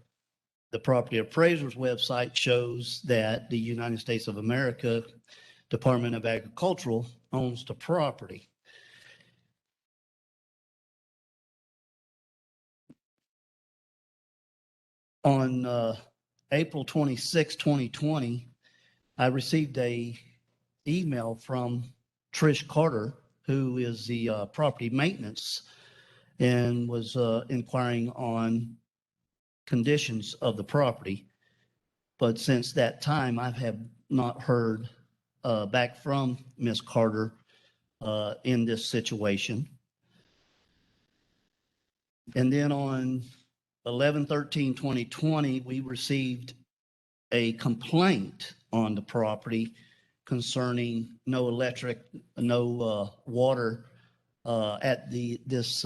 the property appraiser's website shows that the United States of America Department of Agriculture owns the property. On April 26, 2020, I received a email from Trish Carter, who is the property maintenance, and was inquiring on conditions of the property. But since that time, I have not heard back from Ms. Carter in this situation. And then on 11/13/2020, we received a complaint on the property concerning no electric, no water at this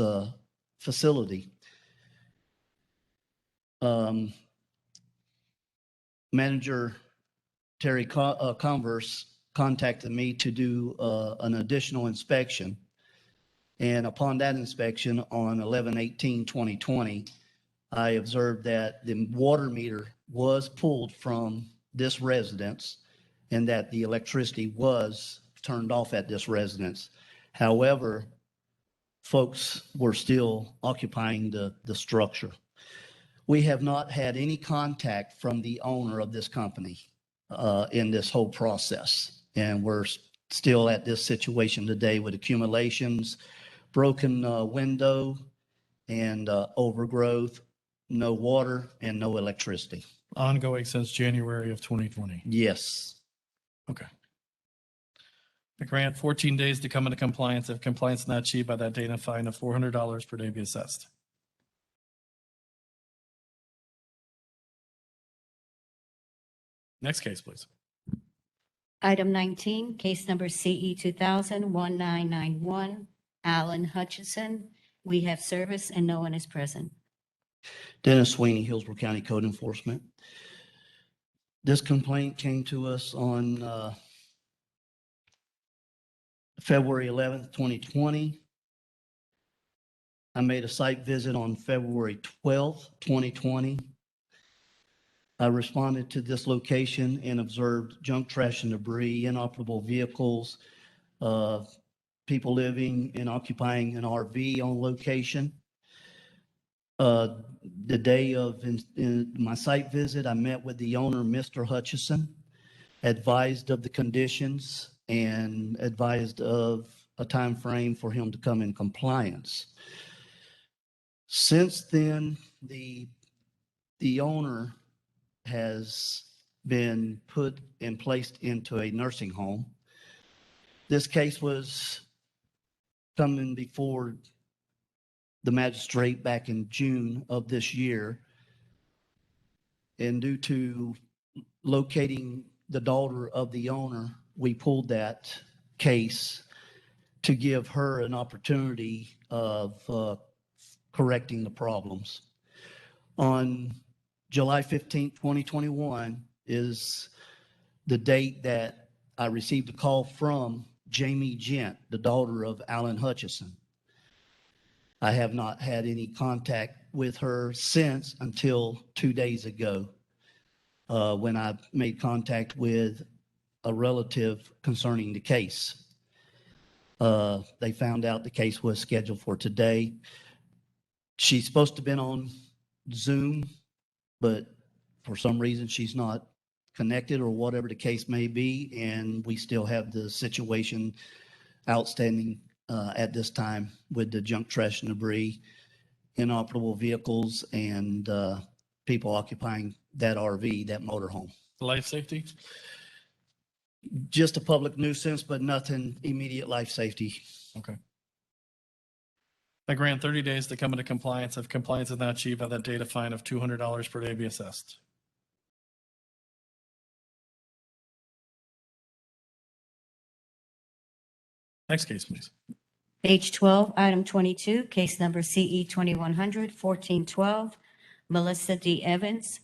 facility. Manager Terry Converse contacted me to do an additional inspection. And upon that inspection on 11/18/2020, I observed that the water meter was pulled from this residence and that the electricity was turned off at this residence. However, folks were still occupying the structure. We have not had any contact from the owner of this company in this whole process. And we're still at this situation today with accumulations, broken window, and overgrowth, no water, and no electricity. Ongoing since January of 2020. Yes. Okay. The grant 14 days to come into compliance. If compliance not achieved by that date, a fine of $400 per day be assessed. Next case, please. Item 19, case number CE 2000-1991, Alan Hutchison. We have service and no one is present. Dennis Sweeney, Hillsborough County Code Enforcement. This complaint came to us on February 11th, 2020. I made a site visit on February 12th, 2020. I responded to this location and observed junk, trash, and debris, inoperable vehicles, people living and occupying an RV on location. The day of in my site visit, I met with the owner, Mr. Hutchison, advised of the conditions and advised of a time frame for him to come in compliance. Since then, the owner has been put and placed into a nursing home. This case was coming before the magistrate back in June of this year. And due to locating the daughter of the owner, we pulled that case to give her an opportunity of correcting the problems. On July 15th, 2021 is the date that I received a call from Jamie Gent, the daughter of Alan Hutchison. I have not had any contact with her since until 2 days ago, when I made contact with a relative concerning the case. They found out the case was scheduled for today. She's supposed to have been on Zoom, but for some reason she's not connected or whatever the case may be. And we still have the situation outstanding at this time with the junk, trash, and debris, inoperable vehicles, and people occupying that RV, that motorhome. Life safety? Just a public nuisance, but nothing immediate life safety. Okay. I grant 30 days to come into compliance. If compliance is not achieved, by that date, a fine of $200 per day be assessed. Next case, please. Page 12, item 22, case number CE 2100-1412, Melissa D. Evans.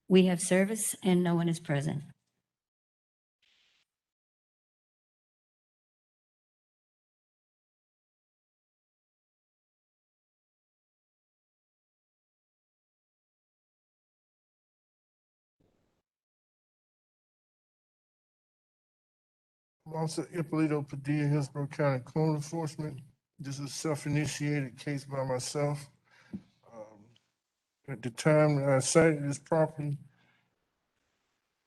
We have service and no one is present. Officer Ippolito Padilla, Hillsborough County Code Enforcement. This is a self-initiated case by myself. At the time that I cited this property,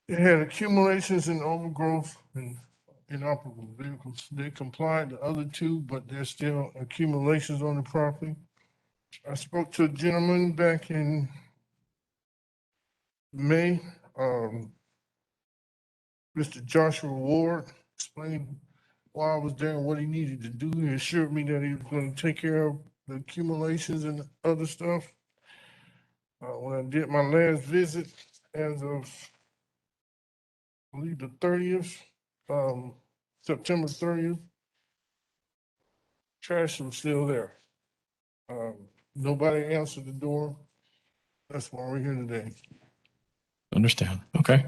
it had accumulations and overgrowth and inoperable vehicles. They complied the other two, but there's still accumulations on the property. I spoke to a gentleman back in May, Mr. Joshua Ward, explained why I was there and what he needed to do. He assured me that he was going to take care of the accumulations and other stuff. When I did my last visit, as of, I believe, the 30th, September 30th, trash was still there. Nobody answered the door. That's why we're here today. Understand. Okay.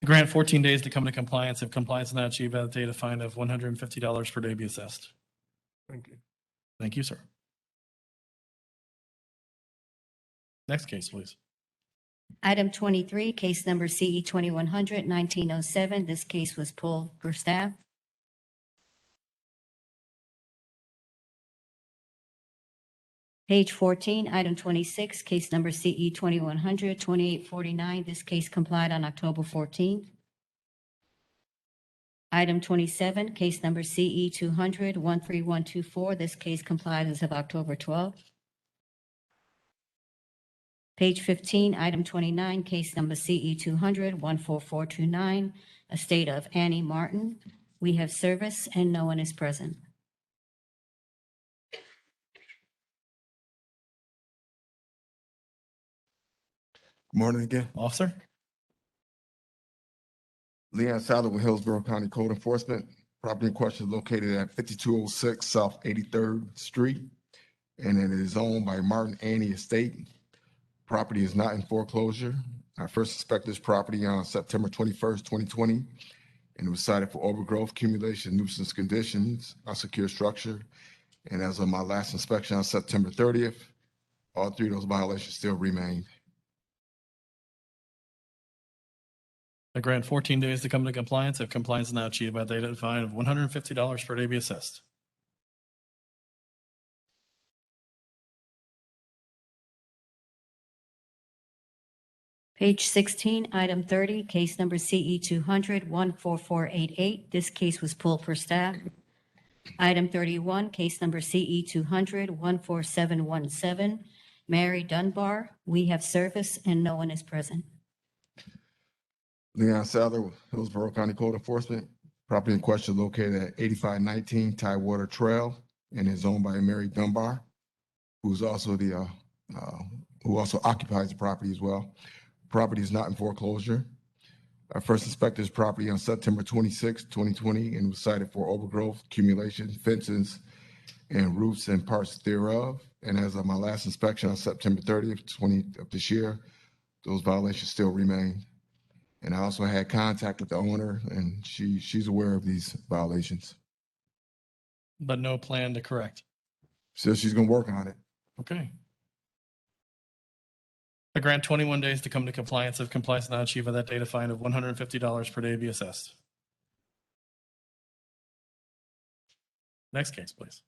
Grant 14 days to come into compliance. If compliance is not achieved, by the date, a fine of $150 per day be assessed. Thank you. Thank you, sir. Next case, please. Item 23, case number CE 2100-1907. This case was pulled for staff. Page 14, item 26, case number CE 2100-2849. This case complied on October 14th. Item 27, case number CE 200-13124. This case complied as of October 12th. Page 15, item 29, case number CE 200-14429, estate of Annie Martin. We have service and no one is present. Morning again. Officer? Leon Sadler with Hillsborough County Code Enforcement. Property in question is located at 5206 South 83rd Street, and it is owned by Martin Annie Estate. Property is not in foreclosure. I first inspected this property on September 21st, 2020, and it was cited for overgrowth, accumulation, nuisance conditions, unsecure structure. And as of my last inspection on September 30th, all three of those violations still remain. I grant 14 days to come into compliance. If compliance is not achieved, by the date, a fine of $150 per day be assessed. Page 16, item 30, case number CE 200-14488. This case was pulled for staff. Item 31, case number CE 200-14717, Mary Dunbar. We have service and no one is present. Leon Sadler with Hillsborough County Code Enforcement. Property in question located at 8519 Tidewater Trail and is owned by Mary Dunbar, who's also who also occupies the property as well. Property is not in foreclosure. I first inspected this property on September 26, 2020, and was cited for overgrowth, accumulation, fences, and roofs and parts thereof. And as of my last inspection on September 30th, of this year, those violations still remain. And I also had contact with the owner, and she's aware of these violations. But no plan to correct. Says she's gonna work on it. Okay. I grant 21 days to come to compliance. If compliance not achieved by that date, a fine of $150 per day be assessed. Next case, please.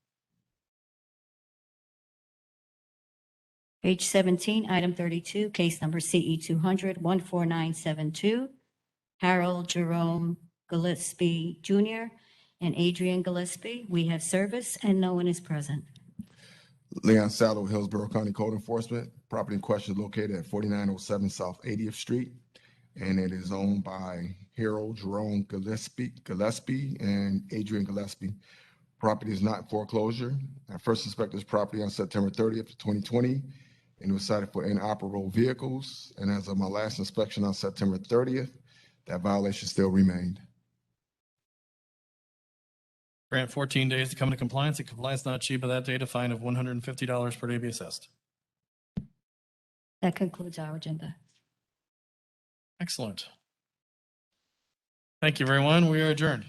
Page 17, item 32, case number CE 200-14972, Harold Jerome Gillespie Jr. and Adrian Gillespie. We have service and no one is present. Leon Saddle, Hillsborough County Code Enforcement. Property in question is located at 4907 South 80th Street, and it is owned by Harold Jerome Gillespie and Adrian Gillespie. Property is not in foreclosure. I first inspected this property on September 30th, 2020, and it was cited for inoperable vehicles. And as of my last inspection on September 30th, that violation still remained. Grant 14 days to come to compliance. If compliance not achieved by that date, a fine of $150 per day be assessed. That concludes our agenda. Excellent. Thank you, everyone. We are adjourned.